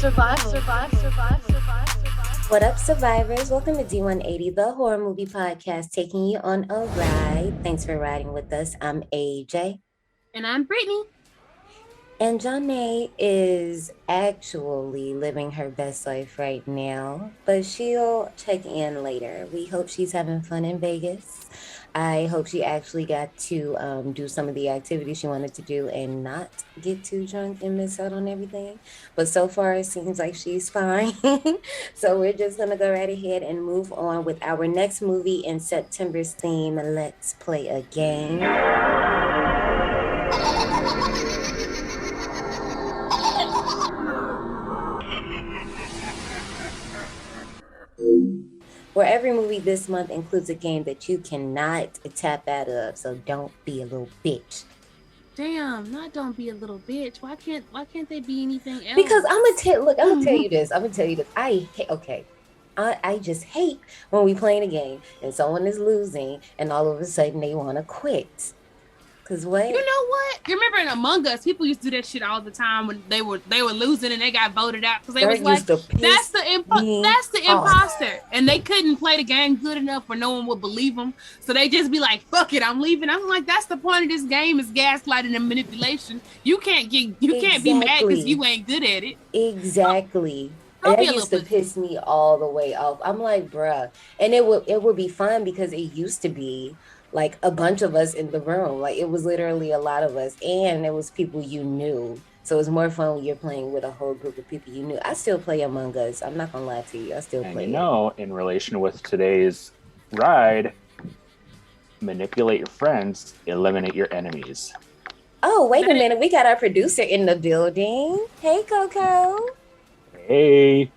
What up, survivors? Welcome to D180, the horror movie podcast, taking you on a ride. Thanks for riding with us. I'm AJ. And I'm Brittany. And Janae is actually living her best life right now, but she'll check in later. We hope she's having fun in Vegas. I hope she actually got to do some of the activities she wanted to do and not get too drunk and miss out on everything. But so far, it seems like she's fine. So we're just going to go right ahead and move on with our next movie in September's theme. Let's play a game. Where every movie this month includes a game that you cannot tap out of, so don't be a little bitch. Damn, not don't be a little bitch. Why can't they be anything else? Because I'm gonna tell you this. I just hate when we playing a game and someone is losing and all of a sudden they want to quit. Cause what? You know what? You remember in Among Us, people used to do that shit all the time when they were losing and they got voted out because they was like, that's the imposter, and they couldn't play the game good enough where no one would believe them. So they just be like, fuck it, I'm leaving. I'm like, that's the point of this game is gaslighting and manipulation. You can't be mad because you ain't good at it. Exactly. That used to piss me all the way off. I'm like, bruh, and it would be fun because it used to be like a bunch of us in the room. Like it was literally a lot of us, and it was people you knew. So it's more fun when you're playing with a whole group of people you knew. I still play Among Us. I'm not gonna lie to you. I still play. And in relation with today's ride, manipulate your friends, eliminate your enemies. Oh, wait a minute. We got our producer in the building. Hey, Coco. Hey.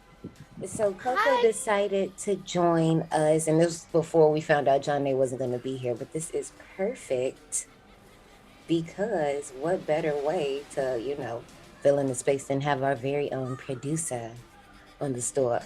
So Coco decided to join us, and this was before we found out Johnny wasn't going to be here, but this is perfect because what better way to, fill in the space than have our very own producer on the store.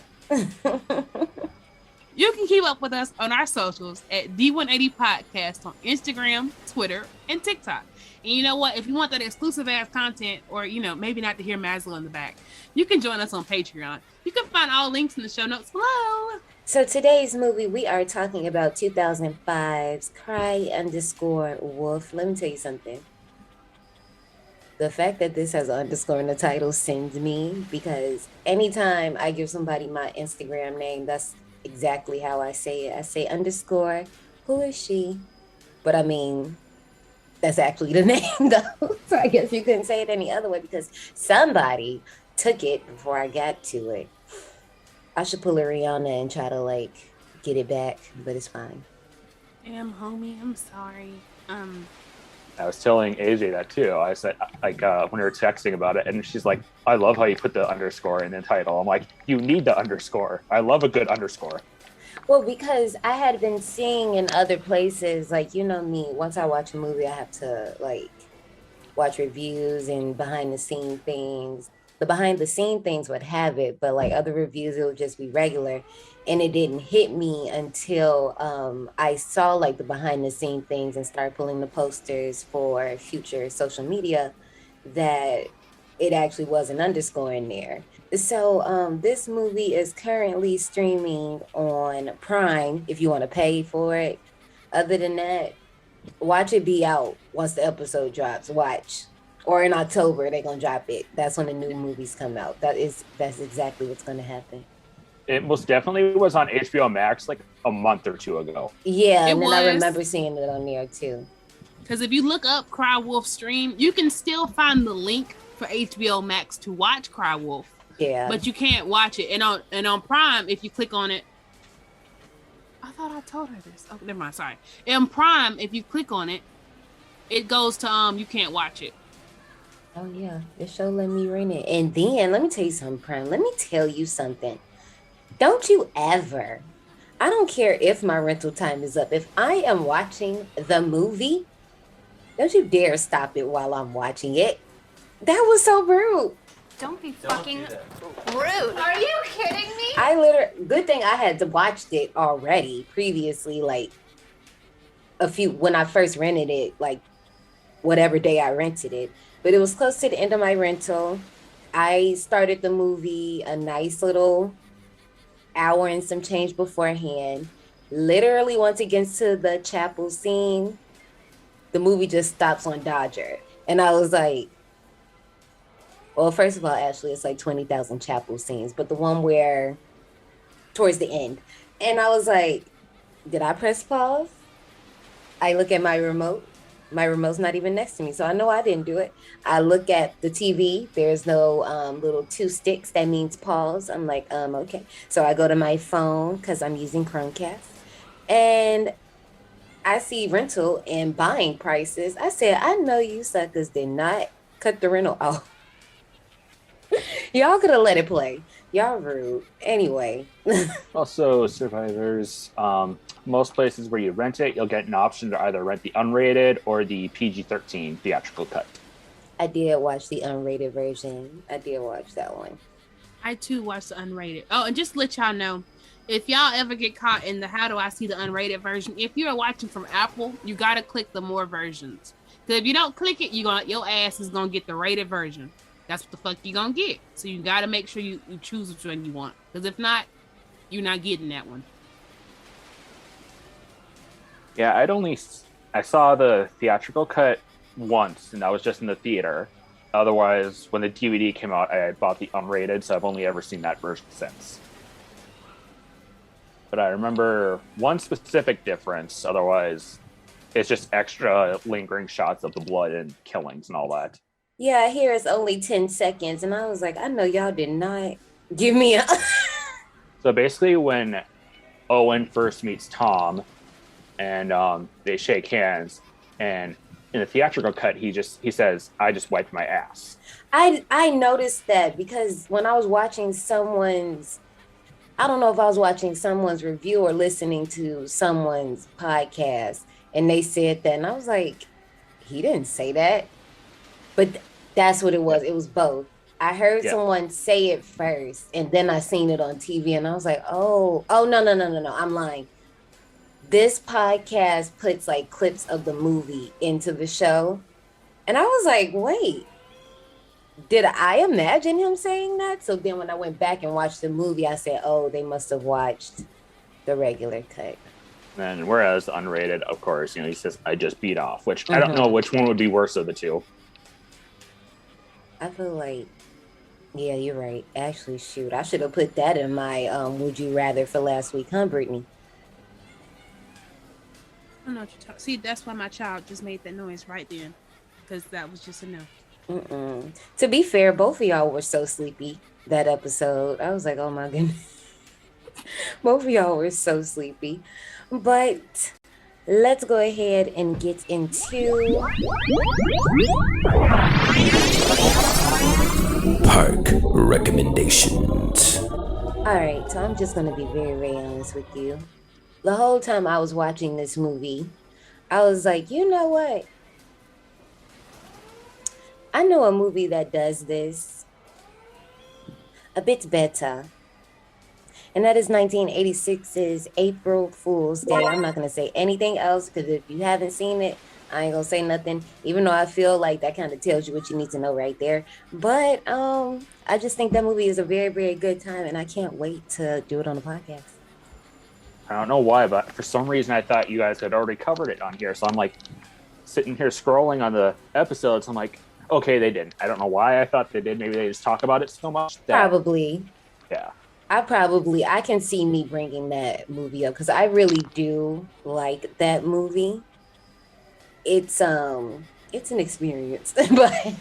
You can keep up with us on our socials at D180 Podcast on Instagram, Twitter, and TikTok. And you know what? If you want that exclusive ass content or, maybe not to hear Maslow in the back, you can join us on Patreon. You can find all links in the show notes below. So today's movie, we are talking about 2005's Cry_Wolf. Let me tell you something. The fact that this has an underscore in the title sends me, because anytime I give somebody my Instagram name, that's exactly how I say it. I say underscore, who is she? But I mean, that's actually the name though. So I guess you couldn't say it any other way because somebody took it before I got to it. I should pull a Rihanna and try to get it back, but it's fine. Damn, homie, I'm sorry. I was telling AJ that too. I said, when we were texting about it, and she's like, I love how you put the underscore in the title. I'm like, you need the underscore. I love a good underscore. Well, because I had been seeing in other places, me, once I watch a movie, I have to watch reviews and behind the scene things. The behind the scene things would have it, but other reviews, it would just be regular. And it didn't hit me until I saw the behind the scene things and started pulling the posters for future social media that it actually was an underscore in there. So this movie is currently streaming on Prime if you want to pay for it. Other than that, watch it be out once the episode drops. Watch. Or in October, they're going to drop it. That's when the new movies come out. That's exactly what's going to happen. It most definitely was on HBO Max a month or two ago. Yeah, and then I remember seeing it on there too. Because if you look up Cry Wolf stream, you can still find the link for HBO Max to watch Cry Wolf. Yeah. But you can't watch it. And on Prime, if you click on it, I thought I told her this. Oh, never mind. Sorry. In Prime, if you click on it, it goes to you can't watch it. Oh yeah, the show let me rent it. And then let me tell you something, Prime. Let me tell you something. Don't you ever, I don't care if my rental time is up. If I am watching the movie, don't you dare stop it while I'm watching it. That was so rude. Don't be fucking rude. Are you kidding me? Good thing I had to watch it already previously, when I first rented it, whatever day I rented it. But it was close to the end of my rental. I started the movie a nice little hour and some change beforehand. Literally, once it gets to the chapel scene, the movie just stops on Dodger. And I was like, well, first of all, actually, it's like 20,000 chapel scenes, but the one where towards the end. And I was like, did I press pause? I look at my remote. My remote's not even next to me, so I know I didn't do it. I look at the TV. There's no little two sticks. That means pause. I'm like, okay. So I go to my phone because I'm using Chromecast. And I see rental and buying prices. I said, I know you suckers did not cut the rental off. Y'all could have let it play. Y'all rude. Anyway. Also, Survivors, most places where you rent it, you'll get an option to either rent the unrated or the PG-13 theatrical cut. I did watch the unrated version. I did watch that one. I too watched the unrated. Oh, and just to let y'all know, if y'all ever get caught in the how do I see the unrated version, if you're watching from Apple, you gotta click the more versions. Because if you don't click it, your ass is gonna get the rated version. That's what the fuck you gonna get. So you gotta make sure you choose which one you want. Because if not, you're not getting that one. Yeah, I saw the theatrical cut once, and that was just in the theater. Otherwise, when the DVD came out, I bought the unrated, so I've only ever seen that version since. But I remember one specific difference. Otherwise, it's just extra lingering shots of the blood and killings and all that. Yeah, here it's only 10 seconds. And I was like, I know y'all did not give me a... So basically when Owen first meets Tom and they shake hands, and in the theatrical cut, he says, I just wiped my ass. I noticed that because when I was watching I don't know if I was watching someone's review or listening to someone's podcast, and they said that, and I was like, he didn't say that. But that's what it was. It was both. I heard someone say it first, and then I seen it on TV, and I was like, oh, no. I'm lying. This podcast puts like clips of the movie into the show. And I was like, wait, did I imagine him saying that? So then when I went back and watched the movie, I said, oh, they must have watched the regular cut. And whereas unrated, of course, he says, I just beat off, which I don't know which one would be worse of the two. I feel like, yeah, you're right. Actually, shoot, I should have put that in my would you rather for last week, huh, Brittany? I don't know what you're talking. See, that's why my child just made that noise right then, because that was just enough. To be fair, both of y'all were so sleepy that episode. I was like, oh my goodness. Both of y'all were so sleepy. But let's go ahead and get into Park recommendations. All right, so I'm just going to be very, very honest with you. The whole time I was watching this movie, I was like, you know what? I know a movie that does this a bit better. And that is 1986's April Fool's Day. I'm not going to say anything else because if you haven't seen it, I ain't going to say nothing, even though I feel like that kind of tells you what you need to know right there. But I just think that movie is a very, very good time, and I can't wait to do it on the podcast. I don't know why, but for some reason I thought you guys had already covered it on here. So I'm like sitting here scrolling on the episodes. I'm like, okay, they didn't. I don't know why I thought they did. Maybe they just talk about it so much. Probably. Yeah. I can see me bringing that movie up because I really do like that movie. It's an experience, but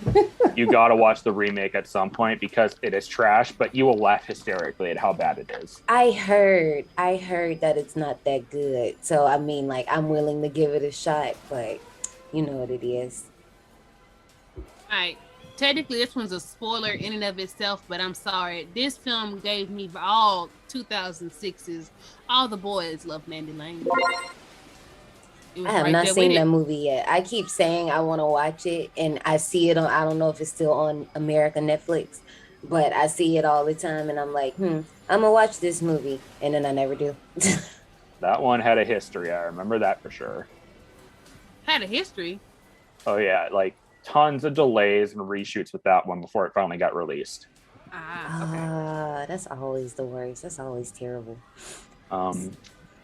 you gotta watch the remake at some point because it is trash, but you will laugh hysterically at how bad it is. I heard that it's not that good. So I mean, like, I'm willing to give it a shot, but you know what it is. All right. Technically, this one's a spoiler in and of itself, but I'm sorry. This film gave me all 2006's All the Boys Love Mandy Lane. I have not seen that movie yet. I keep saying I want to watch it, and I see it on, I don't know if it's still on American Netflix, but I see it all the time, and I'm like, I'm going to watch this movie, and then I never do. That one had a history. I remember that for sure. Had a history? Oh, yeah. Like, tons of delays and reshoots with that one before it finally got released. Okay. That's always the worst. That's always terrible. I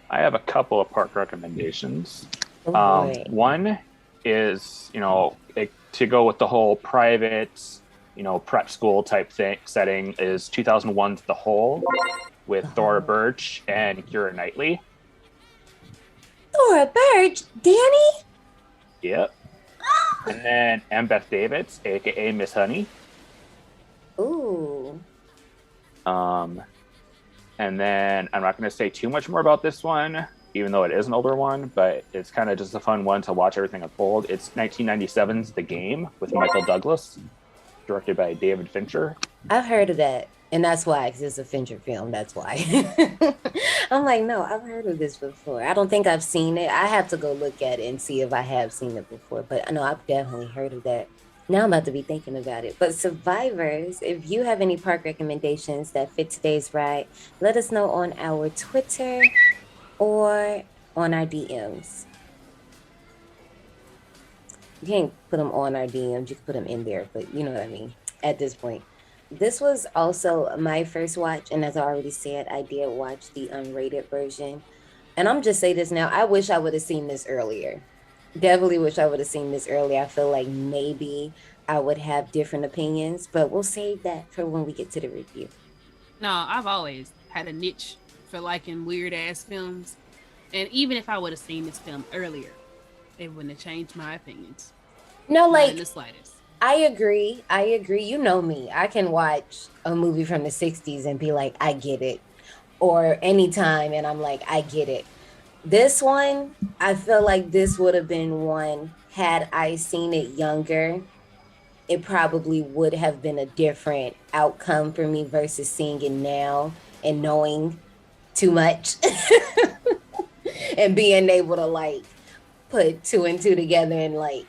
have a couple of park recommendations. Oh boy. One is, to go with the whole private, prep school type setting is 2001's The Hole with Thora Birch and Keira Knightley. Thora Birch? Danny? Yep. And then Beth Davids, aka Miss Honey. Ooh. And then I'm not going to say too much more about this one, even though it is an older one, but it's kind of just a fun one to watch everything unfold. It's 1997's The Game with Michael Douglas, directed by David Fincher. I've heard of that. And that's why, because it's a Fincher film. That's why. I'm like, no, I've heard of this before. I don't think I've seen it. I have to go look at it and see if I have seen it before. But I know I've definitely heard of that. Now I'm about to be thinking about it. But survivors, if you have any park recommendations that fit today's ride, let us know on our Twitter or on our DMs. You can't put them on our DMs. You can put them in there, but you know what I mean at this point. This was also my first watch, and as I already said, I did watch the unrated version. And I'm just say this now, I wish I would have seen this earlier. Definitely wish I would have seen this earlier. I feel like maybe I would have different opinions, but we'll save that for when we get to the review. No, I've always had a niche for liking weird ass films. And even if I would have seen this film earlier, it wouldn't have changed my opinions. No, like, not in the slightest. I agree. You know me. I can watch a movie from the 60s and be like, I get it. Or anytime, and I'm like, I get it. This one, I feel like this would have been one, had I seen it younger, it probably would have been a different outcome for me versus seeing it now and knowing too much and being able to like put two and two together and like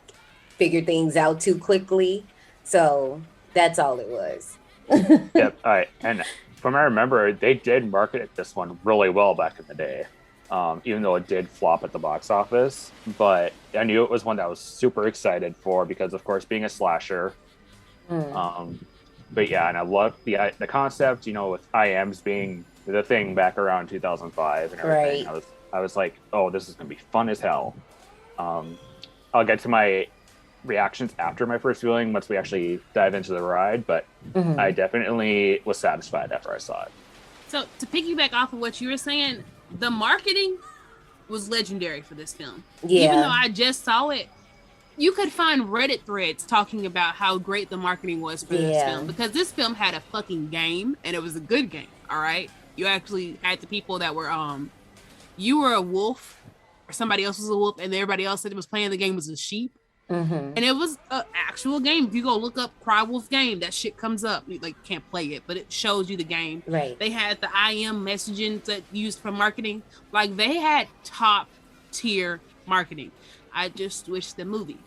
figure things out too quickly. So that's all it was. Yep. All right. And from what I remember, they did market this one really well back in the day. Even though it did flop at the box office, but I knew it was one that I was super excited for because, of course, being a slasher. But yeah, and I love the concept, with IMs being the thing back around 2005 and everything. Right. I was like, oh, this is gonna be fun as hell. I'll get to my reactions after my first viewing once we actually dive into the ride, but I definitely was satisfied after I saw it. So to piggyback off of what you were saying, the marketing was legendary for this film. Yeah. Even though I just saw it, you could find Reddit threads talking about how great the marketing was for this film, because this film had a fucking game and it was a good game. All right. You actually had the people that were, you were a wolf or somebody else was a wolf and everybody else that was playing the game was a sheep. And it was an actual game. If you go look up Cry Wolf game, that shit comes up. You can't play it, but it shows you the game. Right. They had the IM messaging that used for marketing. Like, they had top tier marketing. I just wish the movie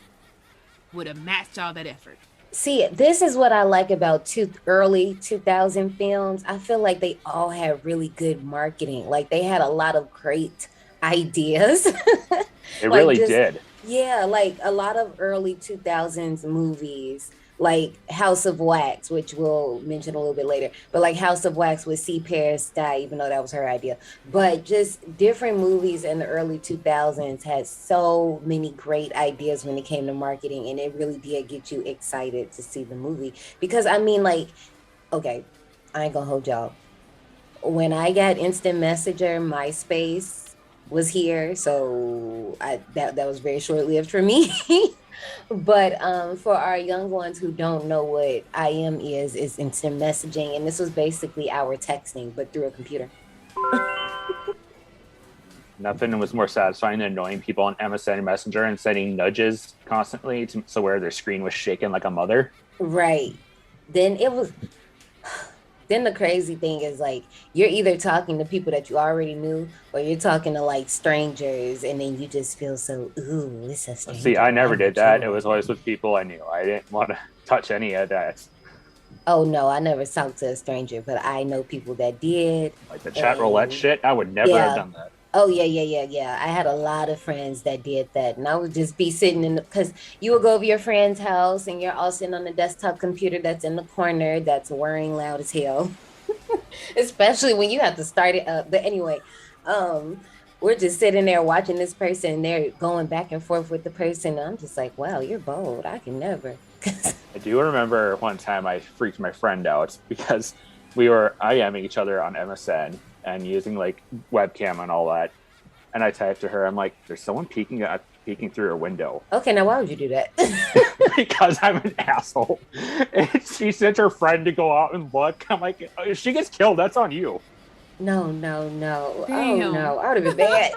would have matched all that effort. See, this is what I like about early 2000 films. I feel like they all had really good marketing. Like, they had a lot of great ideas. It really did. Yeah, like a lot of early 2000s movies, like House of Wax, which we'll mention a little bit later, but like House of Wax with C. Paris Dye, even though that was her idea. But just different movies in the early 2000s had so many great ideas when it came to marketing, and it really did get you excited to see the movie. Because I mean, like, okay, I ain't gonna hold y'all. When I got Instant Messenger, MySpace was here, so that was very short-lived for me. But for our young ones who don't know what IM is instant messaging, and this was basically our texting but through a computer. Nothing was more satisfying than annoying people on MSN Messenger and sending nudges constantly so where their screen was shaking like a mother. Right. Then the crazy thing is, like, you're either talking to people that you already knew or you're talking to, like, strangers, and then you just feel so, ooh, it's a stranger. See, I never did that. It was always with people I knew. I didn't want to touch any of that. Oh, no, I never talked to a stranger, but I know people that did. Like the chat roulette shit, I would never have done that. Oh yeah. I had a lot of friends that did that, and I would just be sitting in because you would go over your friend's house, and you're all sitting on the desktop computer that's in the corner that's whirring loud as hell, especially when you have to start it up. But anyway, um, we're just sitting there watching this person, and they're going back and forth with the person. And I'm just like, wow, you're bold. I can never. I do remember one time I freaked my friend out because we were IMing each other on MSN and using like webcam and all that. And I typed to her, I'm like, there's someone peeking through her window. Okay, now why would you do that? Because I'm an asshole. And she sent her friend to go out and look. I'm like, if she gets killed, that's on you. No. Damn. Oh no, I would have been bad.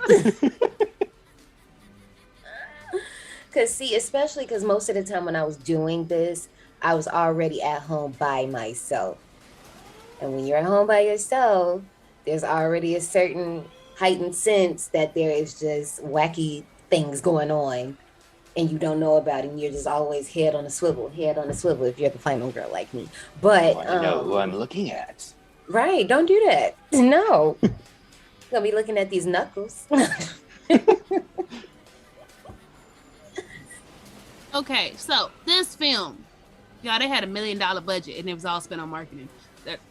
Because see, especially because most of the time when I was doing this, I was already at home by myself. And when you're at home by yourself, there's already a certain heightened sense that there is just wacky things going on and you don't know about it. And you're just always head on a swivel if you're the final girl like me. But I know who I'm looking at. Right, don't do that. No. You're gonna be looking at these knuckles. Okay, so this film, y'all, they had $1 million budget and it was all spent on marketing.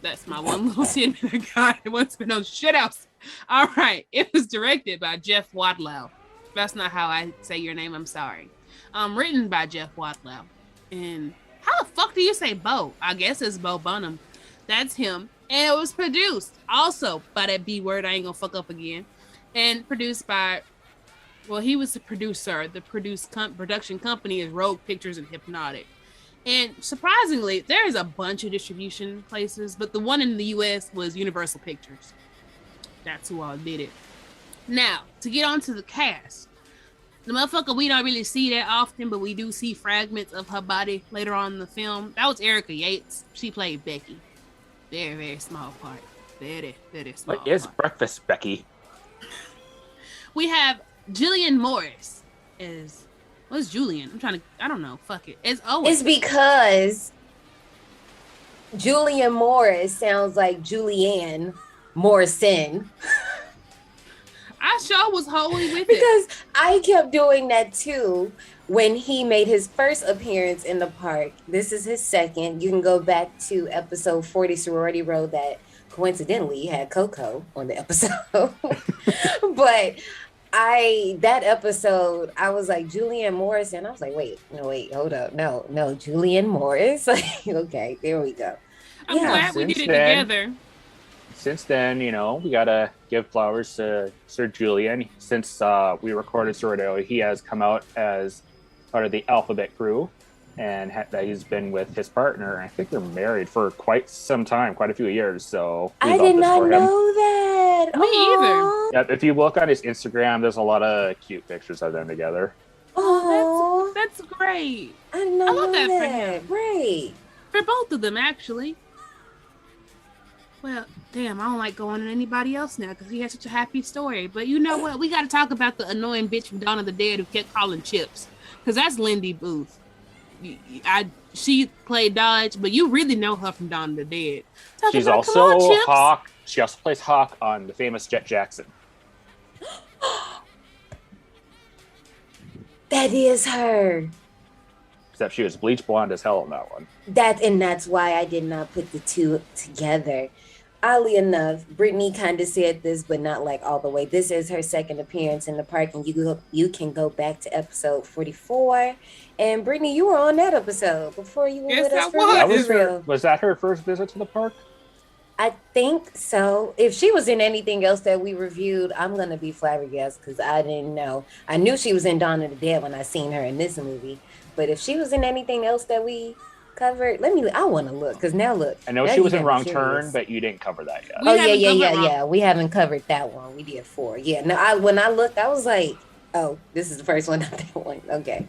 That's my one little tidbit I got. It wasn't spent on shit else. All right, it was directed by Jeff Wadlow. That's not how I say your name. I'm sorry. Written by Jeff Wadlow. And how the fuck do you say Bo? I guess it's Bo Burnham. That's him. And it was produced also by that B word I ain't gonna fuck up again. And produced by, well, he was the producer. The production company is Rogue Pictures and Hypnotic. And surprisingly, there's a bunch of distribution places, but the one in the US was Universal Pictures. That's who all did it. Now, to get on to the cast. The motherfucker we don't really see that often, but we do see fragments of her body later on in the film. That was Erica Yates. She played Becky. Very, very small part. Very, very small part. What is breakfast, Becky? We have Jillian Morris as... What's Julian? I don't know. Fuck it. It's Owen. It's because Julian Morris sounds like Julianne Morrison. I sure was wholly with it. Because I kept doing that too when he made his first appearance in the park. This is his second. You can go back to episode 40, Sorority Road, that coincidentally had Coco on the episode. But that episode, I was like, Julianne Morris, and I was like, wait, hold up. No, Julianne Morris. Okay, there we go. I'm glad we did it together. Since then, we gotta give flowers to Sir Julian. Since we recorded Sorority, he has come out as part of the Alphabet crew, and that he's been with his partner. I think they're married for quite some time, quite a few years. So I did not know that. Me either. Yep, if you look on his Instagram, there's a lot of cute pictures of them together. Oh, that's great. I love that for him. Great. For both of them, actually. Well, damn, I don't like going on anybody else now because he has such a happy story. But you know what? We got to talk about the annoying bitch from Dawn of the Dead who kept calling Chips. Because that's Lindy Booth. She played Dodge, but you really know her from Dawn of the Dead. She's also Hawk. She also plays Hawk on the famous Jet Jackson. That is her. Except she was bleach blonde as hell in that one. That's why I did not put the two together. Oddly enough, Brittany kind of said this, but not like all the way. This is her second appearance in the park, and you can go back to episode 44. And Brittany, you were on that episode before you were with us for real. Was that her first visit to the park? I think so. If she was in anything else that we reviewed, I'm gonna be flabbergasted because I didn't know. I knew she was in Dawn of the Dead when I seen her in this movie, but if she was in anything else that we covered, I want to look because now look. I know she was in Wrong Turn, but you didn't cover that yet. Yeah. We haven't covered that one. We did 4. Yeah. No, when I looked, I was like, oh, this is the first one, not that one. Okay.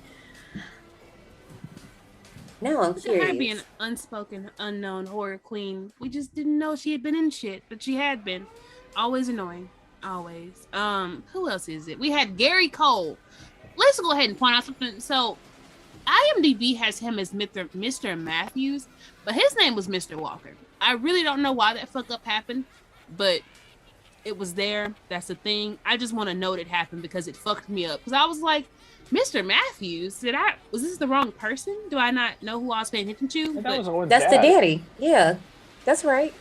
Now I'm curious. She be an unspoken, unknown horror queen. We just didn't know she had been in shit, but she had been. Always annoying. Always. Who else is it? We had Gary Cole. Let's go ahead and point out something. So, IMDb has him as Mr. Matthews, but his name was Mr. Walker. I really don't know why that fuck up happened, but it was there. That's the thing. I just want to know it happened because it fucked me up. Because I was like, Mr. Matthews, was this the wrong person? Do I not know who I was paying attention to? That's the daddy. Yeah, that's right.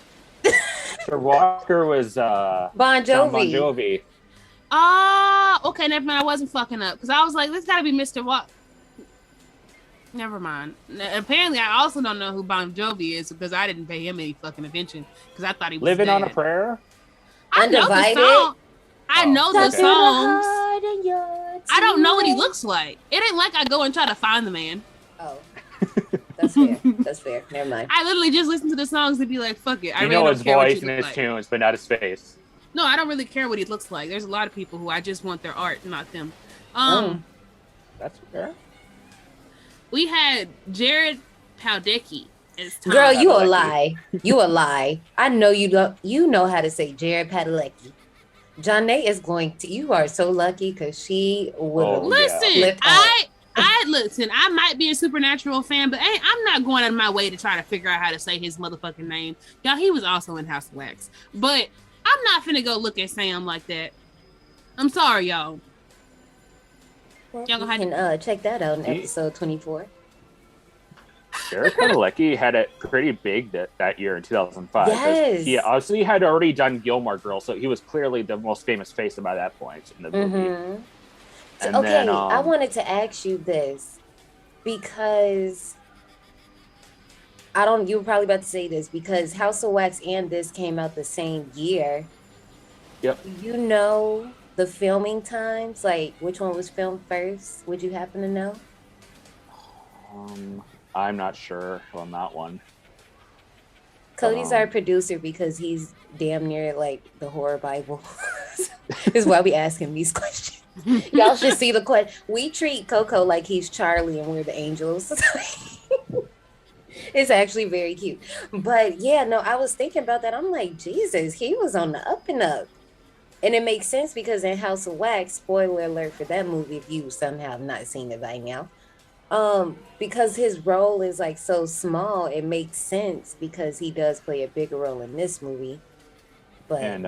Mr. Walker was Bon Jovi. Bon Jovi. Okay, never mind. I wasn't fucking up because I was like, this gotta be Mr. Walker. Never mind. Apparently, I also don't know who Bon Jovi is because I didn't pay him any fucking attention because I thought he was Living dead. on a Prayer. I know the song. I know the songs. I don't know what he looks like. It ain't like I go and try to find the man. Oh, that's fair. That's fair. Never mind. I literally just listen to the songs and be like, fuck it. You know his voice and his tunes, but not his face. No, I don't really care what he looks like. There's a lot of people who I just want their art, not them. That's fair. We had Jared Padalecki. Girl, you a lie. You a lie. I know you don't. You know how to say Jared Padalecki. Janae is going to. You are so lucky because she will. Listen, listen. I might be a Supernatural fan, but I'm not going out of my way to try to figure out how to say his motherfucking name. Y'all, he was also in House of Wax, but I'm not finna go look at Sam like that. I'm sorry, y'all. Well, y'all can check that out in episode 24. Jared Padalecki had it pretty big that year in 2005. Yes. He obviously had already done Gilmore Girls, so he was clearly the most famous face by that point in the movie. Mm-hmm. And okay, then, I wanted to ask you this because you were probably about to say this because House of Wax and this came out the same year. Yep. You know the filming times, like which one was filmed first? Would you happen to know? I'm not sure on that one. Cody's our producer because he's damn near like the horror Bible. This is why we ask him these questions. Y'all should see the question. We treat Coco like he's Charlie and we're the angels. It's actually very cute. But yeah, no, I was thinking about that. I'm like, Jesus, he was on the up and up. And it makes sense because in House of Wax, spoiler alert for that movie, if you somehow have not seen it by now, because his role is like so small, it makes sense because he does play a bigger role in this movie. But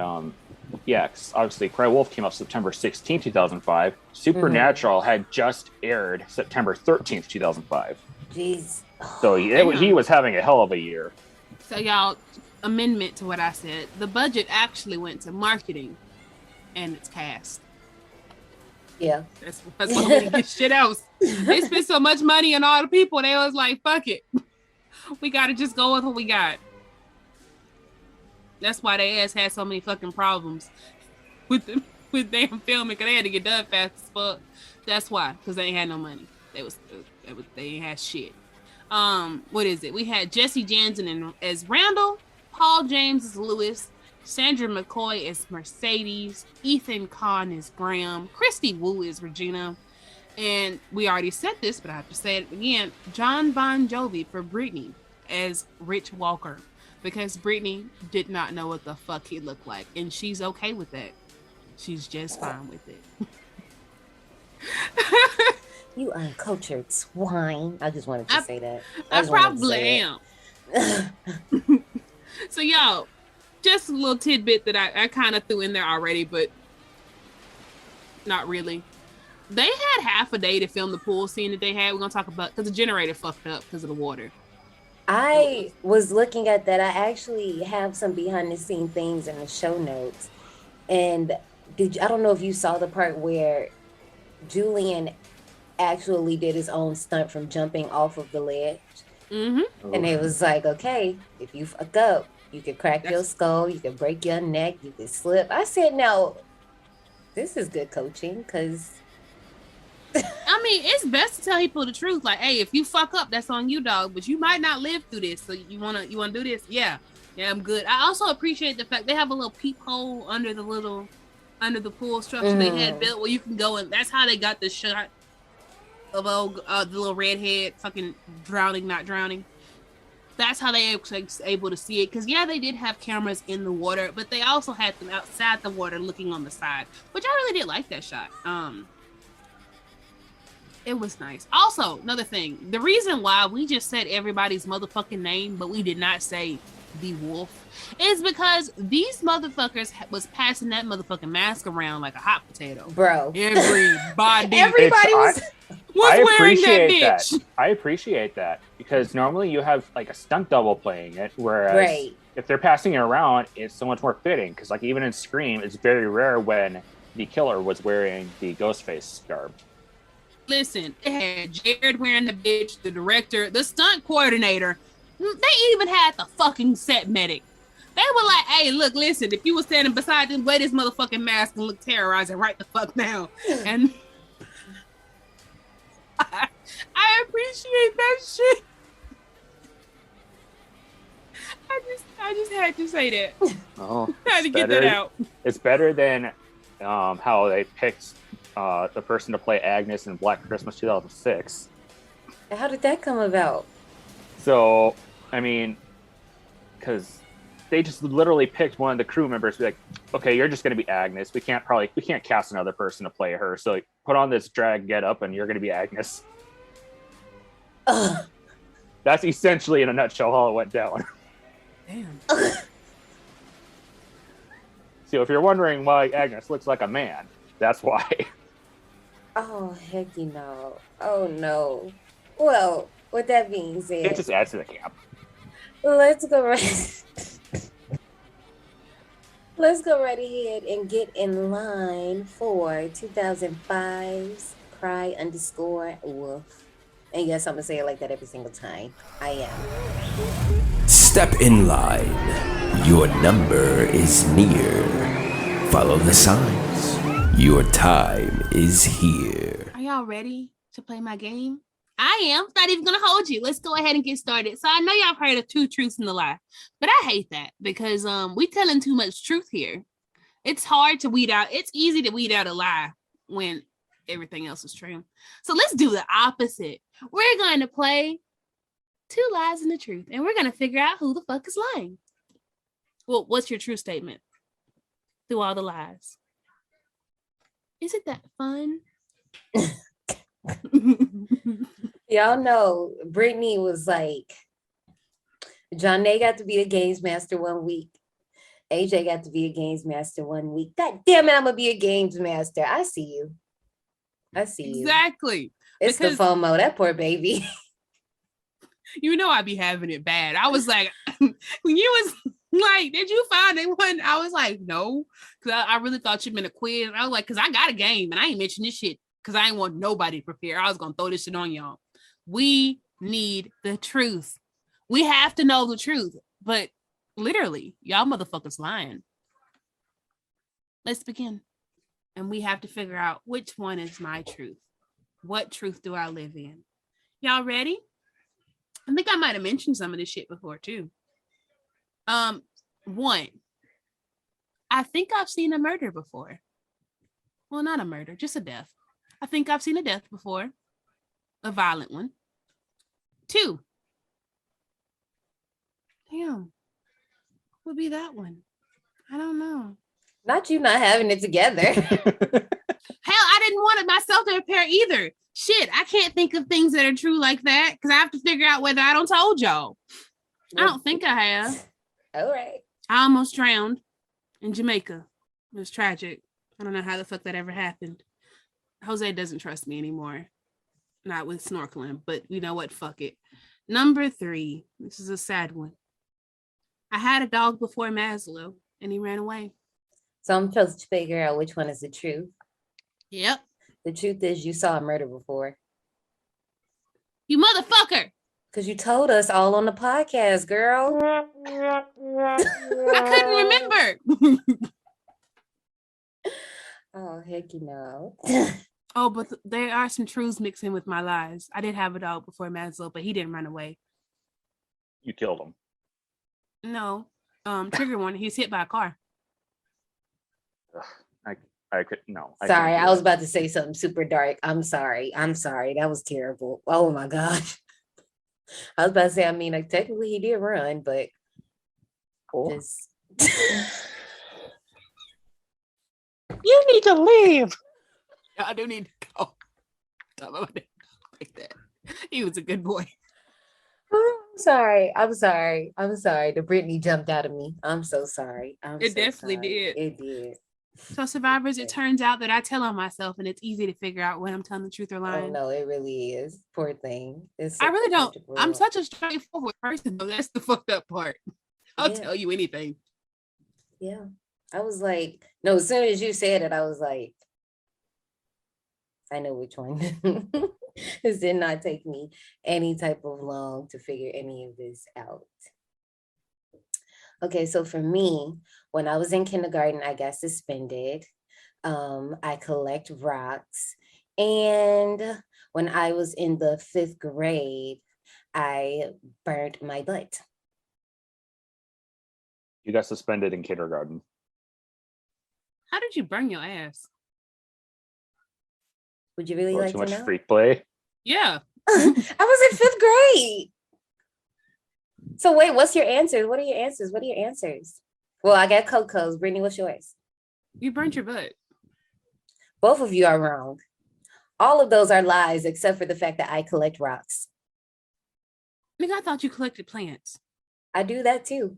obviously Cry Wolf came out September 16th, 2005. Supernatural had just aired September 13th, 2005. Jeez. So he was having a hell of a year. So y'all, amendment to what I said, the budget actually went to marketing and its cast. Yeah. That's why we didn't get shit else. They spent so much money on all the people, they was like, fuck it. We gotta just go with what we got. That's why they ass had so many fucking problems with damn filming, because they had to get done fast as fuck. That's why, because they ain't had no money. They ain't had shit. What is it? We had Jesse Jansen as Randall, Paul James as Lewis, Sandra McCoy as Mercedes, Ethan Kahn as Graham, Christy Wu as Regina, and we already said this, but I have to say it again, John Bon Jovi for Brittany as Rich Walker, because Brittany did not know what the fuck he looked like, and she's okay with that. She's just fine with it. You uncultured swine. I just wanted to say that. I probably am. So y'all, just a little tidbit that I kind of threw in there already, but not really. They had half a day to film the pool scene that they had. We're going to talk about, because the generator fucked up because of the water. I was looking at that. I actually have some behind the scene things in the show notes. And I don't know if you saw the part where Julian actually did his own stunt from jumping off of the ledge. Mm-hmm. And it was like, okay, if you fuck up, you could crack your skull, you could break your neck, you could slip. I said, no, this is good coaching, because I mean, it's best to tell people the truth. Like, hey, if you fuck up, that's on you, dog. But you might not live through this. So you wanna do this? Yeah, I'm good. I also appreciate the fact they have a little peephole under the pool structure they had built where you can go, and that's how they got the shot of the little redhead fucking drowning, not drowning. That's how they were able to see it. Because, yeah, they did have cameras in the water, but they also had them outside the water looking on the side, which I really did like that shot. It was nice. Also, another thing, the reason why we just said everybody's motherfucking name, but we did not say the wolf is because these motherfuckers was passing that motherfucking mask around like a hot potato. Bro. Everybody was wearing that bitch. I appreciate that because normally you have like a stunt double playing it, whereas if they're passing it around, it's so much more fitting because like even in Scream, it's very rare when the killer was wearing the Ghostface garb. Listen, it had Jared wearing the bitch, the director, the stunt coordinator. They even had the fucking set medic. They were like, hey, look, listen, if you were standing beside them, wear this motherfucking mask and look terrorizing right the fuck now. And I appreciate that shit. I just had to say that. Oh, had to get that out. It's better than how they picked the person to play Agnes in Black Christmas 2006. How did that come about? So, I mean, because they just literally picked one of the crew members to be like, okay, you're just going to be Agnes. We can't cast another person to play her. So like, put on this drag get up and you're going to be Agnes. That's essentially in a nutshell how it went down. Damn. So if you're wondering why Agnes looks like a man, that's why. Oh, heck no. Oh, no. Well, with that being said, it just adds to the camp. Let's go right ahead and get in line for 2005's Cry_Wolf. And yes, I'm gonna say it like that every single time. I am. Step in line. Your number is near. Follow the signs. Your time is here. Are y'all ready to play my game? I am. Not even gonna hold you. Let's go ahead and get started. So I know y'all heard of 2 truths and a lie, but I hate that because we telling too much truth here. It's hard to weed out. It's easy to weed out a lie when everything else is true. So let's do the opposite. We're going to play 2 lies and the truth, and we're going to figure out who the fuck is lying. Well, what's your true statement through all the lies? Isn't that fun? Y'all know Brittany was like, Johnny got to be a games master one week. AJ got to be a games master one week. God damn it, I'm gonna be a games master. I see you. Exactly. It's because the FOMO, that poor baby. You know I be having it bad. I was like, when you was like, did you find anyone? I was like, no. Because I really thought you'd been a quiz. I was like, because I got a game and I ain't mentioned this shit because I ain't want nobody to prepare. I was going to throw this shit on y'all. We need the truth. We have to know the truth. But literally, y'all motherfuckers lying. Let's begin. And we have to figure out which one is my truth. What truth do I live in? Y'all ready? I think I might have mentioned some of this shit before too. 1, I think I've seen a murder before. Well, not a murder, just a death. I think I've seen a death before. A violent one. 2. Damn. What would be that one? I don't know. Not you not having it together. Hell, I didn't want it myself to prepare either. Shit, I can't think of things that are true like that because I have to figure out whether I don't told y'all. I don't think I have. All right. I almost drowned in Jamaica. It was tragic. I don't know how the fuck that ever happened. Jose doesn't trust me anymore. Not with snorkeling, but you know what? Fuck it. Number 3. This is a sad one. I had a dog before Maslow and he ran away. So I'm supposed to figure out which one is the truth. Yep. The truth is you saw a murder before. You motherfucker. Because you told us all on the podcast, girl. I couldn't remember. Oh, heck no. Oh, but there are some truths mixed in with my lies. I did have a dog before Maslow, but he didn't run away. You killed him. No. Trigger warning, he's hit by a car. I could no. Sorry, I was about to say something super dark. I'm sorry. That was terrible. Oh my gosh. I was about to say, I mean, like, technically he did run, but just... You need to leave. I do need to go. Like that. He was a good boy. sorry. I'm sorry. I'm sorry. The Britney jumped out of me. I'm so sorry. It definitely did. It did. So survivors, it turns out that I tell on myself, and it's easy to figure out when I'm telling the truth or lying. Oh no, it really is. Poor thing. I really don't. I'm such a straightforward person, though. That's the fucked up part. I'll tell you anything. Yeah. I was like, no, as soon as you said it, I was like, I know which one. This did not take me any type of long to figure any of this out. Okay, so for me, when I was in kindergarten, I got suspended. I collect rocks. And when I was in the 5th grade, I burnt my butt. You got suspended in kindergarten. How did you burn your ass? Would you really like to know? Too much freak play? Yeah. I was in 5th grade. So wait, what's your answer? What are your answers? What are your answers? Well, I got Coco's. Brittany, what's yours? You burnt your butt. Both of you are wrong. All of those are lies, except for the fact that I collect rocks. Nigga, I thought you collected plants. I do that too.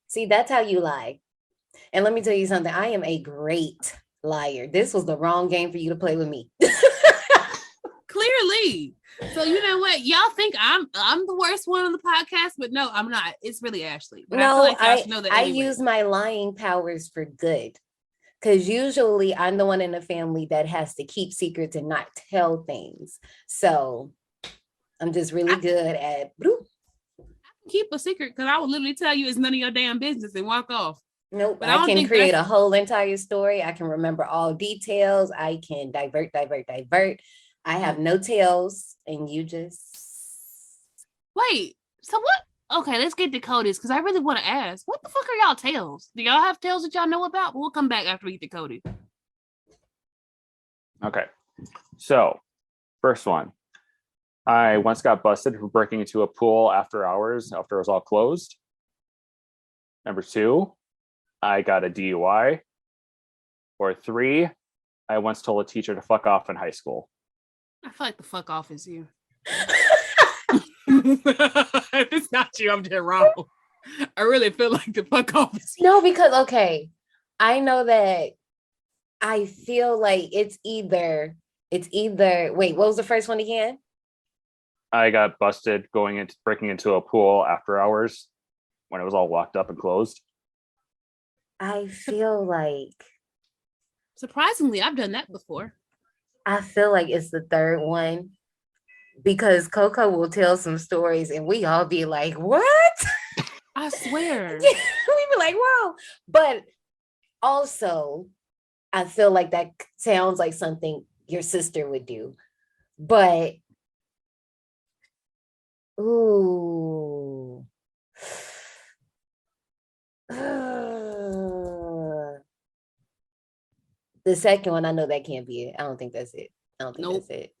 See, that's how you lie. And let me tell you something. I am a great liar. This was the wrong game for you to play with me. Clearly. So you know what? Y'all think I'm the worst one on the podcast, but no, I'm not. It's really Ashley. But no, I use my lying powers for good. Because usually I'm the one in the family that has to keep secrets and not tell things. So I'm just really good at keep a secret because I will literally tell you it's none of your damn business and walk off. Nope. But I can create a whole entire story. I can remember all details. I can divert. I have no tails, and you just wait. So what? Okay, let's get to Cody's because I really want to ask, what the fuck are y'all tails? Do y'all have tails that y'all know about? We'll come back after we get to Cody. Okay, so first one, I once got busted for breaking into a pool after hours after it was all closed. Number 2, I got a DUI. Or 3, I once told a teacher to fuck off in high school. I feel like the fuck off is you. If it's not you, I'm just wrong. I really feel like the fuck off is you. No, because okay, I know that I feel like it's either wait, what was the first one again? I got busted breaking into a pool after hours when it was all locked up and closed. I feel like surprisingly, I've done that before. I feel like it's the third one because Coco will tell some stories and we all be like, what? I swear. We be like, whoa. But also, I feel like that sounds like something your sister would do. But, ooh. The second one, I know that can't be it. I don't think that's it. That's it.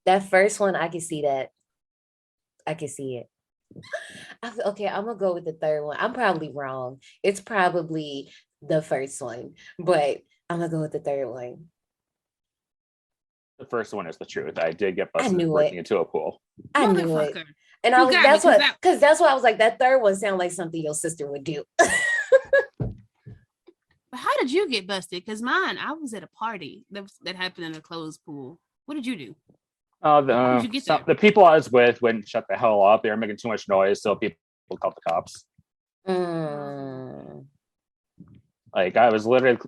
That first one, I can see that. I can see it. Okay, I'm gonna go with the third one. I'm probably wrong. It's probably the first one, but I'm gonna go with the third one. The first one is the truth. I did get busted breaking into a pool. I knew it. And that's why I was like, that third one sounded like something your sister would do. But how did you get busted? Because mine, I was at a party that happened in a closed pool. What did you do? The people I was with wouldn't shut the hell up. They were making too much noise, so people called the cops. Like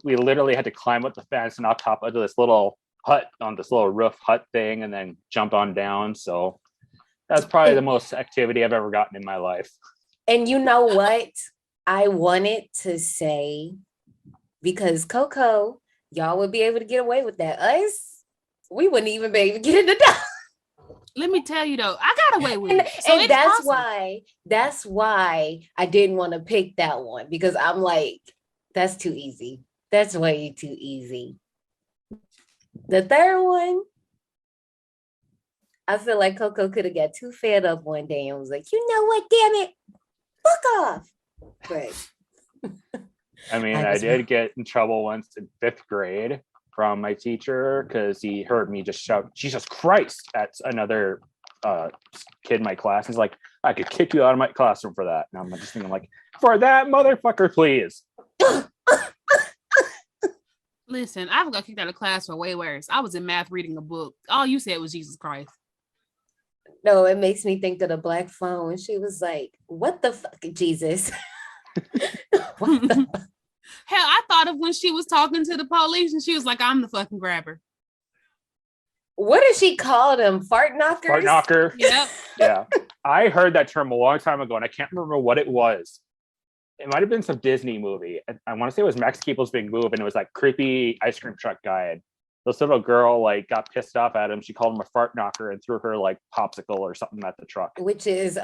we literally had to climb up the fence and knock top onto this little hut on this little roof hut thing, and then jump on down. So that's probably the most activity I've ever gotten in my life. And you know what? I wanted to say, because Coco, y'all would be able to get away with that. Us, we wouldn't even be able to get in the door. Let me tell you though, I got away with it. And that's why I didn't want to pick that one, because I'm like, that's too easy. That's way too easy. The third one, I feel like Coco could have got too fed up one day and was like, you know what, damn it, fuck off. But I mean, I did get in trouble once in 5th grade from my teacher because he heard me just shout Jesus Christ at another kid in my class. He's like, I could kick you out of my classroom for that. And I'm just thinking like, for that motherfucker, please. Listen, I've got kicked out of class for way worse. I was in math reading a book. All you said was Jesus Christ. No, it makes me think of the black phone. She was like, what the fuck, Jesus? What the fuck? Hell, I thought of when she was talking to the police and she was like, I'm the fucking grabber. What did she call them? Fart knockers? Fart knocker. Yep. Yeah. I heard that term a long time ago and I can't remember what it was. It might have been some Disney movie. I want to say it was Max Keeble's Big Move, and it was like creepy ice cream truck guy. And this little girl like got pissed off at him. She called him a fart knocker and threw her like popsicle or something at the truck. Which is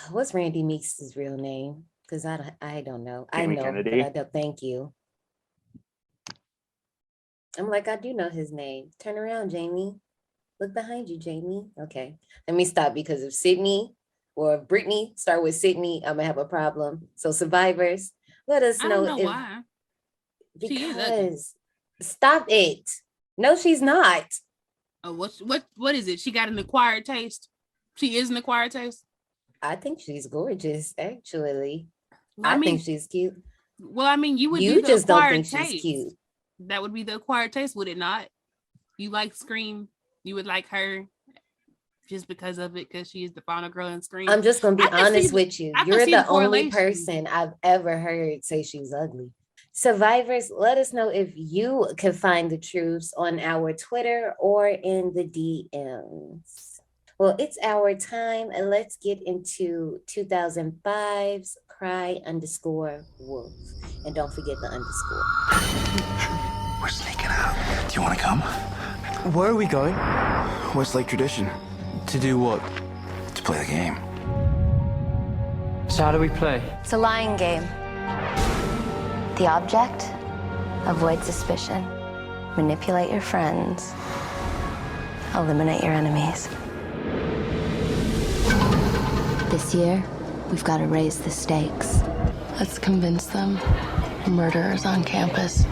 what's Randy Meeks' real name? Because I don't know. Jamie I know, Kennedy. but I don't. Thank you. I'm like, I do know his name. Turn around, Jamie. Look behind you, Jamie. Okay, let me stop because if Sydney or if Brittany start with Sydney, I'm gonna have a problem. So survivors, let us know. I don't know why. Because stop it. No, she's not. Oh, what is it? She got an acquired taste. She is an acquired taste. I think she's gorgeous, actually. Well, I think she's cute. Well, I mean, you would. You do just the don't think taste. she's cute. That would be the acquired taste, would it not? You like Scream. You would like her just because of it, because she is the final girl in Scream. I'm just gonna be honest with you. You're the only person I've ever heard say she's ugly. Survivors, let us know if you can find the truths on our Twitter or in the DMs. Well, it's our time, and let's get into 2005's Cry_Wolf. And don't forget the underscore. We're sneaking out. Do you want to come? Where are we going? Westlake tradition. To do what? To play the game. So how do we play? It's a lying game. The object, avoid suspicion, manipulate your friends, eliminate your enemies. This year, we've got to raise the stakes. Let's convince them murderers on campus.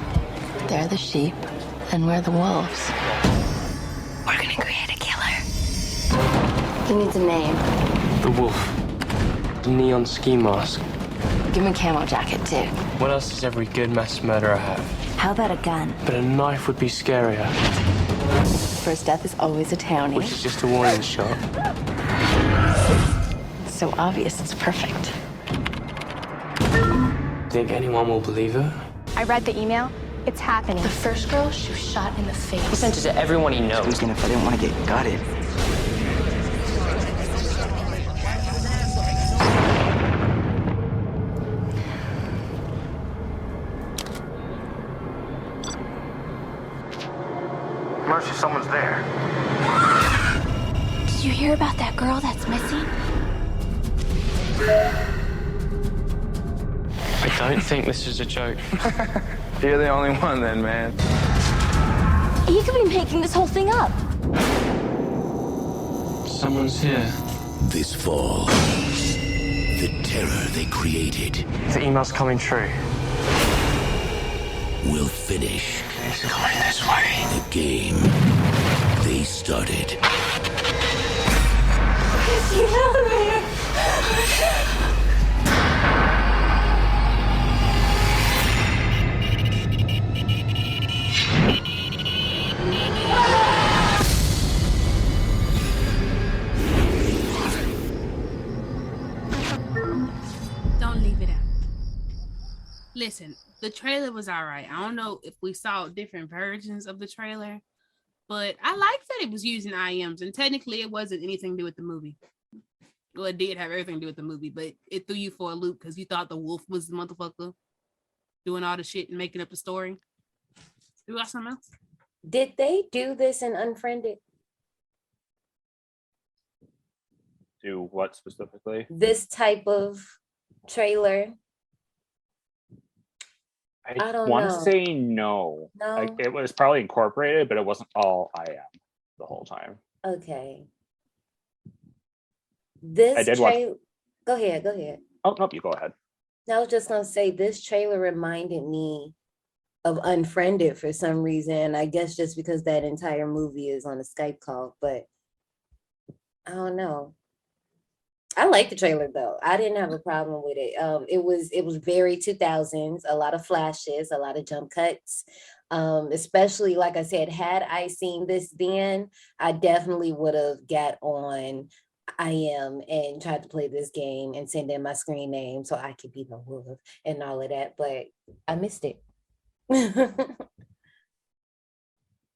They're the sheep, and we're the wolves. We're gonna create a killer. He needs a name. The wolf. The neon ski mask. Give him a camo jacket, too. What else does every good mass murderer have? How about a gun? But a knife would be scarier. First death is always a townie. Which is just a warning shot. It's so obvious, it's perfect. Think anyone will believe her? I read the email. It's happening. The first girl, she was shot in the face. He sent it to everyone he knows. Thinking if I didn't want to get gutted. Mercy, someone's there. Did you hear about that girl that's missing? I don't think this is a joke. You're the only one then, man. You could be making this whole thing up. Someone's here. This fall, the terror they created The email's coming true. will finish It's going this way. the game they started. Don't leave it out. Listen, the trailer was all right. I don't know if we saw different versions of the trailer, but I liked that it was using IMs, and technically it wasn't anything to do with the movie. Well, it did have everything to do with the movie, but it threw you for a loop because you thought the wolf was the motherfucker doing all the shit and making up the story. You got something else? Did they do this in Unfriended? Do what specifically? This type of trailer? I don't want know. to say no. No? Like, it was probably incorporated, but it wasn't all I am the whole time. Okay. This I did watch- trailer. Go ahead. Oh, nope, you go ahead. I was just gonna say this trailer reminded me of Unfriended for some reason. I guess just because that entire movie is on a Skype call, but I don't know. I like the trailer though. I didn't have a problem with it. It was very 2000s, a lot of flashes, a lot of jump cuts. Especially like I said, had I seen this then, I definitely would have got on I am and tried to play this game and send in my screen name so I could be the wolf and all of that, but I missed it.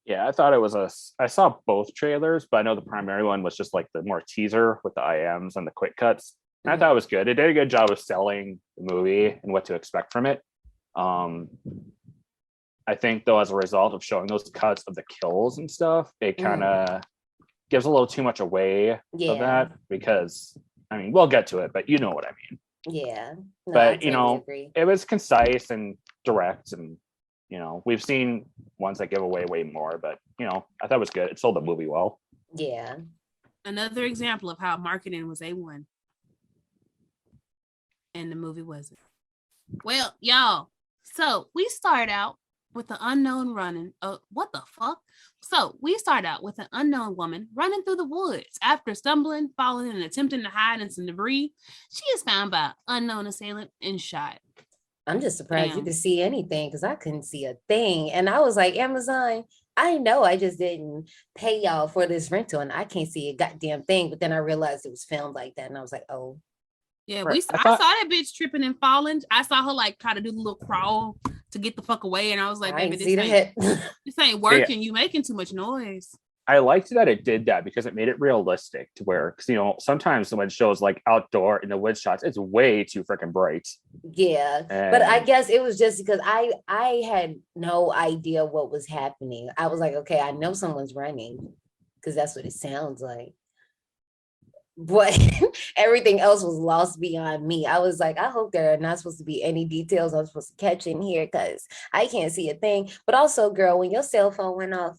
Yeah, I thought it was I saw both trailers, but I know the primary one was just like the more teaser with the IMs and the quick cuts. And I thought it was good. It did a good job of selling the movie and what to expect from it. I think though, as a result of showing those cuts of the kills and stuff, it kind of gives a little too much away of that, because I mean, we'll get to it, but you know what I mean. Yeah. No, but agree. It was concise and direct, and we've seen ones that give away way more, but I thought it was good. It sold the movie well. Yeah. Another example of how marketing was A1 and the movie wasn't. Well, y'all, so we start out with the unknown running. What the fuck? So we start out with an unknown woman running through the woods. After stumbling, falling, and attempting to hide in some debris, she is found by an unknown assailant and shot. I'm just surprised you could see anything, because I couldn't see a thing. And I was like, Amazon, I know I just didn't pay y'all for this rental and I can't see a goddamn thing. But then I realized it was filmed like that. And I was like, oh. Yeah, I saw that bitch tripping and falling. I saw her like try to do the little crawl to get the fuck away. And I was like, baby, this ain't working. You making too much noise. I liked that it did that because it made it realistic to where, because sometimes when shows like outdoor in the wood shots, it's way too freaking bright. Yeah, but I guess it was just because I had no idea what was happening. I was like, okay, I know someone's running because that's what it sounds like. But everything else was lost beyond me. I was like, I hope there are not supposed to be any details I'm supposed to catch in here because I can't see a thing. But also, girl, when your cell phone went off,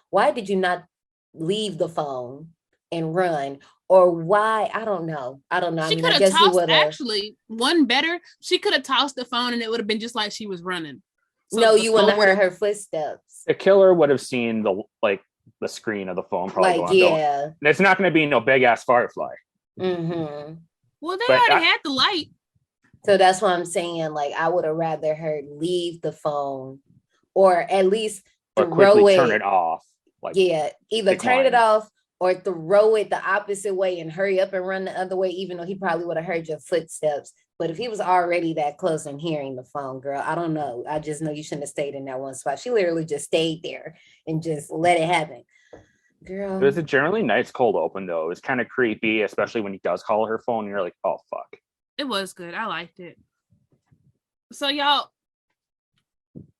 why did you not leave the phone and run? Or why? I don't know. She could have tossed, actually, one better. She could have tossed the phone and it would have been just like she was running. So no, you wouldn't have heard her footsteps. The killer would have seen the screen of the phone probably going. And it's not going to be no big ass firefly. Mm-hmm. Well, they already had the light. So that's what I'm saying. Like, I would have rather her leave the phone or at least quickly turn it off. Either turn it off or throw it the opposite way and hurry up and run the other way, even though he probably would have heard your footsteps. But if he was already that close and hearing the phone, girl, I don't know. I just know you shouldn't have stayed in that one spot. She literally just stayed there and just let it happen. Girl. It was a generally nice cold open, though. It was kind of creepy, especially when he does call her phone and you're like, oh, fuck. It was good. I liked it. So, y'all,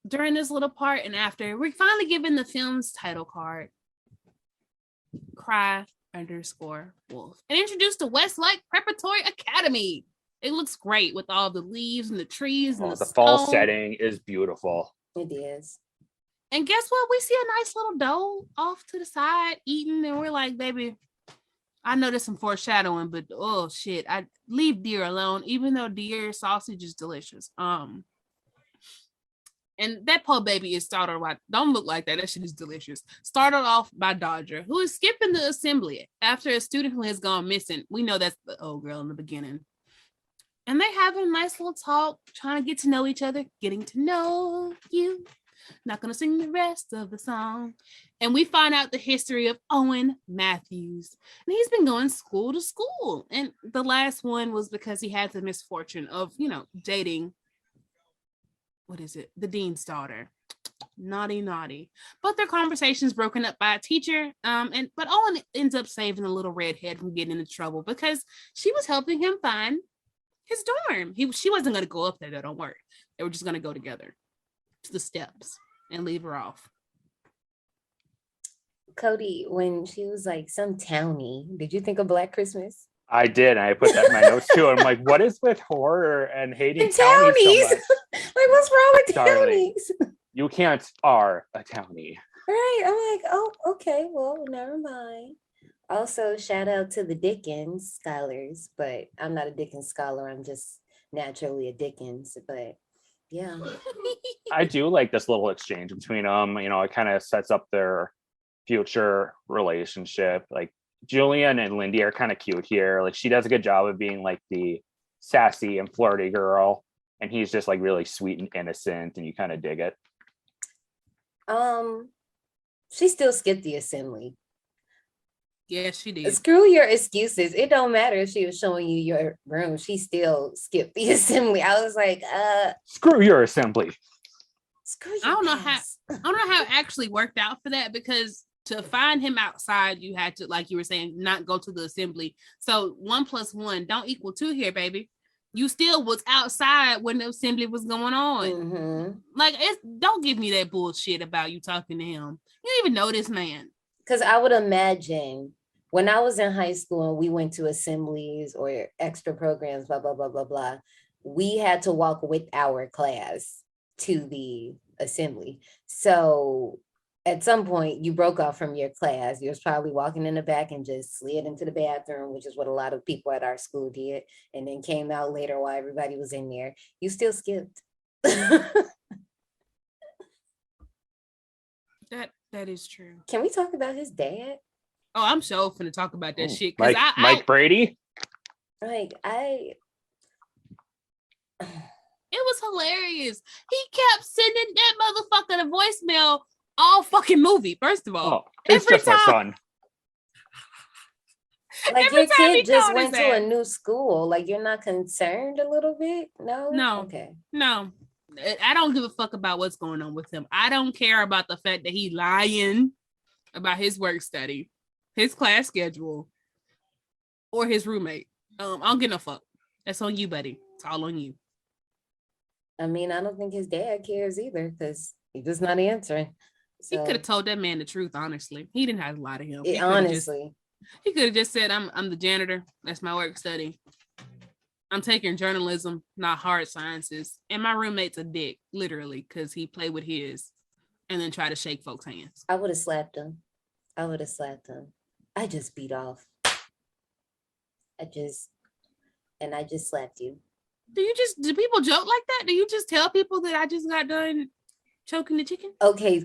during this little part and after, we're finally given the film's title card. Cry_wolf. And introduced to Westlake Preparatory Academy. It looks great with all the leaves and the trees and the fall setting is beautiful. It is. And guess what? We see a nice little doe off to the side eating, and we're like, baby, I know there's some foreshadowing, but oh shit, I leave deer alone, even though deer sausage is delicious. And that poor baby is startled by, don't look like that. That shit is delicious. Startled off by Dodger, who is skipping the assembly after a student who has gone missing. We know that's the old girl in the beginning. And they have a nice little talk, trying to get to know each other, getting to know you. Not going to sing the rest of the song. And we find out the history of Owen Matthews. And he's been going school to school. And the last one was because he had the misfortune of, dating, the dean's daughter. Naughty. But their conversation's broken up by a teacher. But Owen ends up saving the little redhead from getting into trouble because she was helping him find his dorm. She wasn't going to go up there, though, don't worry. They were just going to go together to the steps and leave her off. Cody, when she was like some townie, did you think of Black Christmas? I did. I put that in my notes too. I'm like, what is with horror and hating townies so much? Like, what's wrong with townies? You can't are a townie. Right. I'm like, oh, okay. Well, never mind. Also, shout out to the Dickens scholars, but I'm not a Dickens scholar. I'm just naturally a Dickens. But Yeah. I do like this little exchange between them. You know, it kind of sets up their future relationship. Like Julian and Lindy are kind of cute here. Like she does a good job of being like the sassy and flirty girl, and he's just like really sweet and innocent, and you kind of dig it. She still skipped the assembly. Yeah, she did. Screw your excuses. It don't matter if she was showing you your room. She still skipped the assembly. I was like, screw your assembly. Screw your I don't know how it actually worked out for that, because to find him outside, you had to, like you were saying, not go to the assembly. So 1 + 1 don't equal 2 here, baby. You still was outside when the assembly was going on. Mm-hmm. Like, don't give me that bullshit about you talking to him. You don't even know this man. Because I would imagine when I was in high school and we went to assemblies or extra programs, blah, blah, blah, blah, blah, we had to walk with our class to the assembly. So at some point you broke off from your class. You was probably walking in the back and just slid into the bathroom, which is what a lot of people at our school did, and then came out later while everybody was in there. You still skipped. That is true. Can we talk about his dad? Oh, I'm so finna talk about that shit. Mike Brady? Like, it was hilarious. He kept sending that motherfucker the voicemail all fucking movie, first of all. It's just my son. Like, your kid just went to a new school. Like, you're not concerned a little bit? No? Okay. No. I don't give a fuck about what's going on with him. I don't care about the fact that he lying about his work study, his class schedule, or his roommate. I don't give no fuck. That's on you, buddy. It's all on you. I mean, I don't think his dad cares either, because he's just not answering. So. He could have told that man the truth, honestly. He didn't have to lie to him. Honestly. He could have just said, I'm the janitor. That's my work study. I'm taking journalism, not hard sciences. And my roommate's a dick, literally, because he played with his and then try to shake folks' hands. I would have slapped him. I just beat off. I just slapped you. Do people joke like that? Do you just tell people that I just got done choking the chicken? Okay,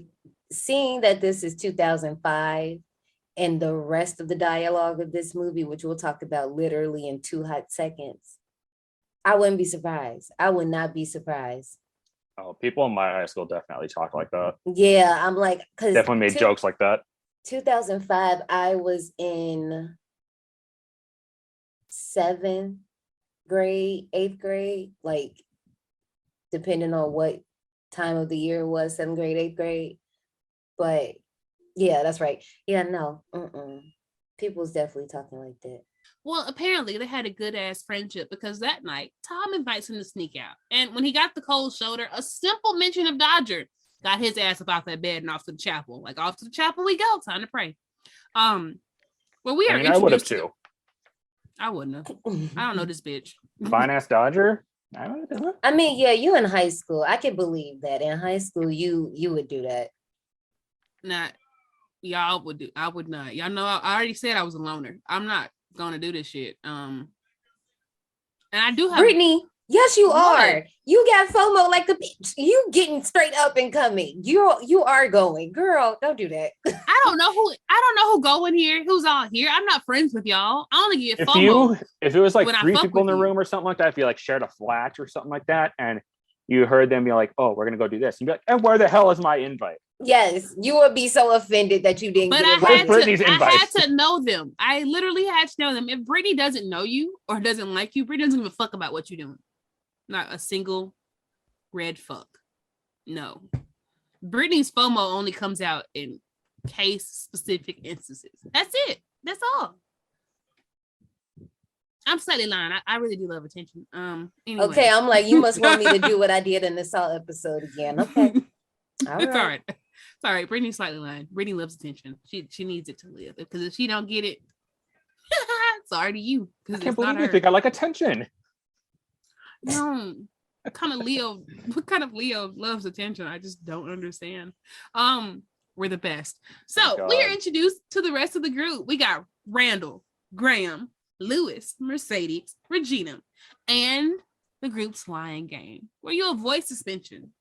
seeing that this is 2005 and the rest of the dialogue of this movie, which we'll talk about literally in 2 hot seconds, I wouldn't be surprised. I would not be surprised. Oh, people in my high school definitely talk like that. Yeah, I'm like, because definitely made jokes like that. 2005, I was in 7th grade, 8th grade, like depending on what time of the year it was, 7th grade, 8th grade. But yeah, that's right. Yeah, no, people's definitely talking like that. Well, apparently they had a good ass friendship, because that night Tom invites him to sneak out. And when he got the cold shoulder, a simple mention of Dodger got his ass up off that bed and off to the chapel. Like, off to the chapel we go, time to pray. Well, we are. I would have too. I wouldn't have. I don't know this bitch. Fine ass Dodger. I mean, yeah, you in high school. I can believe that. In high school, you would do that. Not y'all would do. I would not. Y'all know I already said I was a loner. I'm not gonna do this shit. And I do have Brittany. Yes, you are. You got FOMO like the bitch. You getting straight up and coming. You are going, girl. Don't do that. I don't know who going here. Who's all here? I'm not friends with y'all. I only get FOMO. If it was like 3 people in the room or something like that, if you like shared a flat or something like that, and you heard them be like, "Oh, we're gonna go do this," you'd be like, "And where the hell is my invite?" Yes, you would be so offended that you didn't get invited. I had to know them. I literally had to know them. If Brittany doesn't know you or doesn't like you, Brittany doesn't give a fuck about what you're doing. Not a single red fuck. No. Brittany's FOMO only comes out in case-specific instances. That's it. That's all. I'm slightly lying. I really do love attention. Anyway. Okay, I'm like, you must want me to do what I did in the Salt episode again. Okay. It's all right. It's all right. Brittany's slightly lying. Brittany loves attention. She needs it to live. Because if she don't get it, sorry to you. I can't believe you think I like attention. No. What kind of Leo loves attention? I just don't understand. We're the best. So we are introduced to the rest of the group. We got Randall, Graham, Lewis, Mercedes, Regina, and the group's lying game, where you avoid suspension,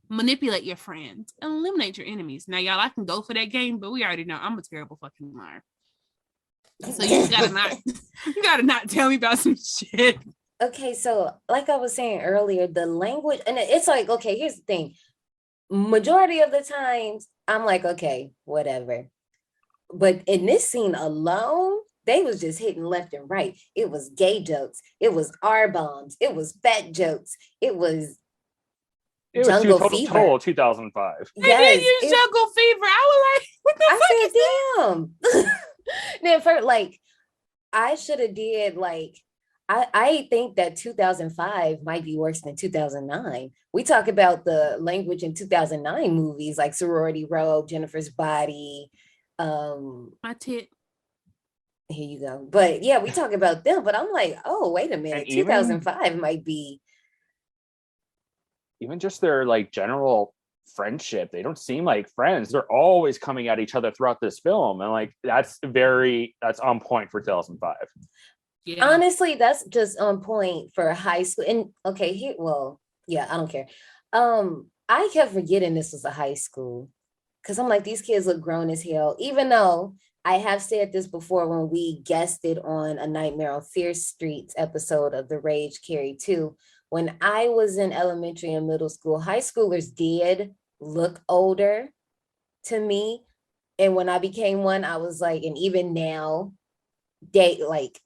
manipulate your friends, and eliminate your enemies. Now, y'all, I can go for that game, but we already know I'm a terrible fucking liar. So you gotta not tell me about some shit. Okay, so like I was saying earlier, the language, and it's like, okay, here's the thing. Majority of the times, I'm like, okay, whatever. But in this scene alone, they was just hitting left and right. It was gay jokes. It was R-bombs. It was fat jokes. It was Jungle Fever. Total 2005. They did use Jungle Fever. I was like, what the fuck is damn. Then for like, I should have did like, I think that 2005 might be worse than 2009. We talk about the language in 2009 movies like Sorority Row, Jennifer's Body. My tit. Here you go. But yeah, we talk about them, but I'm like, oh, wait a minute. 2005 might be. Even just their like general friendship, they don't seem like friends. They're always coming at each other throughout this film, and like that's on point for 2005. Yeah. Honestly, that's just on point for high school. And okay, I don't care. I kept forgetting this was a high school because I'm like, these kids look grown as hell, even though I have said this before when we guested on A Nightmare on Fierce Streets episode of The Rage Carry 2. When I was in elementary and middle school, high schoolers did look older to me. And when I became one, I was like, and even now, like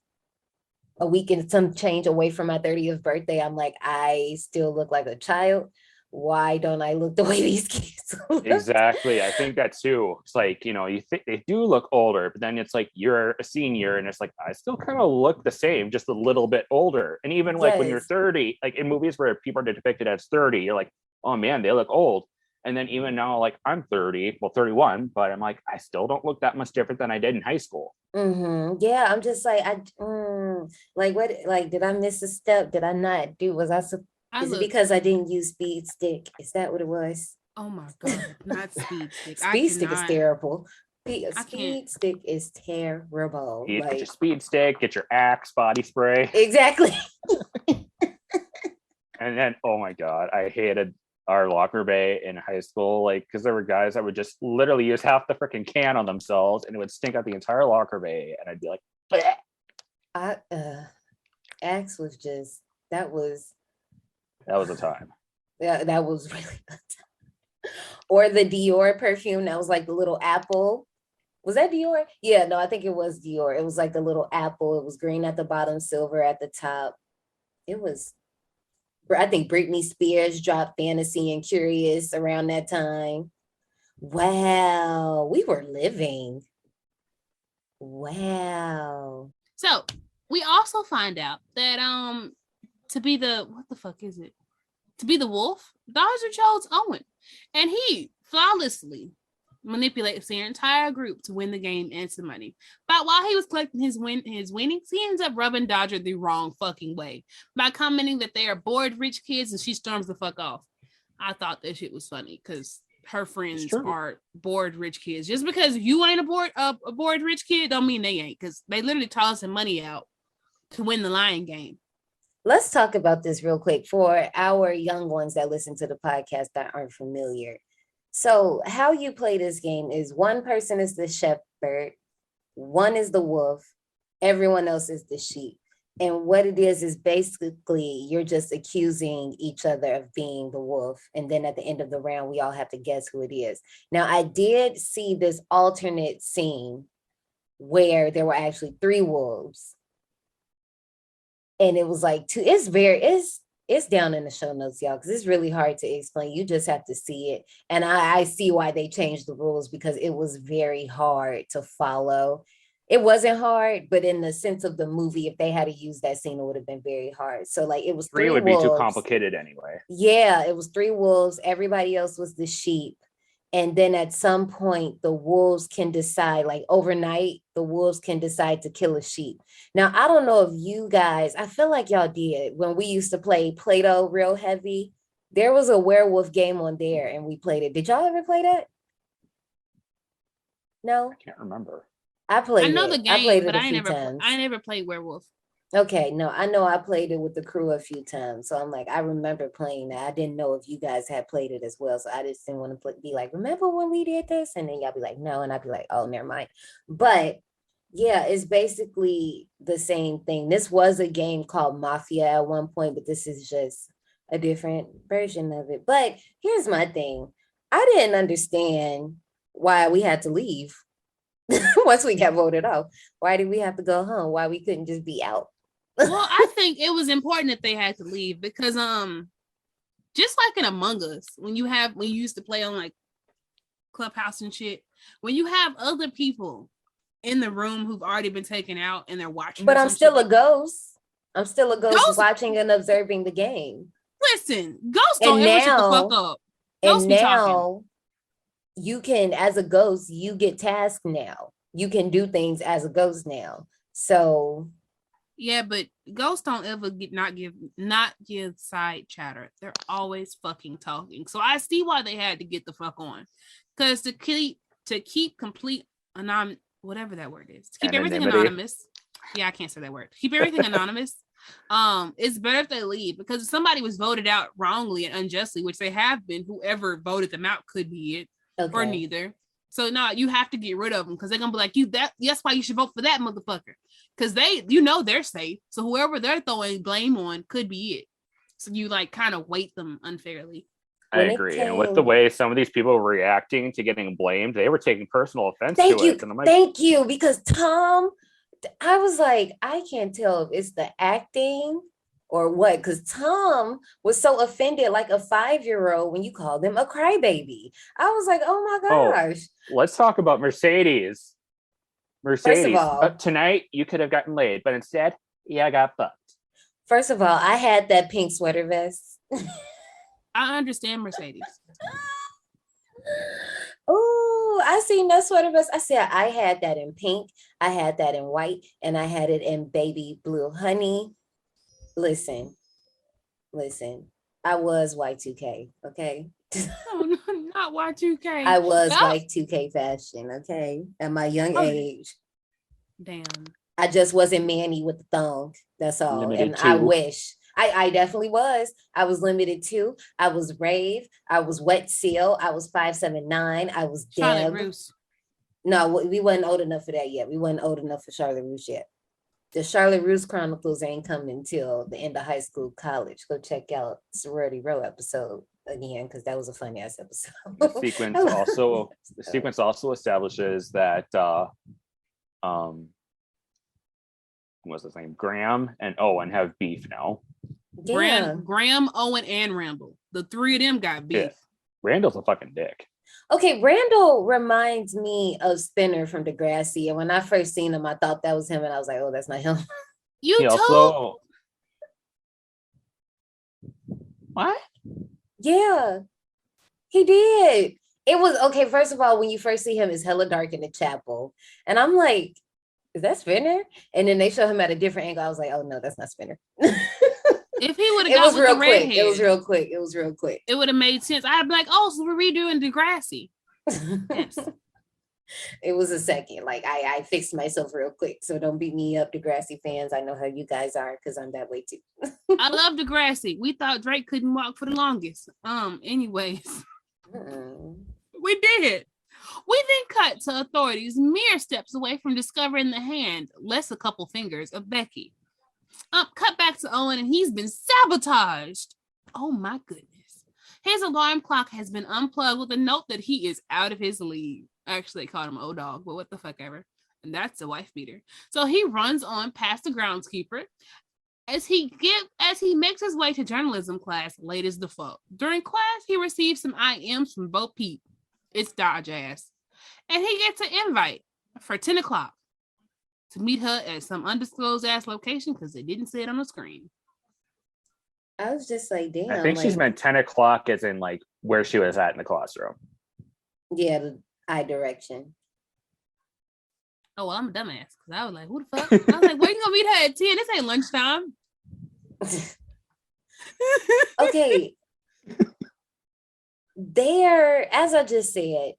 a week and some change away from my 30th birthday, I'm like, I still look like a child. Why don't I look the way these kids look? Exactly. I think that too. It's like, you think they do look older, but then it's like you're a senior and it's like, I still kind of look the same, just a little bit older. And even like when you're 30, like in movies where people are depicted as 30, you're like, oh man, they look old. And then even now, like I'm 31, but I'm like, I still don't look that much different than I did in high school. Mm-hmm. Yeah, I'm just like, like what, like, did I miss a step? Did I not do, is it because I didn't use Speed Stick? Is that what it was? Oh my God, not Speed Stick. Speed Stick is terrible. Speed Stick is terrible. Get your Speed Stick, get your Axe body spray. Exactly. And then, oh my God, I hated our locker bay in high school, like, because there were guys that would just literally use half the freaking can on themselves and it would stink out the entire locker bay. And I'd be like, bleh. Axe was just, that was a time. Yeah, that was really a time. Or the Dior perfume that was like the little apple. Was that Dior? Yeah, no, I think it was Dior. It was like the little apple. It was green at the bottom, silver at the top. It was, I think Britney Spears dropped Fantasy and Curious around that time. Wow, we were living. Wow. So we also find out that to be the wolf, Dodger chose Owen, and he flawlessly manipulates the entire group to win the game and some money. But while he was collecting his winnings, he ends up rubbing Dodger the wrong fucking way by commenting that they are bored rich kids, and she storms the fuck off. I thought that shit was funny because her friends are bored rich kids. Just because you ain't a bored rich kid don't mean they ain't, because they literally tossing money out to win the lion game. Let's talk about this real quick for our young ones that listen to the podcast that aren't familiar. So how you play this game is one person is the shepherd, one is the wolf, everyone else is the sheep. And what it is basically you're just accusing each other of being the wolf. And then at the end of the round, we all have to guess who it is. Now, I did see this alternate scene where there were actually 3 wolves. And it was like, it's down in the show notes, y'all, because it's really hard to explain. You just have to see it. And I see why they changed the rules, because it was very hard to follow. It wasn't hard, but in the sense of the movie, if they had to use that scene, it would have been very hard. So like it was 3 would wolves. Be too complicated anyway. Yeah, it was 3 wolves. Everybody else was the sheep. And then at some point, the wolves can decide, like overnight, the wolves can decide to kill a sheep. Now, I don't know if you guys, I feel like y'all did when we used to play Play-Doh real heavy. There was a werewolf game on there and we played it. Did y'all ever play that? No? I can't remember. I played it. I know the game, I played it but a I few times. never played werewolf. Okay, no, I know I played it with the crew a few times, so I'm like, I remember playing that. I didn't know if you guys had played it as well, so I just didn't want to be like, remember when we did this? And then y'all be like, no, and I'd be like, oh, never mind. But yeah, it's basically the same thing. This was a game called Mafia at one point, but this is just a different version of it. But here's my thing. I didn't understand why we had to leave once we got voted off. Why did we have to go home? Why we couldn't just be out? Well, I think it was important that they had to leave because just like in Among Us, when you used to play on like Clubhouse and shit, when you have other people in the room who've already been taken out and they're watching. But I'm still a ghost. I'm still a ghost watching and observing the game. Listen, ghosts don't ever shut the fuck up. Ghosts and now you can, as a ghost, you get tasked now. You can do things as a ghost now. So yeah, but ghosts don't ever not give side chatter. They're always fucking talking. So I see why they had to get the fuck on. Because to keep complete whatever that word is, to keep everything anonymous. Yeah, I can't say that word. Keep everything anonymous. It's better if they leave, because if somebody was voted out wrongly and unjustly, which they have been, whoever voted them out could be it or neither. So no, you have to get rid of them because they're gonna be like, that's why you should vote for that motherfucker. Because they're safe. So whoever they're throwing blame on could be it. So you like kind of weight them unfairly. I agree. And with the way some of these people were reacting to getting blamed, they were taking personal offense to it. And I'm like, thank you. Because Tom, I was like, I can't tell if it's the acting or what, because Tom was so offended like a 5-year-old when you called him a crybaby. I was like, oh my gosh. Let's talk about Mercedes. First of all, tonight you could have gotten laid, but instead, I got fucked. First of all, I had that pink sweater vest. I understand Mercedes. Oh, I seen that sweater vest. I said I had that in pink, I had that in white, and I had it in baby blue. Honey, listen. I was Y2K, okay? No, not Y2K. I was Y2K fashion, okay? At my young age. Damn. I just wasn't manny with the thong. That's all. Limited and to. I wish. I definitely was. I was limited to. I was Rave. I was Wet Seal. I was 579. I was Deb. No, we wasn't old enough for that yet. We wasn't old enough for Charlotte Russe yet. The Charlotte Russe Chronicles ain't coming until the end of high school, college. Go check out Sorority Row episode again, because that was a funny ass episode. The sequence also establishes that what's his name? Graham and Owen have beef now. Yeah. Graham, Owen, and Randall. The three of them got beef. Yeah. Randall's a fucking dick. Okay, Randall reminds me of Spinner from Degrassi. And when I first seen him, I thought that was him. And I was like, oh, that's not him. What? Yeah, he did. It was, okay, first of all, when you first see him, it's hella dark in the chapel. And I'm like, is that Spinner? And then they show him at a different angle. I was like, oh no, that's not Spinner. If he would have got with the red hair, it was real quick. It would have made sense. I'd be like, oh, so we're redoing Degrassi. Yes. It was a second. Like I fixed myself real quick. So don't beat me up, Degrassi fans. I know how you guys are because I'm that way too. I love Degrassi. We thought Drake couldn't walk for the longest. Anyways. We did. We then cut to authorities mere steps away from discovering the hand, less a couple fingers, of Becky. Cut back to Owen, and he's been sabotaged. Oh my goodness. His alarm clock has been unplugged with a note that he is out of his league. Actually, they called him O-Dog, but what the fuck ever. And that's a wife beater. So he runs on past the groundskeeper as he makes his way to journalism class late as the fuck. During class, he receives some IMs from Bo Peep. It's Dodge ass. And he gets an invite for 10 o'clock to meet her at some undisclosed ass location because they didn't say it on the screen. I was just like, damn. I think she's meant 10 o'clock as in like where she was at in the classroom. Yeah, the eye direction. Oh, well, I'm a dumbass because I was like, who the fuck? I was like, where you gonna meet her at 10? This ain't lunchtime. Okay. There, as I just said,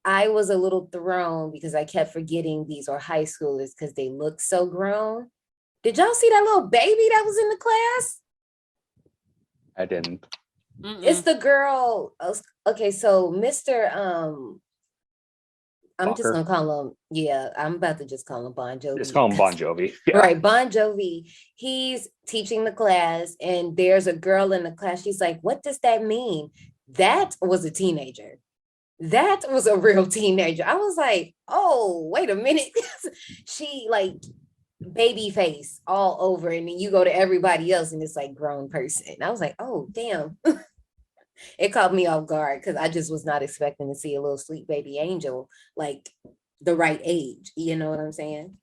I was a little thrown because I kept forgetting these are high schoolers because they look so grown. Did y'all see that little baby that was in the class? I didn't. It's the girl. Okay, so Mr. I'm just gonna call him. Yeah, I'm about to just call him Bon Jovi. Just call him Bon Jovi. Yeah. Right, Bon Jovi. He's teaching the class, and there's a girl in the class. She's like, "What does that mean?" That was a teenager. That was a real teenager. I was like, "Oh, wait a minute." She like baby face all over, and then you go to everybody else, and it's like grown person. I was like, "Oh, damn." It caught me off guard because I just was not expecting to see a little sweet baby angel like the right age. You know what I'm saying?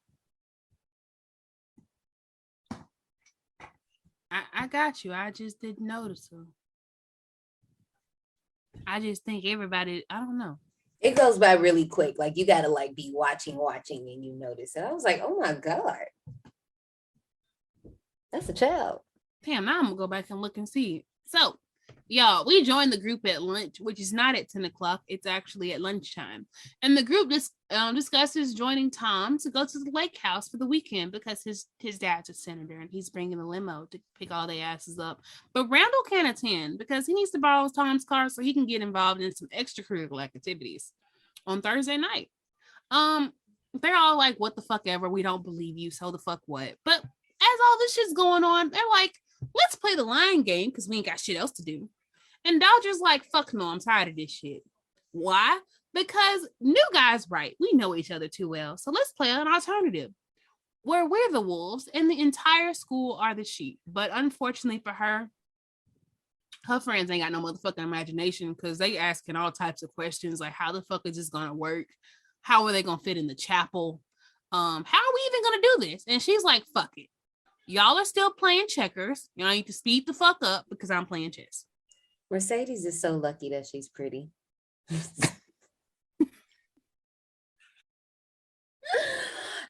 I got you. I just didn't notice her. I just think everybody, I don't know. It goes by really quick. Like you gotta like be watching, and you notice it. I was like, oh my God. That's a child. Damn, now I'm gonna go back and look and see. So y'all, we joined the group at lunch, which is not at 10 o'clock. It's actually at lunchtime. And the group discusses joining Tom to go to the lake house for the weekend because his dad's a senator and he's bringing a limo to pick all their asses up. But Randall can't attend because he needs to borrow Tom's car so he can get involved in some extracurricular activities on Thursday night. They're all like, what the fuck ever. We don't believe you. So the fuck what? But as all this shit's going on, they're like, let's play the line game because we ain't got shit else to do. And Dodger's like, fuck no, I'm tired of this shit. Why? Because new guy's right. We know each other too well. So let's play an alternative where we're the wolves and the entire school are the sheep. But unfortunately for her friends ain't got no motherfucking imagination because they asking all types of questions like, how the fuck is this going to work? How are they going to fit in the chapel? How are we even going to do this? And she's like, fuck it. Y'all are still playing checkers. Y'all need to speed the fuck up because I'm playing chess. Mercedes is so lucky that she's pretty.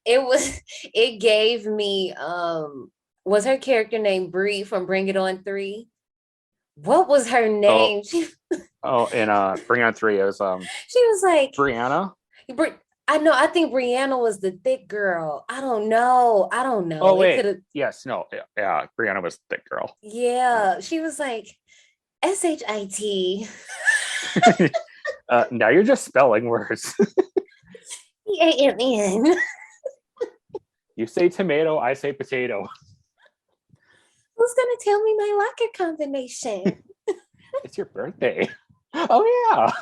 It gave me, was her character name Bree from Bring It On 3? What was her name? In Bring On 3, it was she was like Brianna. I think Brianna was the thick girl. I don't know. Oh wait, yes, no, yeah, Brianna was the thick girl. Yeah, she was like SHIT. Now you're just spelling words. EAMN. You say tomato, I say potato. Who's gonna tell me my locker combination? It's your birthday. Oh yeah.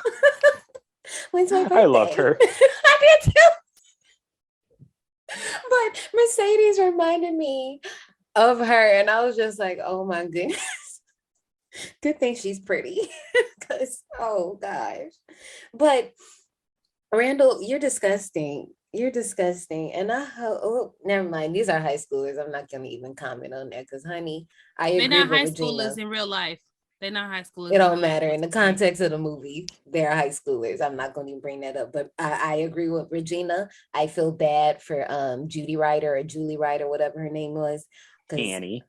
When's my birthday? I loved her. I did too. But Mercedes reminded me of her, and I was just like, oh my goodness. Good thing she's pretty. Because, oh gosh. But Randall, you're disgusting. You're disgusting. And never mind. These are high schoolers. I'm not gonna even comment on that because honey, I agree. They're not with high Regina. schoolers in real life. They're not high schoolers. It don't matter. In the context of the movie, they're high schoolers. I'm not going to bring that up. But I agree with Regina. I feel bad for Judy Ryder or Julie Ryder, whatever her name was. Annie.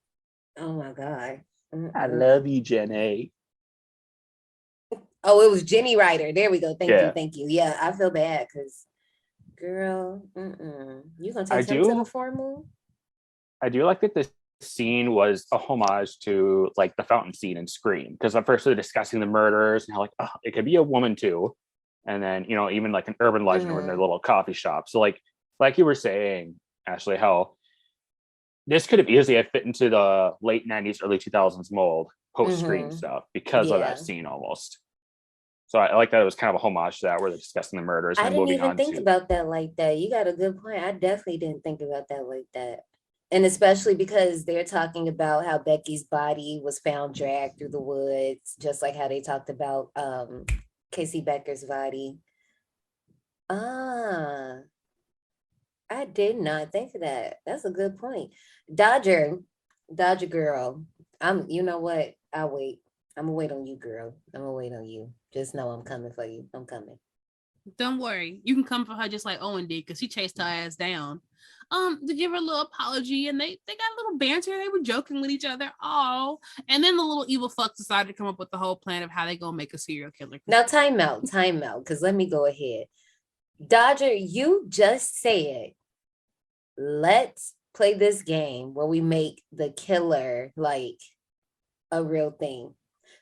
Oh my God. I love you, Jenny. Oh, it was Jenny Ryder. There we go. Thank you. Yeah, I feel bad because, girl, you gonna take him to the formal? I do like that this scene was a homage to like the fountain scene in Scream, because at first they're discussing the murders and how like, oh, it could be a woman too, and then even like an urban legend in their little coffee shop. So like you were saying, Ashley, how this could have easily fit into the late 90s, early 2000s mold post Scream stuff because of that scene almost. So I like that it was kind of a homage to that, where they're discussing the murders. I didn't even think about that like that. You got a good point. I definitely didn't think about that like that. And especially because they're talking about how Becky's body was found dragged through the woods, just like how they talked about Casey Becker's body. I did not think of that. That's a good point. Dodger girl. You know what? I'll wait. I'm gonna wait on you, girl. I'm gonna wait on you. Just know I'm coming for you. I'm coming. Don't worry. You can come for her just like Owen did, because he chased her ass down. To give her a little apology, and they got a little banter. They were joking with each other. Oh, and then the little evil fucks decided to come up with the whole plan of how they gonna make a serial killer. Now time out, because let me go ahead. Dodger, you just said, let's play this game where we make the killer like a real thing.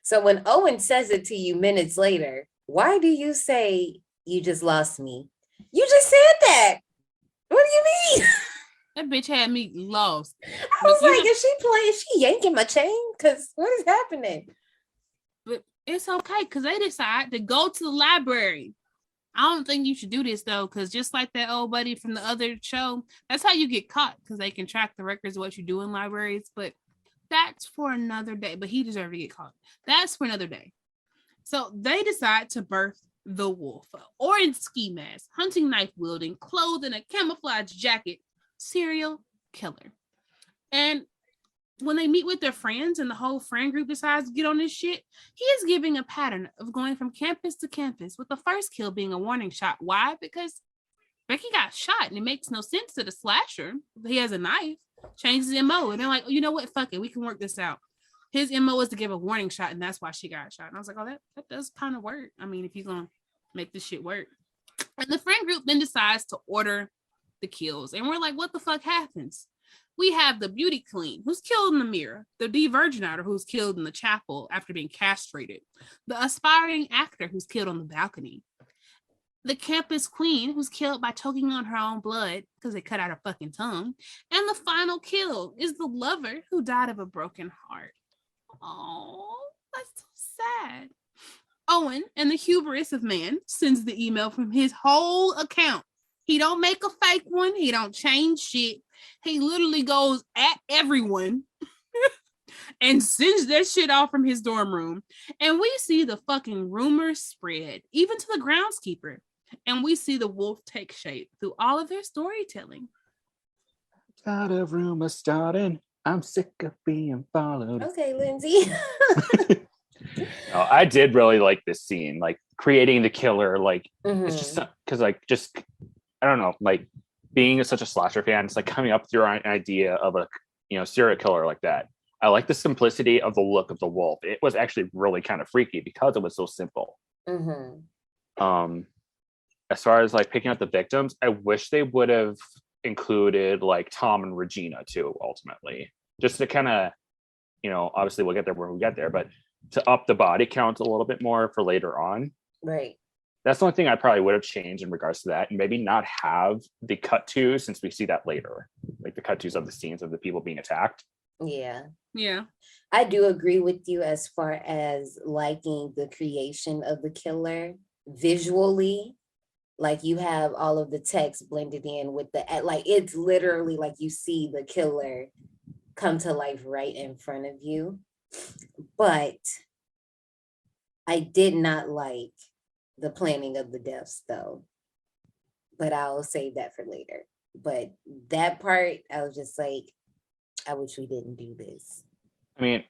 So when Owen says it to you minutes later, why do you say you just lost me? You just said that. What do you mean? That bitch had me lost. I was like, is she yanking my chain? Because what is happening? But it's okay because they decide to go to the library. I don't think you should do this though, because just like that old buddy from the other show, that's how you get caught, because they can track the records of what you do in libraries. But that's for another day. But he deserved to get caught. That's for another day. So they decide to birth the wolf. Orange ski mask, hunting knife wielding, clothed in a camouflage jacket, serial killer. And when they meet with their friends and the whole friend group decides to get on this shit, he is giving a pattern of going from campus to campus, with the first kill being a warning shot. Why? Because Becky got shot and it makes no sense to the slasher. He has a knife, changes his MO, and they're like, oh, you know what? Fuck it. We can work this out. His MO is to give a warning shot, and that's why she got shot. And I was like, oh, that does kind of work. I mean, if you're going to make this shit work. And the friend group then decides to order the kills. And we're like, what the fuck happens? We have the beauty queen who's killed in the mirror, the de-virginator who's killed in the chapel after being castrated, the aspiring actor who's killed on the balcony, the campus queen who's killed by choking on her own blood because they cut out her fucking tongue, and the final kill is the lover who died of a broken heart. Oh, that's so sad. Owen, and the hubris of man, sends the email from his whole account. He don't make a fake one. He don't change shit. He literally goes at everyone and sends that shit off from his dorm room. And we see the fucking rumors spread, even to the groundskeeper. And we see the wolf take shape through all of their storytelling. Got a rumor starting. I'm sick of being followed. Okay, Lindsay. No, I did really like this scene, like creating the killer. Like it's just because, like, just I don't know, like being such a slasher fan, it's like coming up with your own idea of a serial killer like that. I like the simplicity of the look of the wolf. It was actually really kind of freaky because it was so simple. As far as like picking out the victims, I wish they would have included like Tom and Regina too, ultimately, just to kind of, obviously we'll get there when we get there, but to up the body count a little bit more for later on. Right. That's the only thing I probably would have changed in regards to that, and maybe not have the cut to, since we see that later, like the cut tos of the scenes of the people being attacked. Yeah. Yeah. I do agree with you as far as liking the creation of the killer visually. Like you have all of the text blended in with like it's literally like you see the killer come to life right in front of you. But I did not like the planning of the deaths though. But I'll save that for later. But that part, I was just like, I wish we didn't do this. I mean,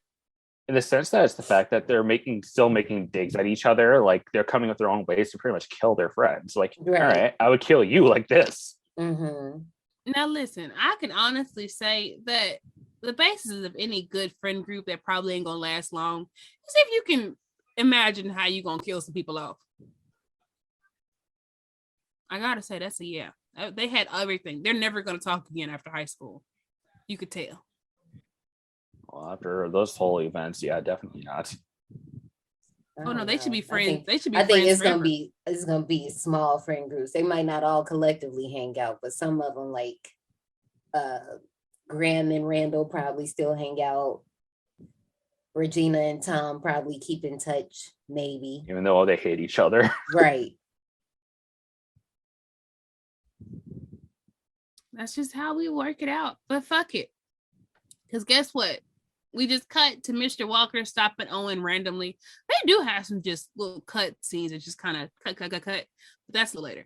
in the sense that it's the fact that they're still making digs at each other, like they're coming with their own ways to pretty much kill their friends. Like, right. All right, I would kill you like this. Now listen, I can honestly say that the basis of any good friend group that probably ain't gonna last long is if you can imagine how you gonna kill some people off. I gotta say that's a yeah. They had everything. They're never gonna talk again after high school. You could tell. Well, after those whole events, yeah, definitely not. Oh no, they should be friends. They should be. I think it's gonna be small friend groups. They might not all collectively hang out, but some of them, like Graham and Randall, probably still hang out. Regina and Tom probably keep in touch, maybe. Even though they hate each other. Right. That's just how we work it out. But fuck it. Because guess what? We just cut to Mr. Walker stopping Owen randomly. They do have some just little cut scenes that just kind of cut. But that's later.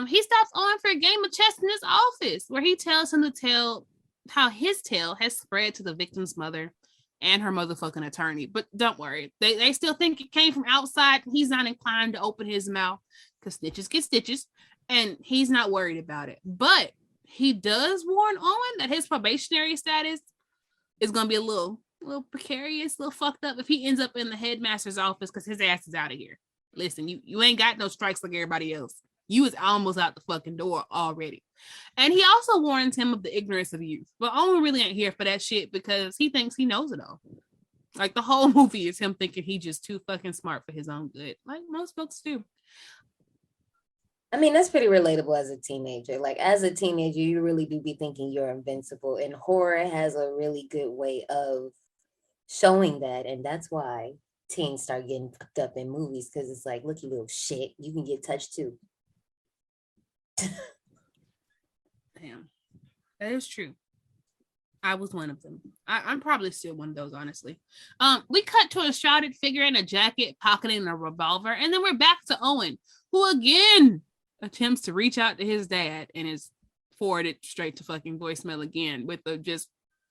He stops Owen for a game of chess in his office, where he tells him to tell how his tale has spread to the victim's mother and her motherfucking attorney. But don't worry. They still think it came from outside. He's not inclined to open his mouth because snitches get stitches. And he's not worried about it. But he does warn Owen that his probationary status is going to be a little precarious, a little fucked up if he ends up in the headmaster's office because his ass is out of here. Listen, you ain't got no strikes like everybody else. You was almost out the fucking door already. And he also warns him of the ignorance of youth. But Owen really ain't here for that shit because he thinks he knows it all. Like the whole movie is him thinking he just too fucking smart for his own good. Like most folks do. I mean, that's pretty relatable as a teenager. Like as a teenager, you really do be thinking you're invincible. And horror has a really good way of showing that. And that's why teens start getting fucked up in movies, because it's like, look, you little shit, you can get touched too. Damn, that is true. I was one of them. I'm probably still one of those, honestly. We cut to a shrouded figure in a jacket pocketing a revolver, and then we're back to Owen, who again attempts to reach out to his dad and is forwarded straight to fucking voicemail again with the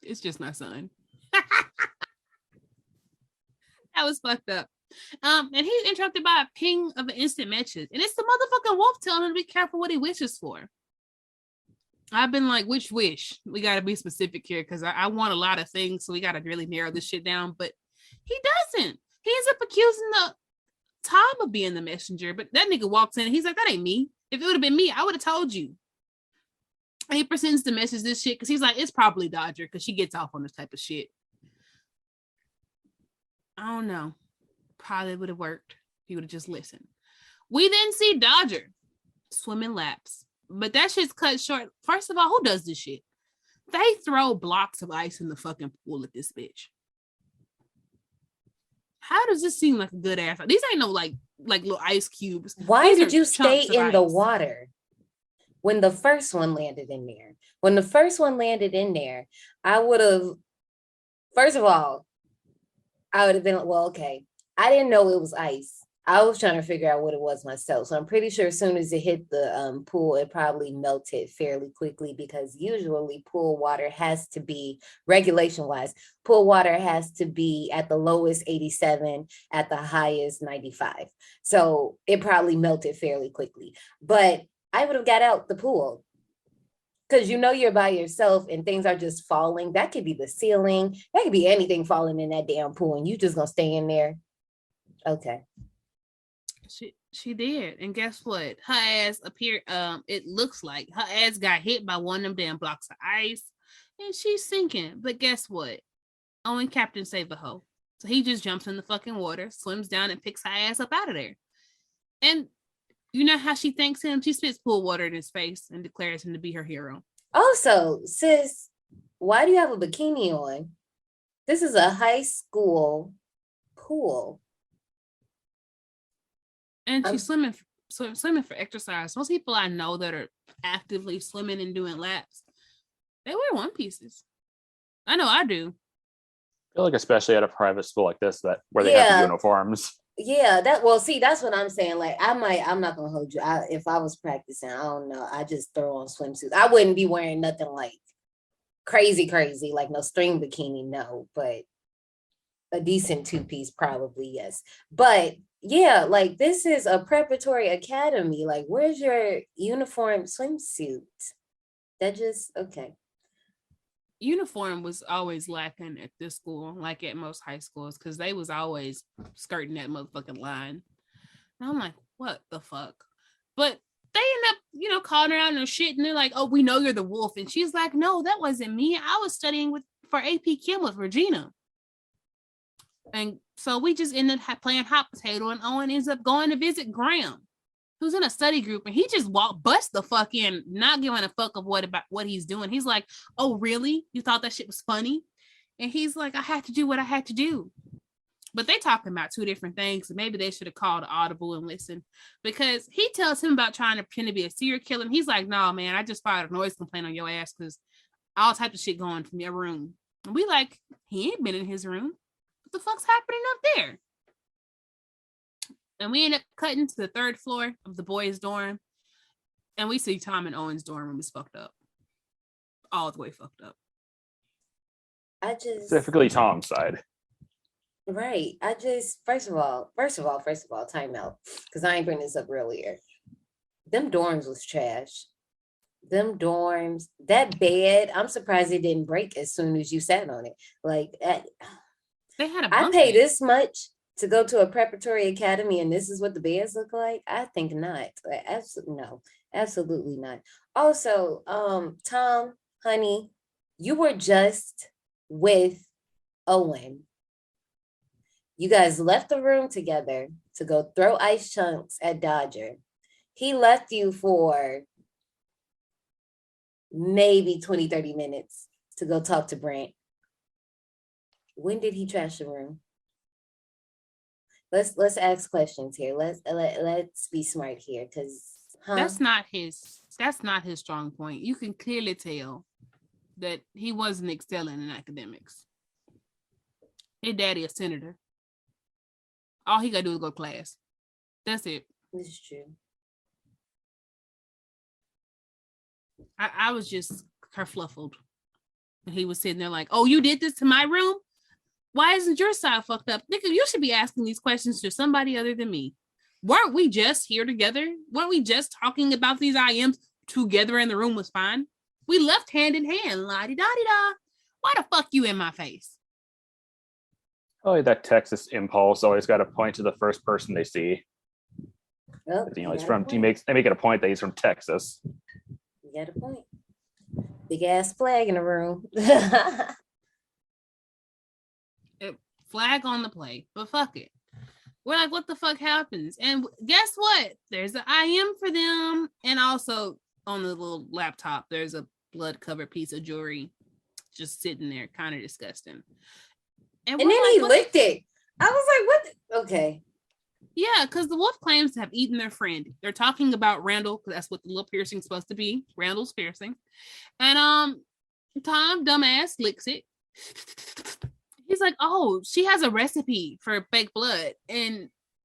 it's just my son. That was fucked up. And he's interrupted by a ping of an instant message, and it's the motherfucking wolf telling him to be careful what he wishes for. I've been like, which wish? We got to be specific here because I want a lot of things, so we got to really narrow this shit down. But he doesn't. He ends up accusing the Tom of being the messenger, but that nigga walks in and he's like, that ain't me. If it would have been me, I would have told you. And he proceeds to message this shit because he's like, it's probably Dodger because she gets off on this type of shit. I don't know. Probably would have worked. He would have just listened. We then see Dodger swimming laps. But that shit's cut short. First of all, who does this shit? They throw blocks of ice in the fucking pool at this bitch. How does this seem like a good ass? These ain't no like little ice cubes. Why did you stay in the water when the first one landed in there? When the first one landed in there, I would have, first of all, I would have been like, well, okay. I didn't know it was ice. I was trying to figure out what it was myself. So I'm pretty sure as soon as it hit the pool, it probably melted fairly quickly because usually pool water has to be, regulation wise, pool water has to be at the lowest 87, at the highest 95. So it probably melted fairly quickly. But I would have got out the pool because you know you're by yourself and things are just falling. That could be the ceiling. That could be anything falling in that damn pool and you just gonna stay in there. Okay. She did, and guess what? Her ass appeared. It looks like her ass got hit by one of them damn blocks of ice, and she's sinking. But guess what? Owen Captain saved the hoe, so he just jumps in the fucking water, swims down, and picks her ass up out of there. And you know how she thanks him? She spits pool water in his face and declares him to be her hero. Also, sis, why do you have a bikini on? This is a high school pool. And she's swimming for exercise. Most people I know that are actively swimming and doing laps, they wear one pieces. I know I do. I feel like especially at a private school like this, where they have the uniforms. Yeah, that's what I'm saying. Like I'm not gonna hold you. If I was practicing, I don't know. I just throw on swimsuits. I wouldn't be wearing nothing like crazy, like no string bikini, no, but a decent two-piece probably, yes. But yeah, like this is a preparatory academy. Like, where's your uniform swimsuit? That just okay. Uniform was always lacking at this school, like at most high schools, because they was always skirting that motherfucking line. And I'm like, what the fuck? But they end up, calling her out and shit, and they're like, oh, we know you're the wolf. And she's like, no, that wasn't me. I was studying for AP Chem with Regina. And so we just ended up playing hot potato, and Owen ends up going to visit Graham, who's in a study group, and he just bust the fuck in, not giving a fuck of what he's doing. He's like, oh, really? You thought that shit was funny? And he's like, I had to do what I had to do. But they talking about two different things, and maybe they should have called Audible and listened, because he tells him about trying to pretend to be a serial killer, and he's like, no, man, I just filed a noise complaint on your ass because all types of shit going from your room. And we like, he ain't been in his room. What the fuck's happening up there? And we end up cutting to the third floor of the boys' dorm, and we see Tom and Owen's dorm room is fucked up, all the way fucked up. Specifically Tom's side. Right. First of all, time out, because I ain't bring this up earlier. Them dorms was trash. Them dorms, that bed, I'm surprised it didn't break as soon as you sat on it. Like that. They had a I pay this much To go to a preparatory academy and this is what the beds look like? I think not. Absolutely no. Absolutely not. Also, Tom, honey, you were just with Owen. You guys left the room together to go throw ice chunks at Dodger. He left you for maybe 20, 30 minutes to go talk to Brent. When did he trash the room? Let's ask questions here. Let's be smart here, because that's not his strong point. You can clearly tell that he wasn't excelling in academics. His daddy a senator. All he gotta do is go to class. That's it. This is true. I was just kerfluffled. And he was sitting there like, oh, you did this to my room? Why isn't your side fucked up? Nigga, you should be asking these questions to somebody other than me. Weren't we just here together? Weren't we just talking about these IMs together and the room was fine? We left hand in hand, la-di-da-di-da. Why the fuck you in my face? Oh, that Texas impulse always got to point to the first person they see. Oh, you know, they make it a point that he's from Texas. You got a point. Big ass flag in the room. Flag on the play, but fuck it. We're like, what the fuck happens? And guess what? There's an IM for them. And also on the little laptop, there's a blood-covered piece of jewelry just sitting there, kind of disgusting. And then like, he licked it. I was like, what? Okay. Yeah, because the wolf claims to have eaten their friend. They're talking about Randall, because that's what the little piercing's supposed to be. Randall's piercing. And Tom, dumbass, licks it. He's like, oh, she has a recipe for fake blood.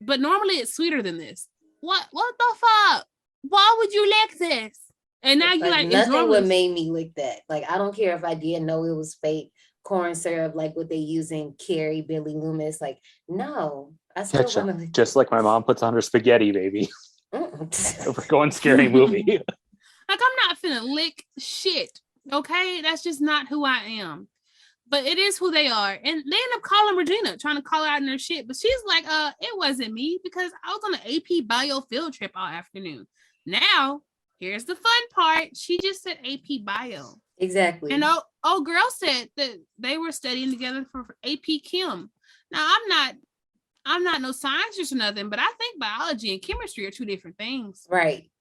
But normally it's sweeter than this. What the fuck? Why would you lick this? And now you're like, nothing would make me lick that. Like, I don't care if I didn't know it was fake corn syrup, like what they use in Carrie, Billy Loomis. Like, no, I still want to lick just like my mom puts on her spaghetti, baby. We're going scary movie. Like, I'm not finna lick shit. Okay, that's just not who I am. But it is who they are. And they end up calling Regina, trying to call her out in their shit. But she's like, it wasn't me because I was on an AP bio field trip all afternoon. Now, here's the fun part. She just said AP bio. Exactly. And old girl said that they were studying together for AP Chem. Now, I'm not no scientist or nothing, but I think biology and chemistry are two different things. Right.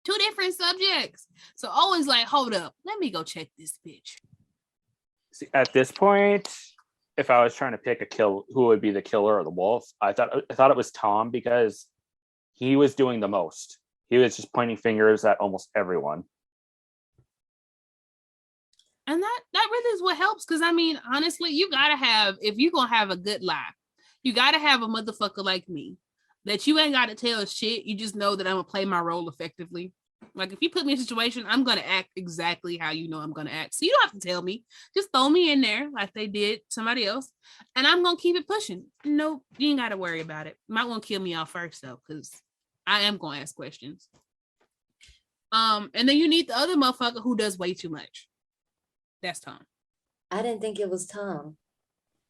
Two different subjects. So always like, hold up, let me go check this bitch. See, at this point, if I was trying to pick who would be the killer or the wolf, I thought it was Tom, because he was doing the most. He was just pointing fingers at almost everyone. And that really is what helps. Because I mean, honestly, you gotta have, if you're gonna have a good lie, you gotta have a motherfucker like me that you ain't gotta tell shit. You just know that I'm gonna play my role effectively. Like, if you put me in a situation, I'm going to act exactly how you know I'm going to act. So you don't have to tell me. Just throw me in there like they did somebody else. And I'm going to keep it pushing. No, you ain't got to worry about it. Might want to kill me off first, though, because I am going to ask questions. And then you need the other motherfucker who does way too much. That's Tom. I didn't think it was Tom.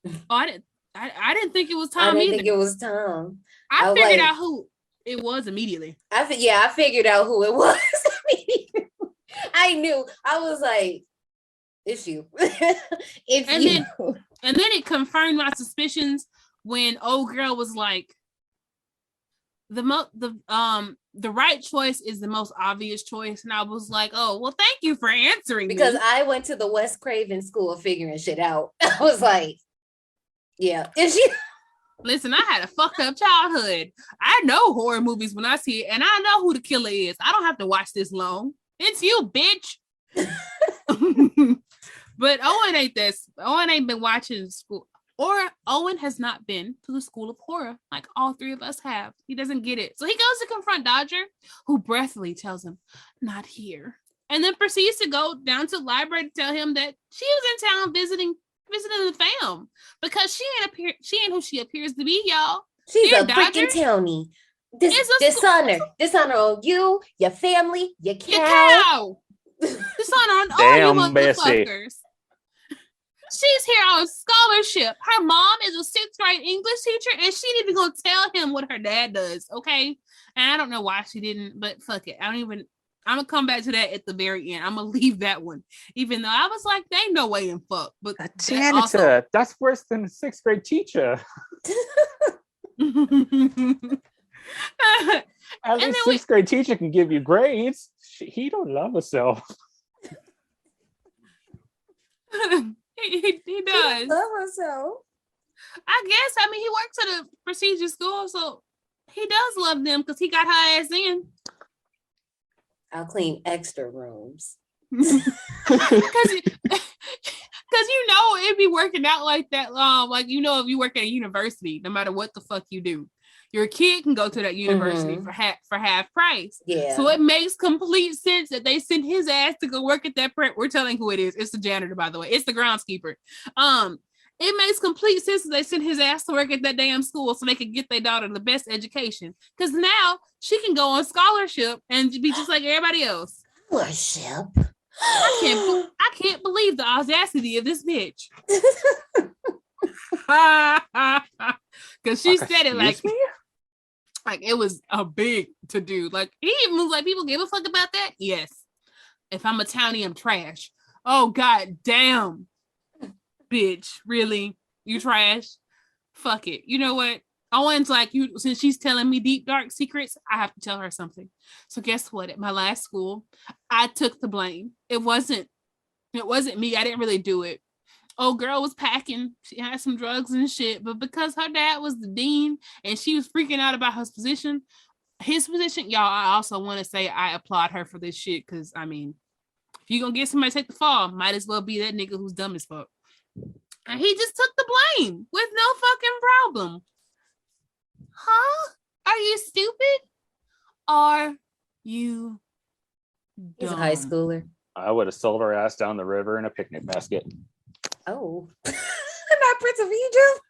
Oh, I didn't think it was Tom either. I didn't think it was Tom. I figured out who it was immediately. I figured out who it was. I knew. I was like, it's you. And then it confirmed my suspicions when old girl was like, the right choice is the most obvious choice. And I was like, oh, well, thank you for answering because me. I went to the Wes Craven school of figuring shit out. I was like, yeah, is she? Listen, I had a fucked up childhood. I know horror movies when I see it, and I know who the killer is. I don't have to watch this long. It's you, bitch. But Owen ain't this. Owen ain't been watching school. Or Owen has not been to the school of horror like all three of us have. He doesn't get it. So he goes to confront Dodger, who breathily tells him, not here. And then proceeds to go down to the library to tell him that she was in town visiting the fam, because she ain't who she appears to be, y'all. She's a freaking townie. Dishonor on you, your family, your cow. Dishonor on all you motherfuckers. She's here on scholarship. Her mom is a 6th grade English teacher, and she ain't even gonna tell him what her dad does. Okay, and I don't know why she didn't, but fuck it. I'm gonna come back to that at the very end. I'm gonna leave that one, even though I was like, "There ain't no way in fuck." But janitor, that's worse than a 6th grade teacher. At least 6th grade teacher can give you grades. He don't love herself. He does. Love herself. I guess. I mean, he works at a prestigious school, so he does love them because he got her ass in. I'll clean extra rooms. Because it'd be working out like that. Like if you work at a university, no matter what the fuck you do, your kid can go to that university for half price. Yeah. So it makes complete sense that they send his ass to go work at that prep. We're telling who it is. It's the janitor, by the way. It's the groundskeeper. It makes complete sense that they send his ass to work at that damn school so they can get their daughter the best education. Because now she can go on scholarship and be just like everybody else. Scholarship. I can't believe the audacity of this bitch. Because she said it like it was a big to do. Like he even was like, people give a fuck about that? Yes. If I'm a townie, I'm trash. Oh god damn. Bitch, really? You trash? Fuck it. You know what? Owen's like, since she's telling me deep dark secrets, I have to tell her something. So guess what? At my last school, I took the blame. It wasn't me. I didn't really do it. Old girl was packing. She had some drugs and shit, but because her dad was the dean and she was freaking out about his position, y'all, I also want to say I applaud her for this shit because, I mean, if you're going to get somebody to take the fall, might as well be that nigga who's dumb as fuck. And he just took the blame with no fucking problem. Huh? Are you stupid? Are you dumb? He's a high schooler. I would have sold her ass down the river in a picnic basket. Oh. Not Prince of Egypt.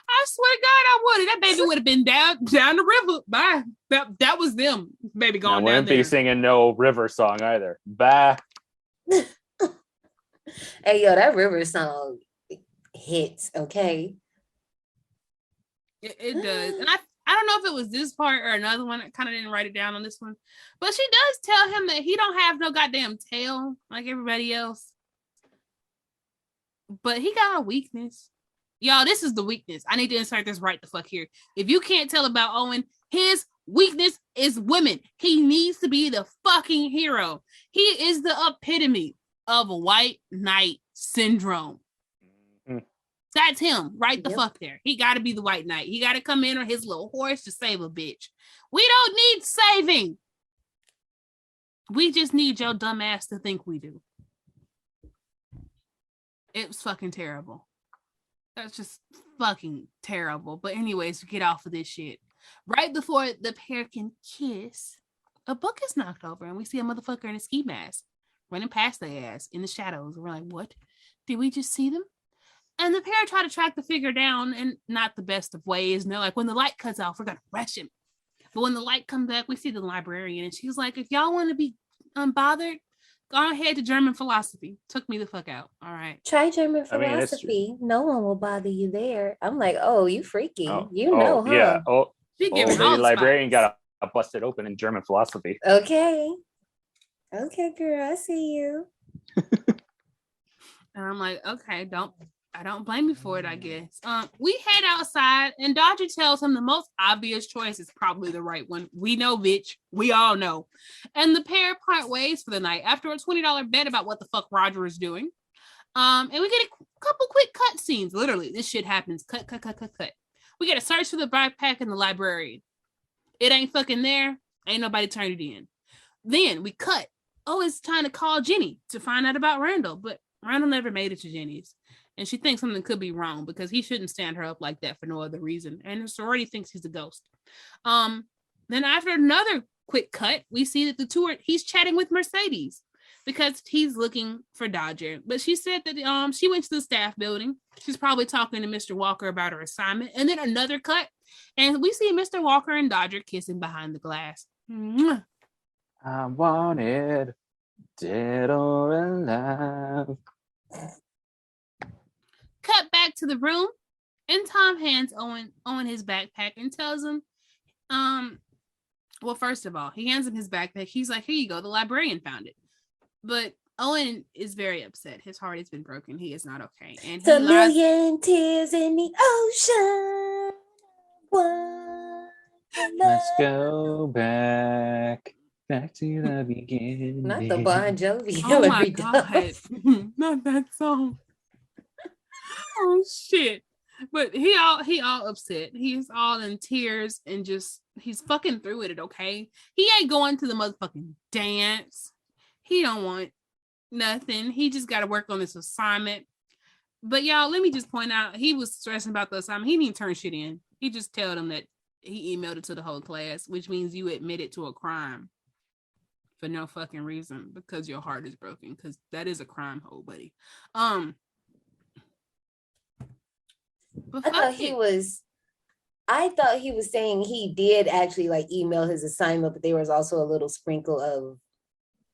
I swear to God, I would have. That baby would have been down the river. Bye. That was them, baby, going down there. I wouldn't be singing no river song either. Bye. Hey, yo, that river song hits, okay? It does. And I don't know if it was this part or another one. I kind of didn't write it down on this one. But she does tell him that he don't have no goddamn tail like everybody else. But he got a weakness. Y'all, this is the weakness. I need to insert this right the fuck here. If you can't tell about Owen, his weakness is women. He needs to be the fucking hero. He is the epitome of a white knight syndrome. That's him right the fuck there. He got to be the white knight. He got to come in on his little horse to save a bitch. We don't need saving. We just need your dumb ass to think we do. It was fucking terrible. That's just fucking terrible. But anyways, get off of this shit. Right before the pair can kiss, a book is knocked over and we see a motherfucker in a ski mask running past their ass in the shadows. We're like, what? Did we just see them? And the pair try to track the figure down in not the best of ways. And they're like, when the light cuts off, we're going to rush him. But when the light comes back, we see the librarian. And she's like, if y'all want to be unbothered, go ahead to German philosophy. Took me the fuck out. All right. Try German philosophy. No one will bother you there. I'm like, oh, you freaky. Huh? Yeah. The librarian got busted open in German philosophy. Okay, girl, I see you. And I'm like, okay, I don't blame you for it, I guess. We head outside and Dodger tells him the most obvious choice is probably the right one. We know, bitch. We all know. And the pair part ways for the night after a $20 bet about what the fuck Roger is doing. And we get a couple quick cut scenes. Literally, this shit happens. Cut. We get a search for the backpack in the library. It ain't fucking there. Ain't nobody turned it in. Then we cut. Oh, it's trying to call Jenny to find out about Randall, but Randall never made it to Jenny's. And she thinks something could be wrong because he shouldn't stand her up like that for no other reason. And the sorority thinks he's a ghost. Then after another quick cut, we see that he's chatting with Mercedes because he's looking for Dodger. But she said that she went to the staff building. She's probably talking to Mr. Walker about her assignment. And then another cut. And we see Mr. Walker and Dodger kissing behind the glass. Mwah. I wanted dead or alive. Cut back to the room, and Tom hands Owen his backpack and tells him, well, first of all, he hands him his backpack. He's like, here you go. The librarian found it. But Owen is very upset. His heart has been broken. He is not okay. And a million tears in the ocean. Let's go back to the beginning. Not the Bon Jovi. Oh my God. Not that song. Oh shit. But he all upset. He's all in tears and just he's fucking through with it, okay? He ain't going to the motherfucking dance. He don't want nothing. He just got to work on this assignment. But y'all, let me just point out, he was stressing about the assignment. He didn't turn shit in. He just told them that he emailed it to the whole class, which means you admitted to a crime for no fucking reason because your heart is broken. Because that is a crime, whole buddy. I thought he was saying he did actually like email his assignment, but there was also a little sprinkle of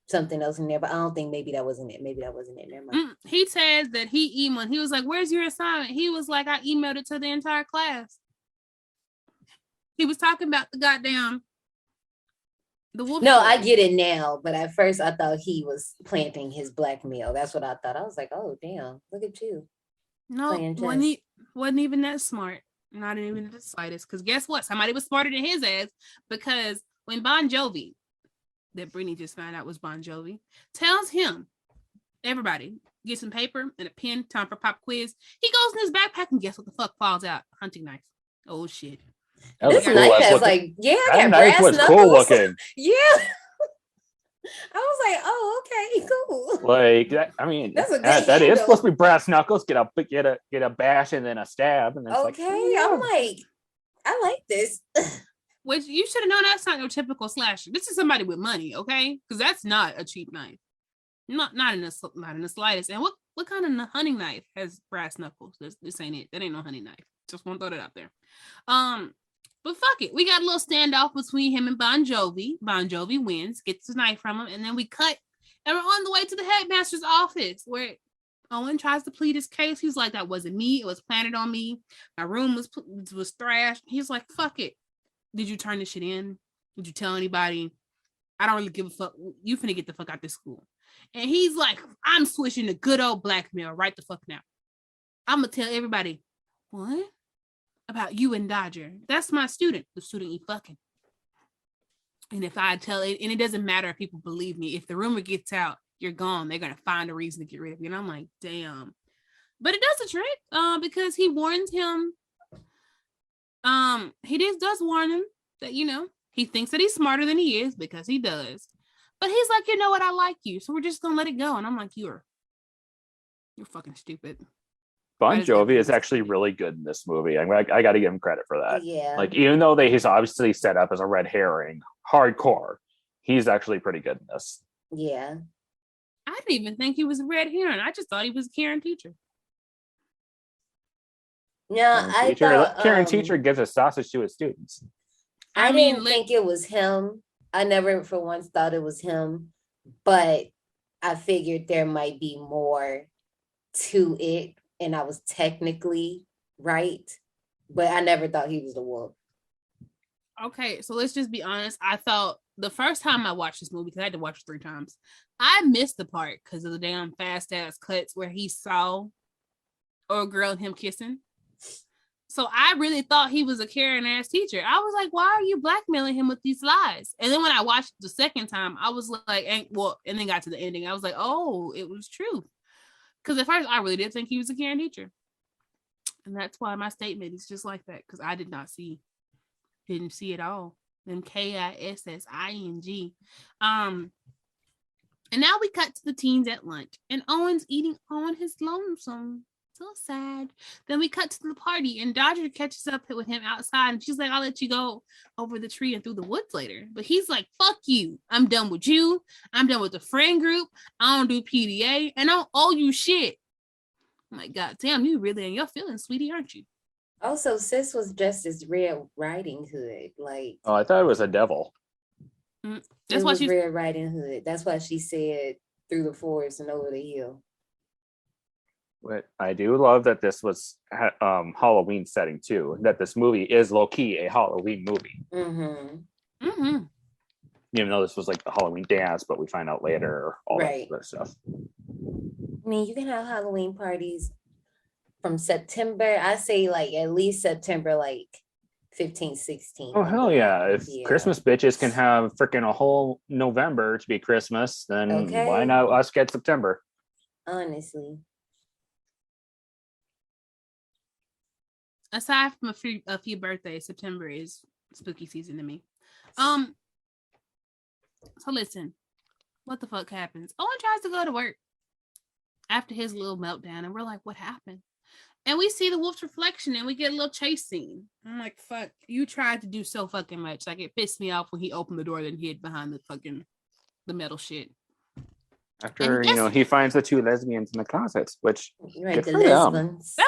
something else in there. But I don't think maybe that wasn't it. Never mind. He says that he emailed. He was like, "Where's your assignment?" He was like, "I emailed it to the entire class." He was talking about the goddamn the wolf. No, I get it now. But at first, I thought he was planting his blackmail. That's what I thought. I was like, "Oh damn, look at you." No, wasn't even that smart. Not even the slightest. Because guess what? Somebody was smarter than his ass. Because when Bon Jovi, that Brittany just found out was Bon Jovi, tells him, everybody, get some paper and a pen, time for pop quiz. He goes in his backpack and guess what the fuck falls out? Hunting knife. Oh shit. This knife has like, that knife was cool looking. Yeah. I was like, oh, okay, cool. Like that, I mean, that is supposed to be brass knuckles. Get a bash and then a stab, and then okay. I'm like, I like this. Which you should have known that's not your typical slasher. This is somebody with money, okay? Because that's not a cheap knife. Not in the slightest. And what kind of hunting knife has brass knuckles? This ain't it. That ain't no hunting knife. Just want to throw that out there. But fuck it. We got a little standoff between him and Bon Jovi. Bon Jovi wins, gets the knife from him, and then we cut, and we're on the way to the headmaster's office where Owen tries to plead his case. He's like, that wasn't me. It was planted on me. My room was thrashed. He's like, fuck it. Did you turn this shit in? Did you tell anybody? I don't really give a fuck. You finna get the fuck out this school. And he's like, I'm switching to good old blackmail right the fuck now. I'm gonna tell everybody, what? About you and Dodger. That's my student. The student you fucking. And if I tell it, and it doesn't matter if people believe me, if the rumor gets out, you're gone. They're gonna find a reason to get rid of you. And I'm like, damn. But it does a trick, because he warns him. He does warn him that, he thinks that he's smarter than he is because he does. But he's like, you know what? I like you, so we're just gonna let it go. And I'm like, you're fucking stupid. Bon Jovi is actually really good in this movie. I got to give him credit for that. Yeah. Like, even though he's obviously set up as a red herring, hardcore, he's actually pretty good in this. Yeah. I didn't even think he was a red herring. I just thought he was a Karen teacher. Yeah, I thought Karen teacher gives a sausage to his students. I didn't think it was him. I never for once thought it was him, but I figured there might be more to it. And I was technically right, but I never thought he was the wolf. Okay, so let's just be honest. I thought the first time I watched this movie, because I had to watch it 3 times, I missed the part because of the damn fast ass cuts where he saw old girl and him kissing. So I really thought he was a Karen ass teacher. I was like, why are you blackmailing him with these lies? And then when I watched it the second time, I was like, and then got to the ending. I was like, oh, it was true. Because at first, I really did think he was a Karen teacher. And that's why my statement is just like that. Because I didn't see it all. Then KISSING. And now we cut to the teens at lunch. And Owen's eating on his lonesome. So sad. Then we cut to the party. And Dodger catches up with him outside. And she's like, I'll let you go over the tree and through the woods later. But he's like, fuck you. I'm done with you. I'm done with the friend group. I don't do PDA. And I don't owe you shit. I'm like, God damn, you really in your feelings, sweetie, aren't you? Also, sis was dressed as Red Riding Hood. Like, oh, I thought it was a devil. That's why she's Red Riding Hood. That's why she said through the forest and over the hill. But I do love that this was Halloween setting too. That this movie is low key a Halloween movie. Even though this was like the Halloween dance, but we find out later all that other stuff. I mean, you can have Halloween parties from September. I say like at least September, like 15, 16. Oh hell yeah! If Christmas bitches can have freaking a whole November to be Christmas, then why not us get September? Honestly. Aside from a few birthdays, September is spooky season to me. So listen, what the fuck happens? Owen tries to go to work after his little meltdown, and we're like, what happened? And we see the wolf's reflection, and we get a little chase scene. I'm like, fuck, you tried to do so fucking much. Like, it pissed me off when he opened the door and hid behind the metal shit. After he finds the two lesbians in the closet, which the lesbians. That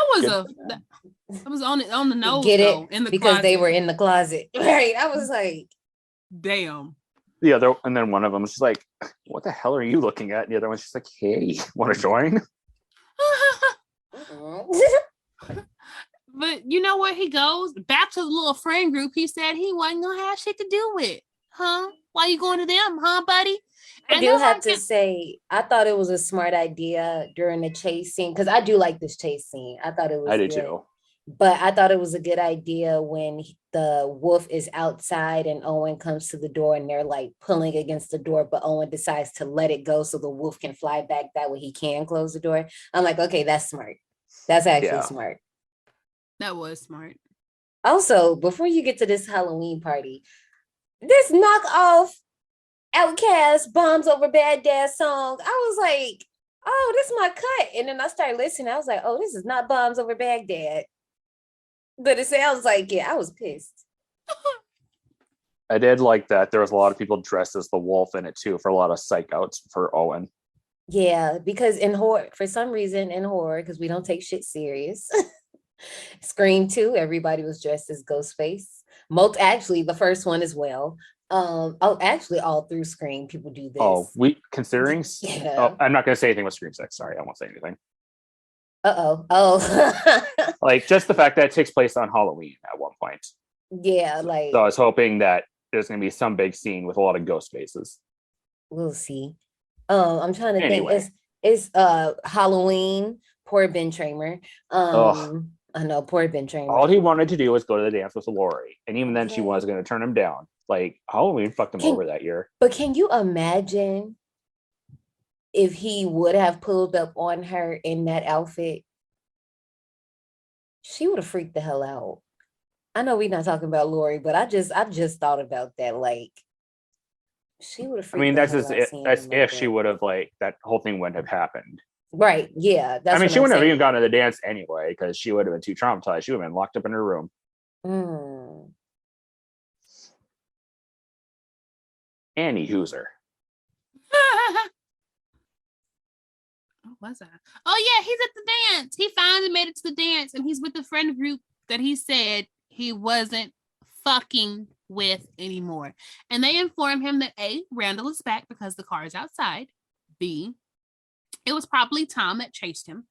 was on the nose. Get it? Though, in the because closet. They were in the closet, right? I was like, damn. The other, and then one of them was just like, "What the hell are you looking at?" And the other one's just like, "Hey, want to join?" But you know where he goes? Back to the little friend group he said he wasn't gonna have shit to do with. Huh? Why you going to them, huh, buddy? I do have to say, I thought it was a smart idea during the chase scene, because I do like this chase scene. I thought it was good. Too. But I thought it was a good idea when the wolf is outside and Owen comes to the door and they're like pulling against the door, but Owen decides to let it go so the wolf can fly back. That way he can close the door. I'm like, okay, that's smart. That's actually smart. That was smart. Also, before you get to this Halloween party, this knockoff Outcast Bombs Over Baghdad song, I was like, oh, this is my cut. And then I started listening. I was like, oh, this is not Bombs Over Baghdad. But it sounds like it. I was pissed. I did like that. There was a lot of people dressed as the wolf in it too, for a lot of psych outs for Owen. Yeah, because in horror, for some reason in horror, because we don't take shit serious. Scream 2, everybody was dressed as Ghostface. Actually, the first one as well. Actually, all through Scream, people do this. Oh, I'm not going to say anything with Scream 6. Sorry, I won't say anything. Oh. Like, just the fact that it takes place on Halloween at one point. Yeah, like. So I was hoping that there's going to be some big scene with a lot of ghost faces. We'll see. I'm trying to think. It's Halloween. Poor Ben Tramer. I know, poor Ben Tramer. All he wanted to do was go to the dance with Lori, and even then, she was going to turn him down. Like, Halloween fucked him over that year. But can you imagine if he would have pulled up on her in that outfit? She would have freaked the hell out. I know we're not talking about Lori, but I just thought about that. Like, she would have freaked. I mean, that's if she she would have, like, that whole thing wouldn't have happened. Right. Yeah. She wouldn't have even gone to the dance anyway, because she would have been too traumatized. She would have been locked up in her room. Annie Hooser. What was that? Oh yeah, he's at the dance. He finally made it to the dance, and he's with the friend group that he said he wasn't fucking with anymore. And they inform him that A, Randall is back because the car is outside. B, it was probably Tom that chased him.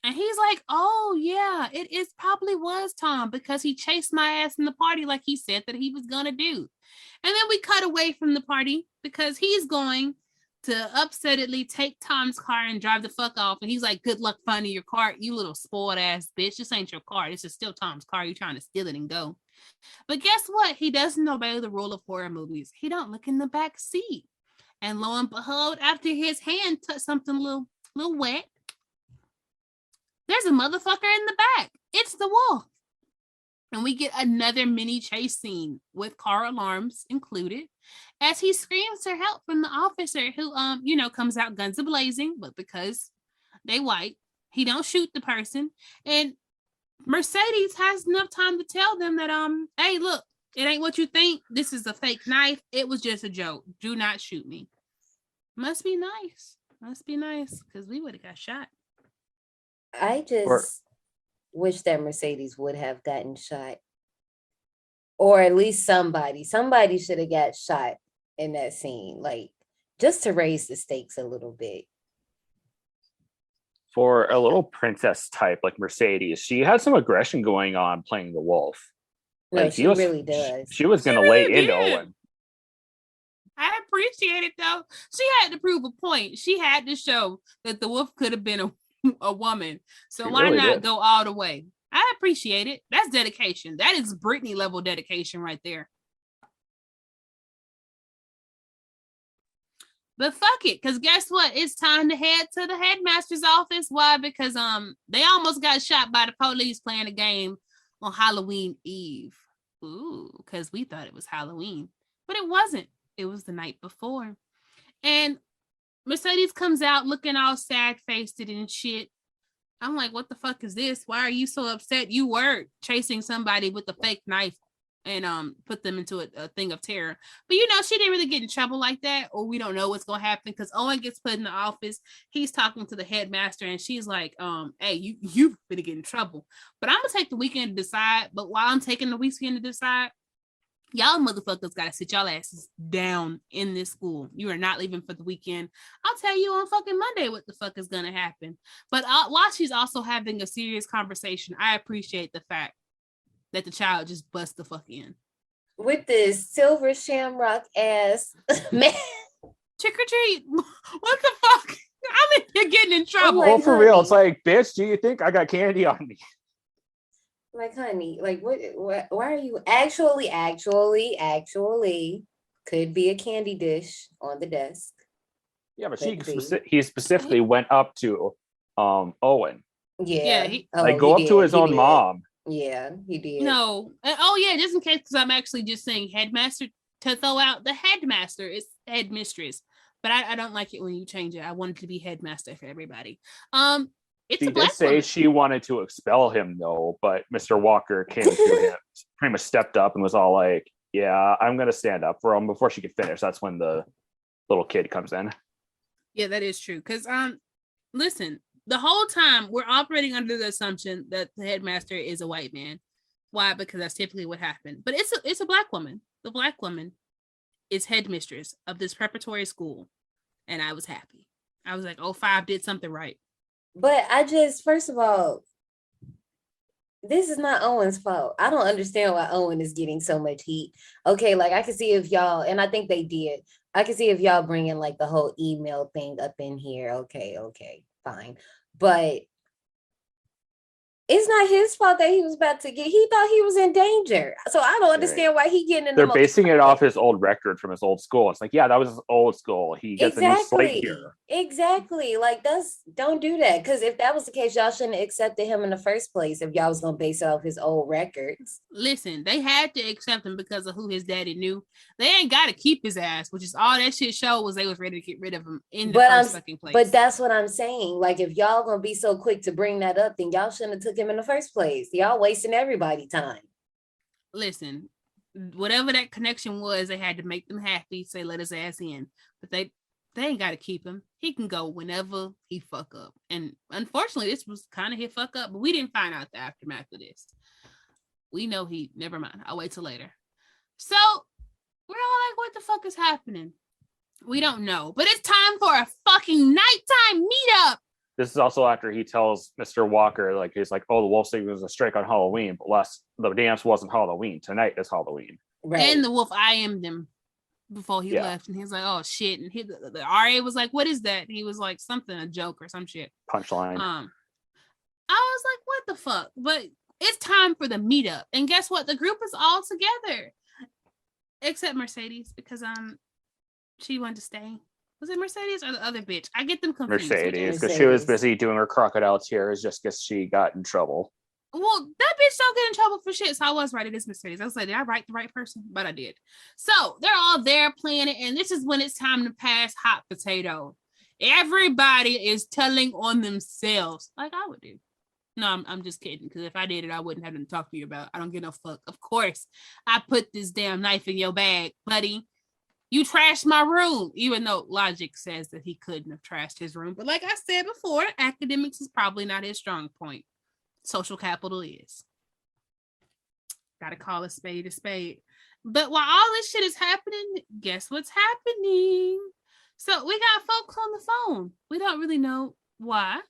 And he's like, oh yeah, it probably was Tom, because he chased my ass in the party like he said that he was gonna do. And then we cut away from the party because he's going to upsettedly take Tom's car and drive the fuck off. And he's like, good luck finding your car, you little spoiled ass bitch. This ain't your car. This is still Tom's car. You're trying to steal it and go. But guess what? He doesn't obey the rule of horror movies. He don't look in the back seat. And lo and behold, after his hand touched something a little wet, there's a motherfucker in the back. It's the wolf. And we get another mini chase scene with car alarms included as he screams for help from the officer who, comes out guns a-blazing, but because they white, he don't shoot the person. And Mercedes has enough time to tell them that, hey, look, it ain't what you think. This is a fake knife. It was just a joke. Do not shoot me. Must be nice. Because we would have got shot. I just wish that Mercedes would have gotten shot. Or at least somebody should have got shot in that scene. Like, just to raise the stakes a little bit. For a little princess type like Mercedes, she had some aggression going on playing the wolf. No, Like she really does. She was going to really lay into Owen. I appreciate it though. She had to prove a point. She had to show that the wolf could have been a woman. So why really not go all the way? I appreciate it. That's dedication. That is Britney level dedication right there. But fuck it, because guess what? It's time to head to the headmaster's office. Why? Because they almost got shot by the police playing a game on Halloween Eve. Ooh, because we thought it was Halloween, but it wasn't. It was the night before. And Mercedes comes out looking all sad-faced and shit. I'm like, what the fuck is this? Why are you so upset? You were chasing somebody with a fake knife and put them into a thing of terror. But you know, she didn't really get in trouble like that, or we don't know what's gonna happen because Owen gets put in the office. He's talking to the headmaster, and she's like, hey, you gonna get in trouble. But I'm gonna take the weekend to decide. But while I'm taking the weekend to decide, y'all motherfuckers gotta sit y'all asses down in this school. You are not leaving for the weekend. I'll tell you on fucking Monday what the fuck is gonna happen. But while she's also having a serious conversation, I appreciate the fact that the child just busts the fuck in. With this silver shamrock ass man. Trick or treat. What the fuck? I mean, you're getting in trouble. Well, for real, it's like, bitch, do you think I got candy on me? Like, honey, like, what why are you actually could be a candy dish on the desk. Yeah, but he specifically went up to Owen. Yeah. Go up to his own mom. Yeah, he did. No. Oh, yeah, just in case, because I'm actually just saying headmaster to throw out the headmaster is headmistress. But I don't like it when you change it. I want it to be headmaster for everybody. She did say she wanted to expel him, though, but Mr. Walker came to him, pretty much stepped up and was all like, yeah, I'm going to stand up for him. Before she could finish, that's when the little kid comes in. Yeah, that is true. Because, listen, the whole time we're operating under the assumption that the headmaster is a white man. Why? Because that's typically what happened. But it's a black woman. The black woman is headmistress of this preparatory school. And I was happy. I was like, 05 did something right. But first of all, this is not Owen's fault. I don't understand why Owen is getting so much heat. Okay, like I can see if y'all, and I think they did, I can see if y'all bringing like the whole email thing up in here. Okay, fine. But it's not his fault that he was about to he thought he was in danger. So I don't understand why he getting in They're basing it off his old record from his old school. It's like, yeah, that was his old school. He gets a new slate here. Exactly. Like, don't do that. Because if that was the case, y'all shouldn't have accepted him in the first place if y'all was going to base it off his old records. Listen, they had to accept him because of who his daddy knew. They ain't got to keep his ass, which is all that shit showed was they was ready to get rid of him in the first fucking place. But that's what I'm saying. Like, if y'all going to be so quick to bring that up, then y'all shouldn't have took him in the first place. Y'all wasting everybody time. Listen, whatever that connection was, they had to make them happy, say let his ass in. But they ain't got to keep him. He can go whenever he fuck up. And unfortunately, this was kind of his fuck up, but we didn't find out the aftermath of this. We know never mind. I'll wait till later. So we're all like, what the fuck is happening? We don't know, but it's time for a fucking nighttime meetup. This is also after he tells Mr. Walker, like, he's like, oh, the wolf thing was a strike on Halloween, but the dance wasn't Halloween. Tonight is Halloween. Right. And the wolf IM'd him before he left. And he's like, oh, shit. And the RA was like, what is that? And he was like, something, a joke or some shit. Punchline. I was like, what the fuck? But it's time for the meetup. And guess what? The group is all together. Except Mercedes, because she wanted to stay. Was it Mercedes or the other bitch? I get them confused. Mercedes, because she was busy doing her crocodile tears just because she got in trouble. Well, that bitch don't get in trouble for shit. So I was right. It is Mercedes. I was like, did I write the right person? But I did. So they're all there playing it. And this is when it's time to pass hot potato. Everybody is telling on themselves like I would do. No, I'm just kidding. Because if I did it, I wouldn't have to talk to you about. I don't give no fuck. Of course, I put this damn knife in your bag, buddy. You trashed my room, even though logic says that he couldn't have trashed his room. But like I said before, academics is probably not his strong point. Social capital is. Gotta call a spade a spade. But while all this shit is happening, guess what's happening? So we got folks on the phone. We don't really know why.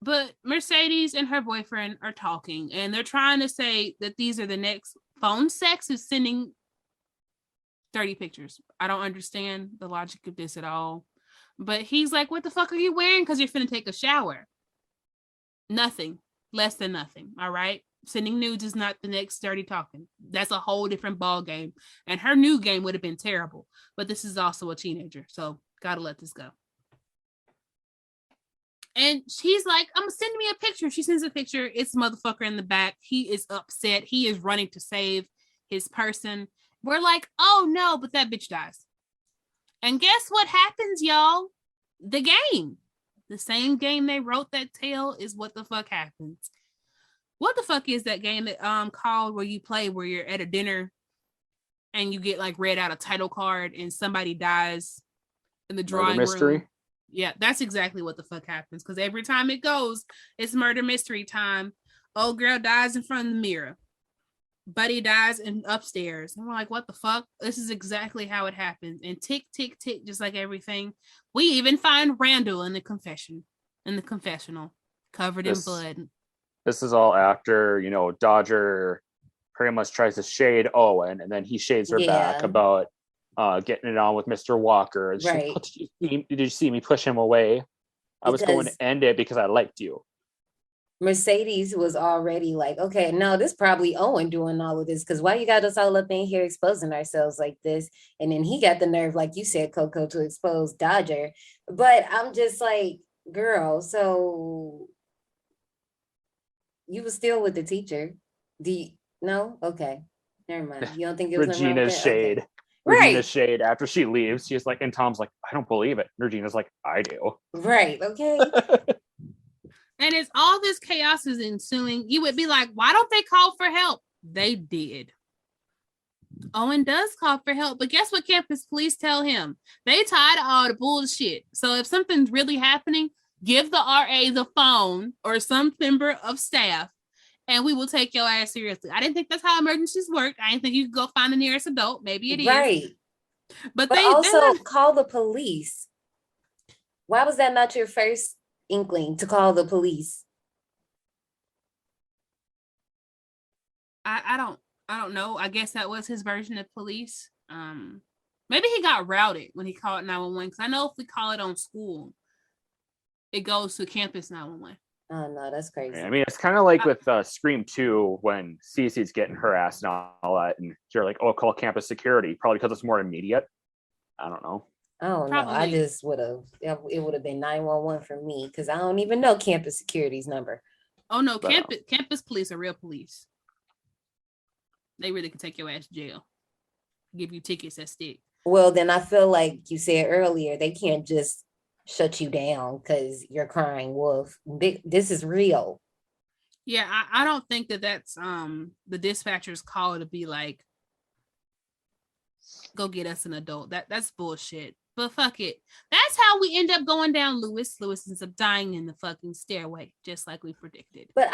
But Mercedes and her boyfriend are talking, and they're trying to say that these are the next phone sex is sending dirty pictures. I don't understand the logic of this at all. But he's like, what the fuck are you wearing? Because you're finna take a shower. Nothing. Less than nothing. All right? Sending nudes is not the next dirty talking. That's a whole different ball game. And her new game would have been terrible. But this is also a teenager. So gotta let this go. And she's like, I'm sending me a picture. She sends a picture. It's motherfucker in the back. He is upset. He is running to save his person. We're like, oh no, but that bitch dies. And guess what happens, y'all? The game. The same game they wrote that tale is what the fuck happens. What the fuck is that game that called where you play where you're at a dinner and you get like read out a title card and somebody dies in the drawing room? Yeah, that's exactly what the fuck happens. Because every time it goes, it's murder mystery time. Old girl dies in front of the mirror. Buddy dies upstairs. And we're like, what the fuck? This is exactly how it happens. And tick, tick, tick, just like everything. We even find Randall in the confessional, covered in blood. This is all after, Dodger pretty much tries to shade Owen, and then he shades her back about getting it on with Mr. Walker. Right. Like, did you see me push him away? I was going to end it because I liked you. Mercedes was already like, okay, no, this probably Owen doing all of this, because why you got us all up in here exposing ourselves like this? And then he got the nerve, like you said, Coco, to expose Dodger. But I'm just like, girl, so you were still with the teacher. No? Okay. Never mind. You don't think it was Regina's shade. Okay. Regina's shade after she leaves. She's like, and Tom's like, I don't believe it. Regina's like, I do. Right. Okay. And as all this chaos is ensuing, you would be like, why don't they call for help? They did. Owen does call for help, but guess what campus police tell him? They tired of all the bullshit. So if something's really happening, give the RA the phone or some member of staff, and we will take your ass seriously. I didn't think that's how emergencies work. I didn't think you could go find the nearest adult. Maybe it is. Right. But they also call the police. Why was that not your first inkling to call the police? I don't know. I guess that was his version of police. Maybe he got routed when he called 911, because I know if we call it on school, it goes to campus 911. Oh no, that's crazy. I mean, it's kind of like with Scream 2 when Cece's getting harassed and all that, and you're like, oh, call campus security, probably because it's more immediate. I don't know. Oh no, I just would have. It would have been 911 for me, because I don't even know campus security's number. Oh no, campus police are real police. They really can take your ass to jail, give you tickets that stick. Well, then I feel like you said earlier, they can't just shut you down because you're crying wolf. This is real. Yeah, I don't think that's the dispatcher's call to be like, go get us an adult. That's bullshit. But fuck it. That's how we end up going down Lewis. Lewis ends up dying in the fucking stairway, just like we predicted. But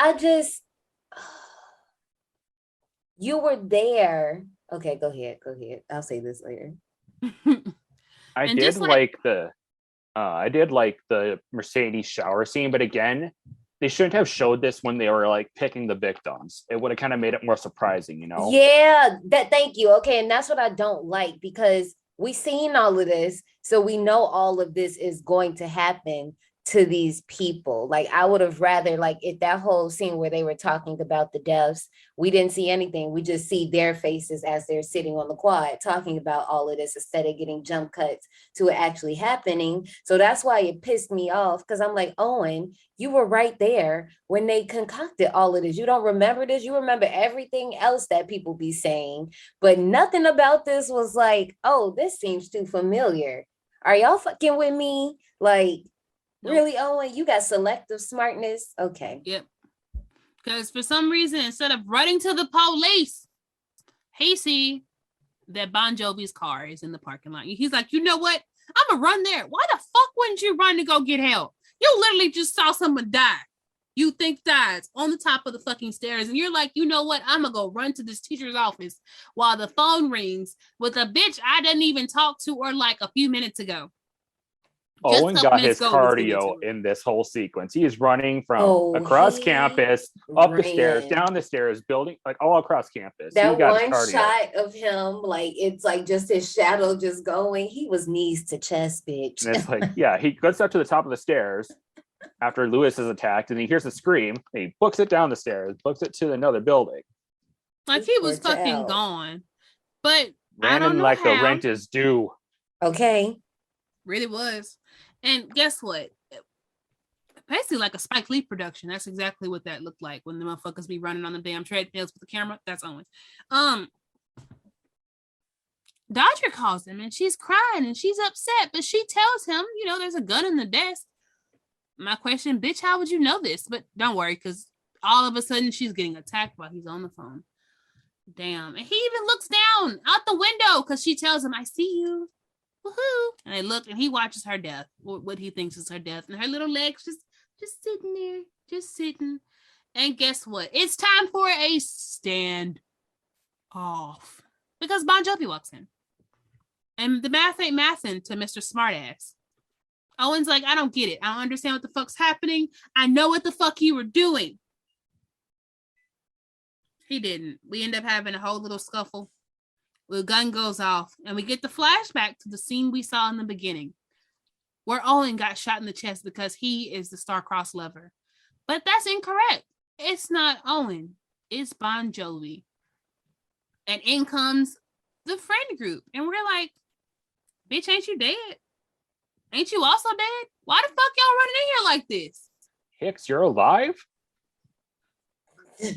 you were there. Okay, go ahead. I'll say this later. I did like the Mercedes shower scene, but again, they shouldn't have showed this when they were like picking the victims. It would have kind of made it more surprising, Yeah, thank you. Okay, and that's what I don't like, because we seen all of this, so we know all of this is going to happen to these people. Like, I would have rather, like, if that whole scene where they were talking about the deaths, we didn't see anything. We just see their faces as they're sitting on the quad talking about all of this, instead of getting jump cuts to it actually happening. So that's why it pissed me off, because I'm like, Owen, you were right there when they concocted all of this. You don't remember this? You remember everything else that people be saying, but nothing about this was like, oh, this seems too familiar. Are y'all fucking with me? Like, nope. Really, Owen? You got selective smartness? Okay. Yep. Because for some reason, instead of running to the police, he see that Bon Jovi's car is in the parking lot. He's like, you know what? I'm going to run there. Why the fuck wouldn't you run to go get help? You literally just saw someone die. You think dies on the top of the fucking stairs. And you're like, you know what? I'm going to go run to this teacher's office while the phone rings with a bitch I didn't even talk to or like a few minutes ago. Owen got his cardio in this whole sequence. He is running from across campus, up the stairs, down the stairs, building, like all across campus. That one shot of him, like it's like just his shadow just going. He was knees to chest, bitch. And it's like, yeah, he gets up to the top of the stairs after Lewis is attacked, and he hears a scream. And he books it down the stairs, books it to another building. Like he was fucking gone. But Ran I don't know like how. the rent is due. Okay. Really was. And guess what? Basically like a Spike Lee production. That's exactly what that looked like when the motherfuckers be running on the damn treadmills with the camera. That's Owen. Dodger calls him and she's crying and she's upset, but she tells him, you know, there's a gun in the desk. My question, bitch, how would you know this? But don't worry, because all of a sudden she's getting attacked while he's on the phone. Damn. And he even looks down out the window because she tells him, I see you. Woohoo! And they look and he watches her death, what he thinks is her death, and her little legs just sitting there, just sitting. And guess what? It's time for a stand off because Bon Jovi walks in, and the math ain't mathing to Mr. Smartass. Owen's like, I don't get it. I don't understand what the fuck's happening. I know what the fuck you were doing. He didn't. We end up having a whole little scuffle. The gun goes off, and we get the flashback to the scene we saw in the beginning, where Owen got shot in the chest because he is the star-crossed lover. But that's incorrect. It's not Owen. It's Bon Jovi. And in comes the friend group, and we're like, bitch, ain't you dead? Ain't you also dead? Why the fuck y'all running in here like this? Hicks, you're alive?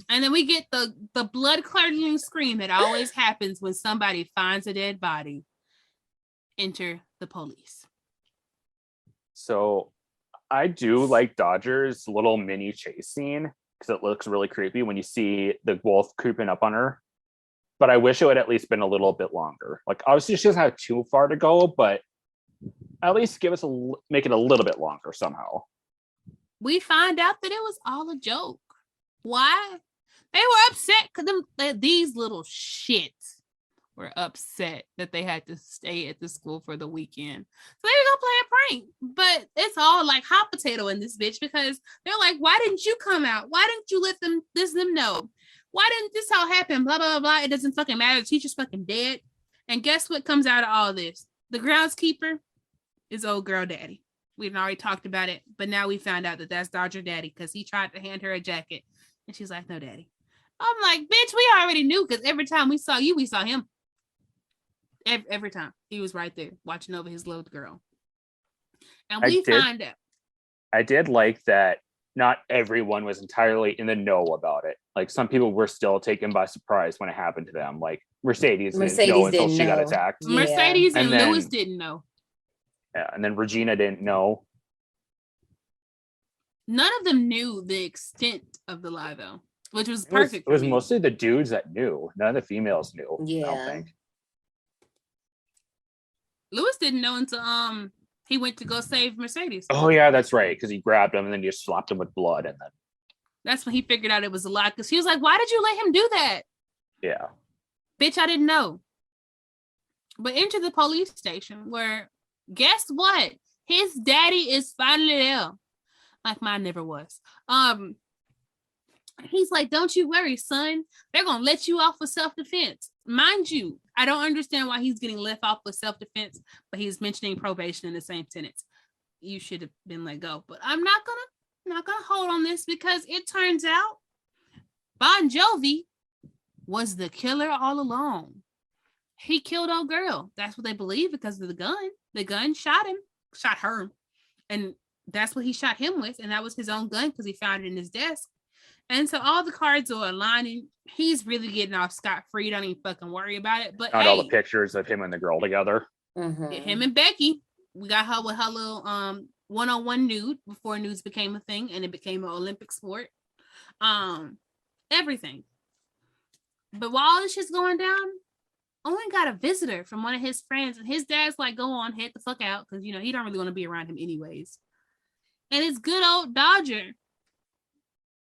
And then we get the blood-curdling scream that always happens when somebody finds a dead body. Enter the police. So I do like Dodger's little mini chase scene because it looks really creepy when you see the wolf creeping up on her. But I wish it would at least been a little bit longer. Like, obviously she doesn't have too far to go, but at least make it a little bit longer somehow. We find out that it was all a joke. Why? They were upset because these little shits were upset that they had to stay at the school for the weekend. So they were gonna play a prank. But it's all like hot potato in this bitch because they're like, why didn't you come out? Why didn't you let them know? Why didn't this all happen? Blah, blah, blah. It doesn't fucking matter. The teacher's fucking dead. And guess what comes out of all this? The groundskeeper is old girl daddy. We've already talked about it, but now we found out that that's Dodger daddy because he tried to hand her a jacket. And she's like, no, daddy. I'm like, bitch, we already knew because every time we saw you, we saw him. Every time. He was right there watching over his little girl. And we find out. I did like that not everyone was entirely in the know about it. Like some people were still taken by surprise when it happened to them. Like Mercedes didn't know until she got attacked. Yeah. Mercedes and Lewis didn't know. Yeah, and then Regina didn't know. None of them knew the extent of the lie, though, which was perfect. It was mostly the dudes that knew. None of the females knew. Yeah. I don't think. Lewis didn't know until he went to go save Mercedes. Oh yeah, that's right. Because he grabbed him and then he just slapped him with blood, and then that's when he figured out it was a lie. Because he was like, "Why did you let him do that?" Yeah, bitch, I didn't know. But enter the police station where, guess what? His daddy is finally there. Like mine never was. He's like, don't you worry, son. They're gonna let you off for self-defense. Mind you, I don't understand why he's getting left off with self-defense, but he's mentioning probation in the same sentence. You should have been let go. But I'm not gonna hold on this because it turns out Bon Jovi was the killer all along. He killed old girl. That's what they believe because of the gun. The gun shot her. And that's what he shot him with. And that was his own gun because he found it in his desk. And so all the cards are aligning. He's really getting off scot-free. Don't even fucking worry about it. But not all the pictures of him and the girl together. Mm-hmm. Him and Becky. We got her with her little one-on-one nude before nudes became a thing and it became an Olympic sport. Everything. But while all this shit's going down, Owen got a visitor from one of his friends, and his dad's like, go on, head the fuck out, because, you know, he don't really want to be around him anyways. And it's good old Dodger.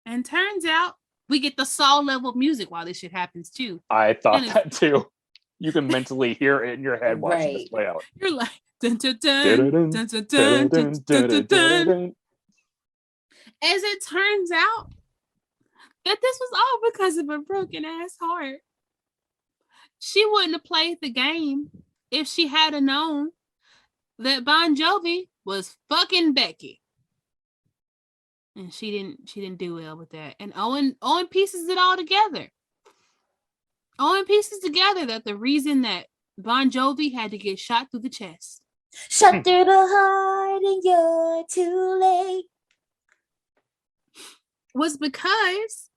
And turns out we get the Saw level music while this shit happens, too. I thought that, too. You can mentally hear it in your head watching this play out. You're like, Dun, dun, dun, dun, dun, dun, dun, dun, dun, dun. As it turns out, that this was all because of a broken ass heart. She wouldn't have played the game if she had known that Bon Jovi was fucking Becky. And she didn't do well with that. And Owen pieces it all together. Owen pieces together that the reason that Bon Jovi had to get shot through the chest. Shot through the heart and you're too late. Was because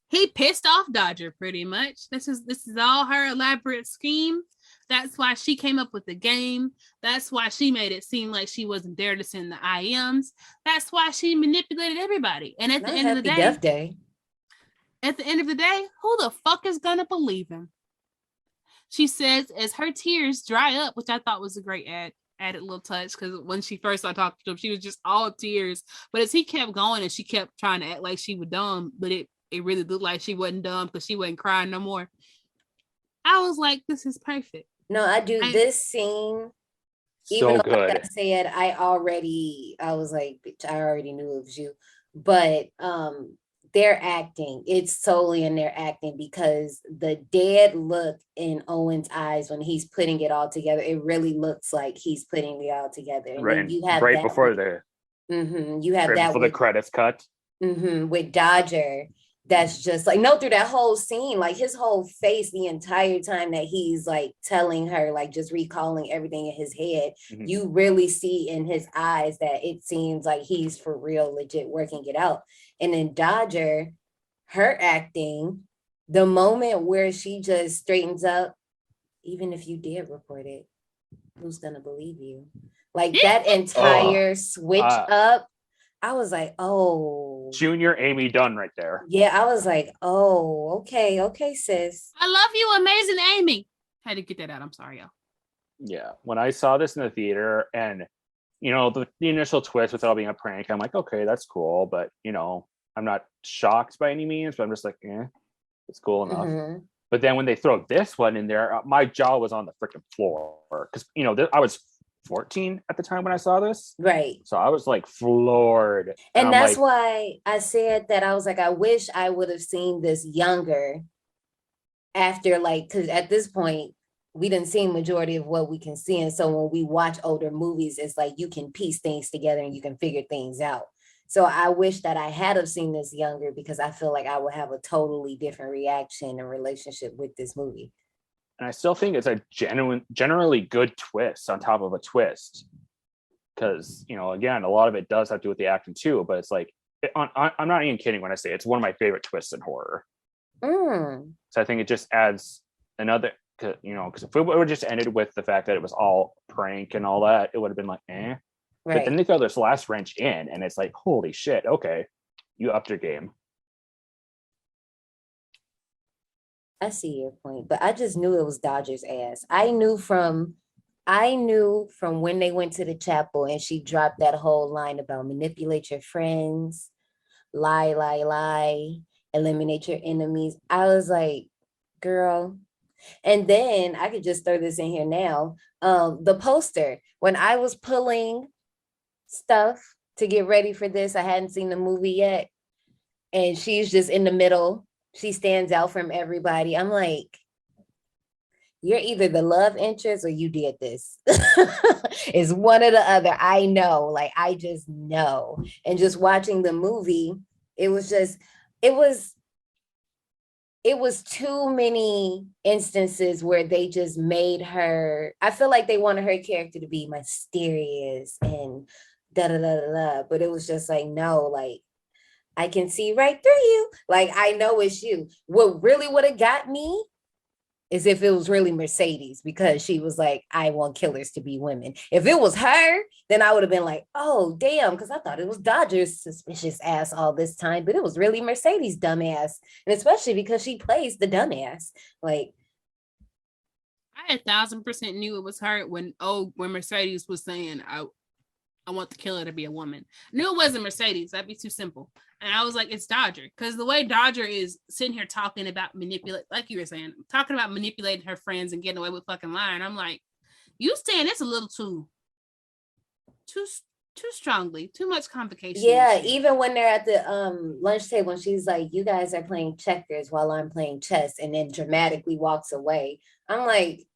he pissed off Dodger pretty much. This is all her elaborate scheme. That's why she came up with the game. That's why she made it seem like she wasn't there to send the IMs. That's why she manipulated everybody. And at the end of the day, at the end of the day, who the fuck is gonna believe him? She says as her tears dry up, which I thought was a great added little touch, because when she first started talking to him, she was just all tears. But as he kept going and she kept trying to act like she was dumb, but it really looked like she wasn't dumb because she wasn't crying no more. I was like, this is perfect. No, I do this scene. Even though, like I said, I was like, bitch, I already knew it was you. But their acting, it's solely in their acting, because the dead look in Owen's eyes when he's putting it all together, it really looks like he's putting it all together. And then you have right before the you have that before the credits cut. With Dodger. That's just like, no, through that whole scene, like his whole face the entire time that he's like telling her, like just recalling everything in his head, you really see in his eyes that it seems like he's for real, legit working it out. And then Dodger, her acting, the moment where she just straightens up, even if you did report it, who's gonna believe you? Like that entire switch up, I was like, oh. Junior Amy Dunn right there. Yeah, I was like, oh, okay, sis. I love you, amazing Amy. Had to get that out. I'm sorry, y'all. Yeah, when I saw this in the theater and, the initial twist with it all being a prank, I'm like, okay, that's cool. But, I'm not shocked by any means, but I'm just like, it's cool enough. But then when they throw this one in there, my jaw was on the freaking floor. Because, I was 14 at the time when I saw this. Right. So I was like floored. And that's why I said that. I was like, I wish I would have seen this younger after, like, because at this point, we didn't see majority of what we can see. And so when we watch older movies, it's like you can piece things together and you can figure things out. So I wish that I had have seen this younger, because I feel like I would have a totally different reaction and relationship with this movie. And I still think it's a generally good twist on top of a twist. Because, again, a lot of it does have to do with the acting too. But it's like, I'm not even kidding when I say it's one of my favorite twists in horror. So I think it just adds another, because if it would have just ended with the fact that it was all prank and all that, it would have been like, eh. Right. But then they throw this last wrench in and it's like, holy shit, okay, you upped your game. I see your point, but I just knew it was Dodger's ass. I knew from when they went to the chapel and she dropped that whole line about manipulate your friends, lie, eliminate your enemies. I was like, girl. And then I could just throw this in here now. The poster, when I was pulling stuff to get ready for this, I hadn't seen the movie yet. And she's just in the middle. She stands out from everybody. I'm like, you're either the love interest or you did this. It's one or the other. I know, like, I just know. And just watching the movie, it was too many instances where they just made her, I feel like they wanted her character to be mysterious and da-da-da-da-da. But it was just like, no, like, I can see right through you. Like, I know it's you. What really would have got me is if it was really Mercedes, because she was like, I want killers to be women. If it was her, then I would have been like, oh, damn, because I thought it was Dodger's suspicious ass all this time, but it was really Mercedes' dumbass. And especially because she plays the dumbass. Like, I 1,000% knew it was her when Mercedes was saying, I want the killer to be a woman. I knew it wasn't Mercedes. That'd be too simple. And I was like, it's Dodger. Because the way Dodger is sitting here talking about like you were saying, talking about manipulating her friends and getting away with fucking lying. I'm like, You saying it's a little too strongly, too much convocation. Yeah, even when they're at the lunch table and she's like, you guys are playing checkers while I'm playing chess, and then dramatically walks away. I'm like,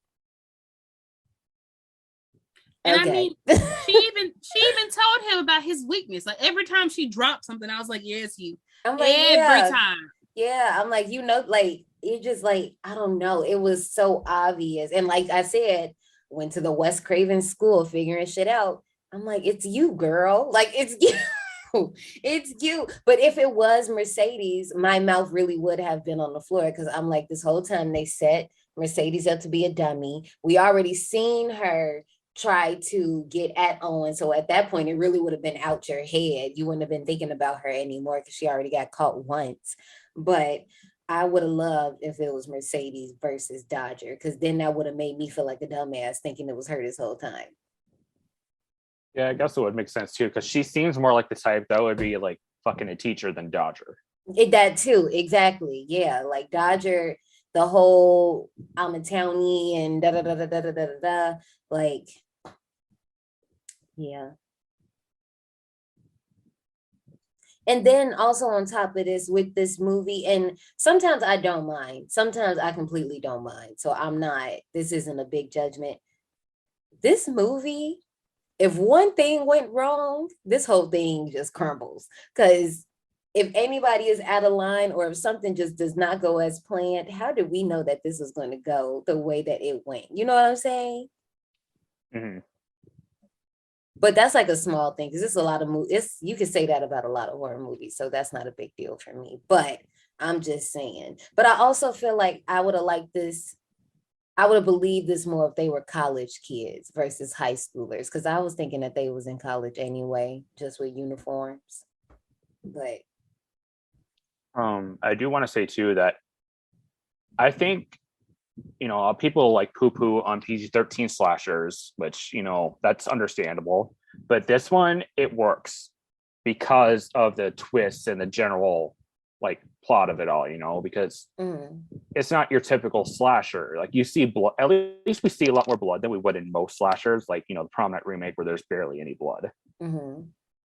and okay. I mean, she even told him about his weakness. Like every time she dropped something, I was like, yeah, it's you. I'm like, every time. Yeah, I'm like, like, it just like, I don't know. It was so obvious. And like I said, went to the Wes Craven school figuring shit out. I'm like, it's you, girl. Like, it's you. It's you. But if it was Mercedes, my mouth really would have been on the floor, because I'm like, this whole time they set Mercedes up to be a dummy. We already seen her try to get at Owen. So at that point, it really would have been out your head. You wouldn't have been thinking about her anymore because she already got caught once. But I would have loved if it was Mercedes versus Dodger, because then that would have made me feel like a dumbass thinking it was her this whole time. Yeah, I guess it would make sense too, because she seems more like the type that would be like fucking a teacher than Dodger. That too, exactly. Yeah, like Dodger, the whole I'm a townie and da da da da da da da da. Like, yeah. And then also on top of this, with this movie, and sometimes I don't mind. Sometimes I completely don't mind. So this isn't a big judgment. This movie, if one thing went wrong, this whole thing just crumbles. Because if anybody is out of line, or if something just does not go as planned, how do we know that this is going to go the way that it went? You know what I'm saying? Mm-hmm. But that's like a small thing, because it's a lot of movies. You could say that about a lot of horror movies, so that's not a big deal for me. But I'm just saying. But I also feel like I would have liked this. I would have believed this more if they were college kids versus high schoolers, because I was thinking that they was in college anyway, just with uniforms. But I do want to say too that I think, people like poo-poo on PG-13 slashers, which, that's understandable. But this one, it works because of the twists and the general like plot of it all, because it's not your typical slasher. Like, you see blood, at least we see a lot more blood than we would in most slashers, like, the Prominent remake where there's barely any blood.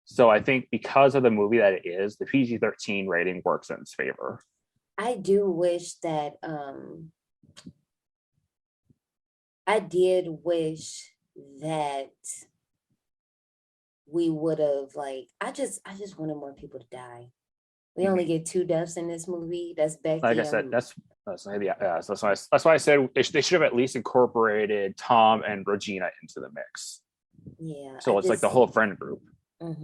So I think because of the movie that it is, the PG-13 rating works in its favor. I do wish that I did wish that we would have, like, I just wanted more people to die. We only get 2 deaths in this movie. That's Becky. Like I said, that's maybe, yeah. So that's why I said they should have at least incorporated Tom and Regina into the mix. Yeah. So it's like the whole friend group. I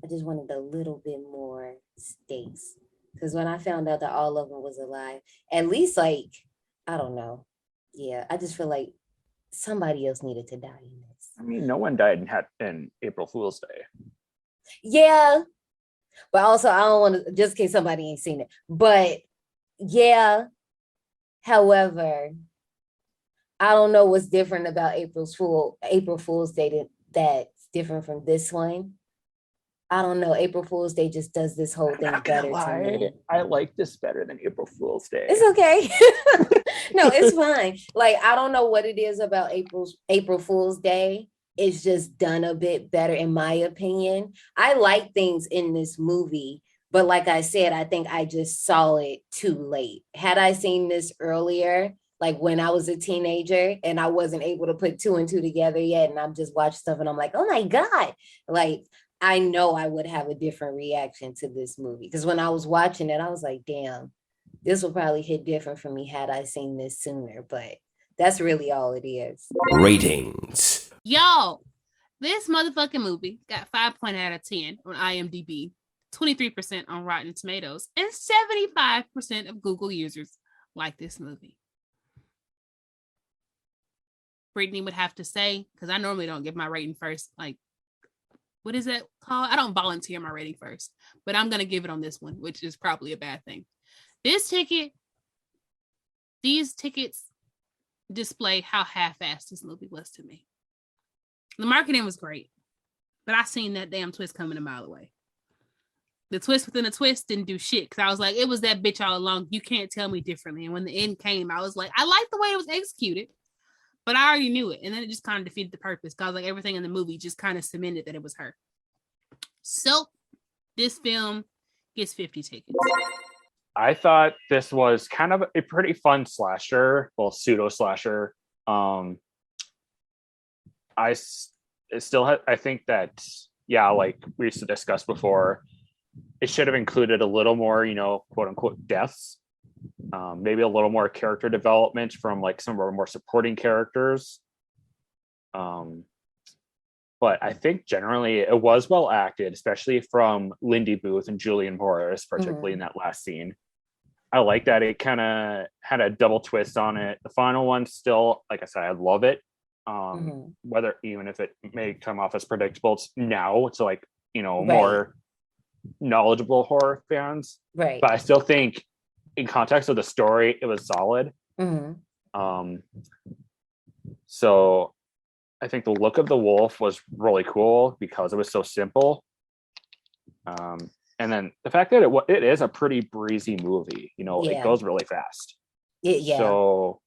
just wanted a little bit more stakes, because when I found out that all of them was alive, at least, like, I don't know. Yeah, I just feel like somebody else needed to die in this. I mean, no one died in April Fool's Day. Yeah, but also I don't want to, just in case somebody ain't seen it. But yeah, however, I don't know what's different about April Fool's Day that's different from this one. I don't know. April Fool's Day just does this whole thing better to me. I like this better than April Fool's Day. It's okay. No, it's fine. Like, I don't know what it is about April Fool's Day. It's just done a bit better, in my opinion. I like things in this movie, but like I said, I think I just saw it too late. Had I seen this earlier, like when I was a teenager and I wasn't able to put 2 and 2 together yet, and I'm just watching stuff and I'm like, oh my God, like, I know I would have a different reaction to this movie, because when I was watching it, I was like, damn, this will probably hit different for me had I seen this sooner. But that's really all it is. Ratings. Yo, this motherfucking movie got 5 out of 10 on IMDb, 23% on Rotten Tomatoes, and 75% of Google users like this movie. Brittany would have to say, because I normally don't give my rating first, like, what is that called? I don't volunteer my rating first, but I'm going to give it on this one, which is probably a bad thing. These tickets display how half-assed this movie was to me. The marketing was great, but I seen that damn twist coming a mile away. the twist within a twist didn't do shit. Because I was like, it was that bitch all along. You can't tell me differently. And when the end came, I was like, I like the way it was executed, but I already knew it. And then it just kind of defeated the purpose. Because like everything in the movie just kind of cemented that it was her. So this film gets 50 tickets. I thought this was kind of a pretty fun slasher, well, pseudo slasher. I still I think that, yeah, like we used to discuss before, it should have included a little more, quote unquote deaths, maybe a little more character development from like some of our more supporting characters. But I think generally it was well acted, especially from Lindy Booth and Julian Morris, particularly in that last scene. I like that it kind of had a double twist on it. The final one still, like I said, I love it. Whether even if it may come off as predictable, it's like, more knowledgeable horror fans. Right. But I still think in context of the story, it was solid. So I think the look of the wolf was really cool because it was so simple. And then the fact that it is a pretty breezy movie, it goes really fast. Yeah. So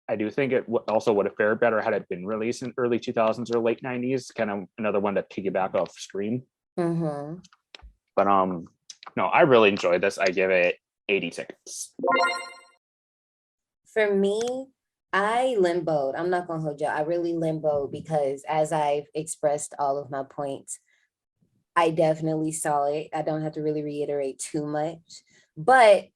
I do think it also would have fared better had it been released in early 2000s or late 90s, kind of another one to piggyback off Scream. But no, I really enjoyed this. I give it 80 tickets. For me, I limboed. I'm not gonna hold you. I really limboed because as I've expressed all of my points, I definitely saw it. I don't have to really reiterate too much, but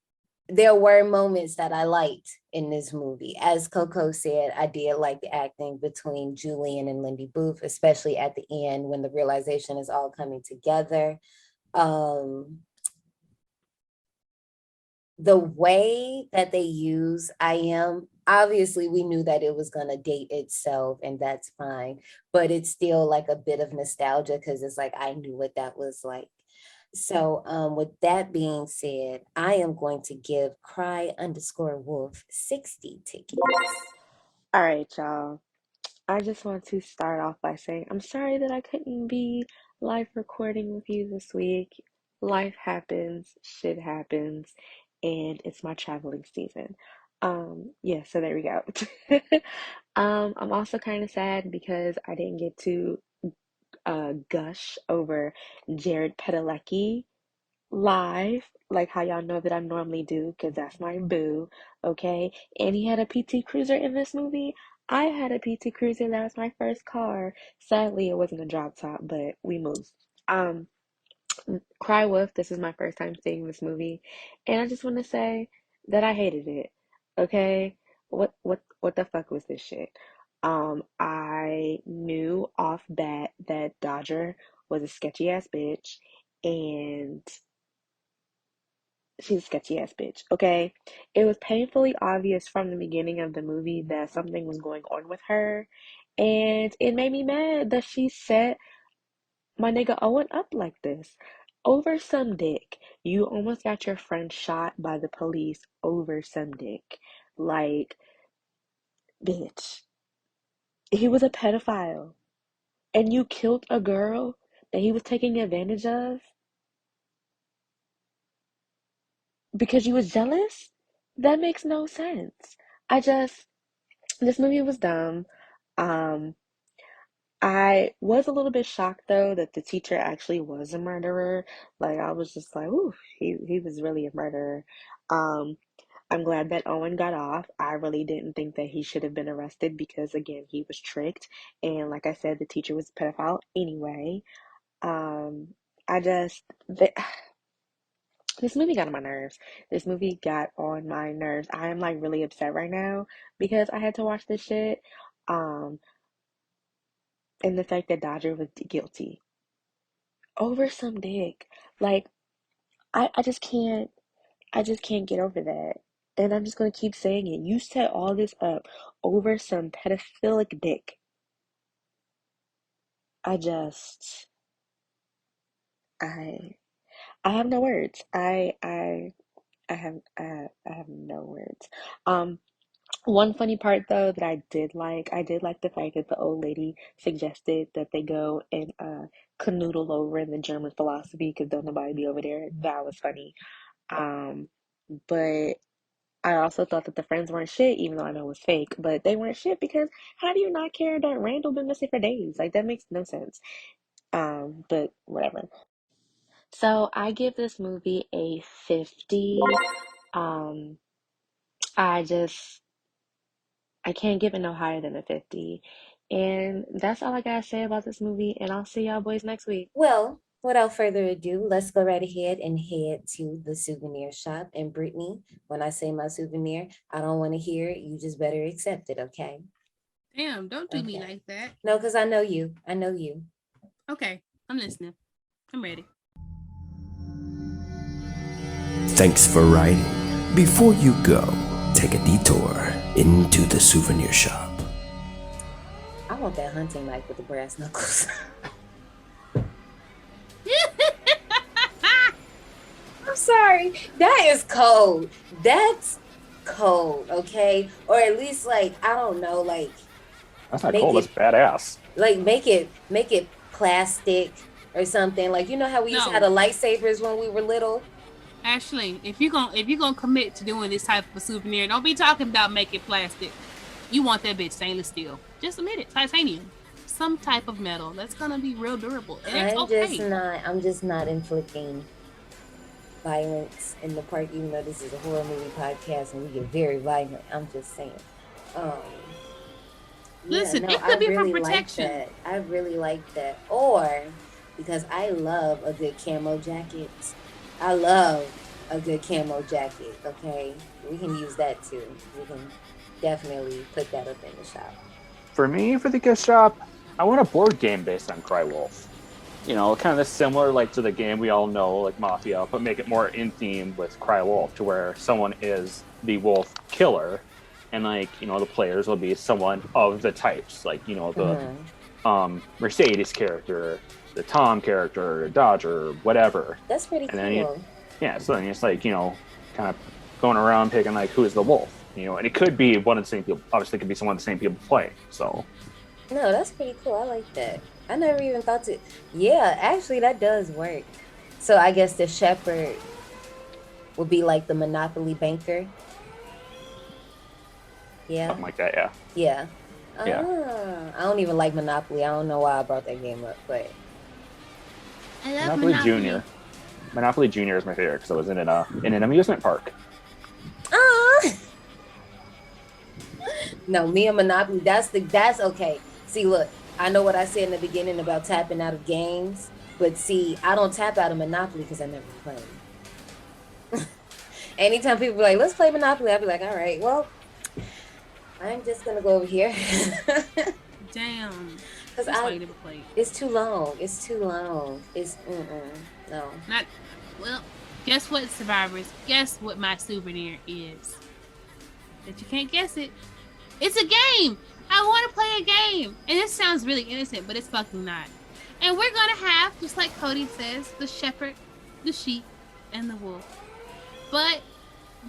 there were moments that I liked in this movie. As Coco said, I did like the acting between Julian and Lindy Booth, especially at the end when the realization is all coming together. The way that they use I Am, obviously we knew that it was going to date itself and that's fine, but it's still like a bit of nostalgia because it's like I knew what that was like. So with that being said, I am going to give Cry_Wolf 60 tickets. All right, y'all. I just want to start off by saying I'm sorry that I couldn't be live recording with you this week. Life happens, shit happens, and it's my traveling season. Yeah, so there we go. I'm also kind of sad because I didn't get to gush over Jared Padalecki live, like how y'all know that I normally do, because that's my boo, okay? And he had a PT Cruiser in this movie. I had a PT Cruiser, that was my first car. Sadly, it wasn't a drop top, but we moved. Cry Wolf, this is my first time seeing this movie, and I just want to say that I hated it, okay? What the fuck was this shit? I knew off bat that Dodger was a sketchy ass bitch, and she's a sketchy ass bitch, okay? It was painfully obvious from the beginning of the movie that something was going on with her, and it made me mad that she set my nigga Owen up like this over some dick. You almost got your friend shot by the police over some dick. Like, bitch, he was a pedophile, and you killed a girl that he was taking advantage of because you was jealous? That makes no sense. This movie was dumb. Um, I was a little bit shocked though that the teacher actually was a murderer. Like I was just like, ooh, he was really a murderer. Um, I'm glad that Owen got off. I really didn't think that he should have been arrested because again, he was tricked. And like I said, the teacher was a pedophile anyway. Um, I just this movie got on my nerves. This movie got on my nerves. I am like really upset right now because I had to watch this shit. Um, and the fact that Dodger was guilty over some dick. Like I just can't get over that. And I'm just gonna keep saying it. You set all this up over some pedophilic dick. I just I I have no words. I have no words. One funny part though that I did like the fact that the old lady suggested that they go and canoodle over in the German philosophy because don't nobody be over there. That was funny. But I also thought that the friends weren't shit, even though I know it was fake. But they weren't shit because how do you not care that Randall been missing for days? Like that makes no sense. But whatever. So I give this movie a 50. Um, I just I can't give it no higher than a 50. And that's all I gotta say about this movie, and I'll see y'all boys next week. Well, without further ado, let's go right ahead and head to the souvenir shop. And Brittany, when I say my souvenir, I don't want to hear it. You just better accept it, okay? Damn, don't do me like that. No, because I know you. I know you. Okay, I'm listening. I'm ready. Thanks for riding. Before you go, take a detour into the souvenir shop. I want that hunting knife with the brass knuckles. I'm sorry. That is cold. That's cold, okay? Or at least, like, I don't know, like... That's not cold, that's badass. Like, make it plastic or something. Like, you know how we used to have the lightsabers when we were little? Ashley, if you're gonna commit to doing this type of a souvenir, don't be talking about making plastic. You want that bitch stainless steel. Just admit it, titanium. Some type of metal that's gonna be real durable. I'm just not inflicting violence in the park, even though this is a horror movie podcast and we get very violent. I'm just saying. Listen, it could be for protection. I really like that. Or because I love a good camo jacket. I love a good camo jacket, okay? We can use that too. We can definitely put that up in the shop. For me, for the gift shop, I want a board game based on Cry Wolf. You know, kind of similar like to the game we all know, like Mafia, but make it more in theme with Cry Wolf, to where someone is the wolf killer, and like, you know, the players will be someone of the types, like, you know, the Mercedes character, the Tom character, Dodger, whatever. That's pretty cool. So then it's like, you know, kind of going around picking like who is the wolf, you know, and it could be one of the same people. Obviously, it could be someone of the same people play. So. No, that's pretty cool. I like that. I never even thought to. Yeah, actually, that does work. So I guess the shepherd would be like the Monopoly banker. Yeah. Something like that. Yeah. Yeah. Yeah. I don't even like Monopoly. I don't know why I brought that game up, but. I love Monopoly Junior. Monopoly Junior is my favorite because I was in an amusement park. No, me and Monopoly. That's okay. See, look, I know what I said in the beginning about tapping out of games, but see, I don't tap out of Monopoly because I never played. Anytime people be like, "Let's play Monopoly," I'll be like, "All right, well, I'm just gonna go over here." Damn. Because it's too long. It's too long. It's no. Not well. Guess what, survivors? Guess what my souvenir is? That you can't guess it. It's a game. I want to play a game, and this sounds really innocent, but it's fucking not. And we're gonna have, just like Cody says, the shepherd, the sheep, and the wolf. But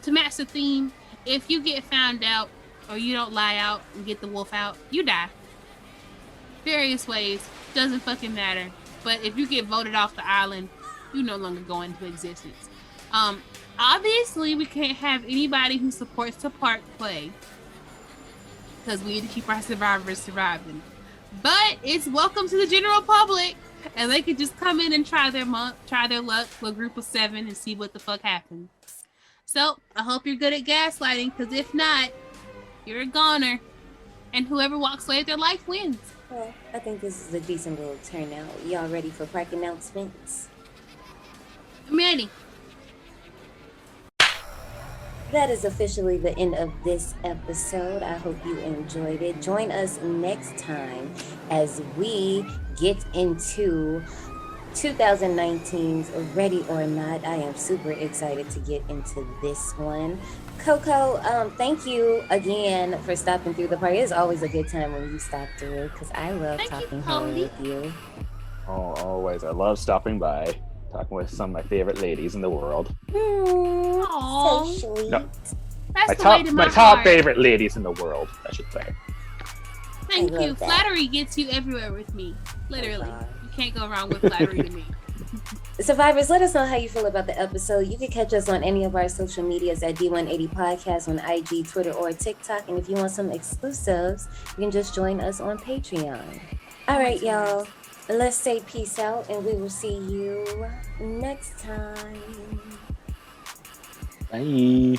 to match the theme, if you get found out or you don't lie out and get the wolf out, you die. Various ways, doesn't fucking matter. But if you get voted off the island, you no longer go into existence. Obviously we can't have anybody who supports the park play, because we need to keep our survivors surviving. But it's welcome to the general public, and they could just come in and try their luck with a group of 7 and see what the fuck happens. So I hope you're good at gaslighting, because if not, you're a goner, and whoever walks away with their life wins. Well, I think this is a decent little turnout. Y'all ready for park announcements? I'm ready. That is officially the end of this episode. I hope you enjoyed it. Join us next time as we get into 2019's Ready or Not. I am super excited to get into this one. Coco, thank you again for stopping through the park. It's always a good time when you stop through, because I love talking horror with you. Oh, always. I love stopping by, talking with some of my favorite ladies in the world. So sweet. No, That's my top favorite ladies in the world, I should say. Thank you. Flattery gets you everywhere with me. Literally. You can't go wrong with flattery to me. Survivors, let us know how you feel about the episode. You can catch us on any of our social medias at D180 Podcast on IG, Twitter, or TikTok. And if you want some exclusives, you can just join us on Patreon. All right, y'all. Let's say peace out, and we will see you next time. Bye.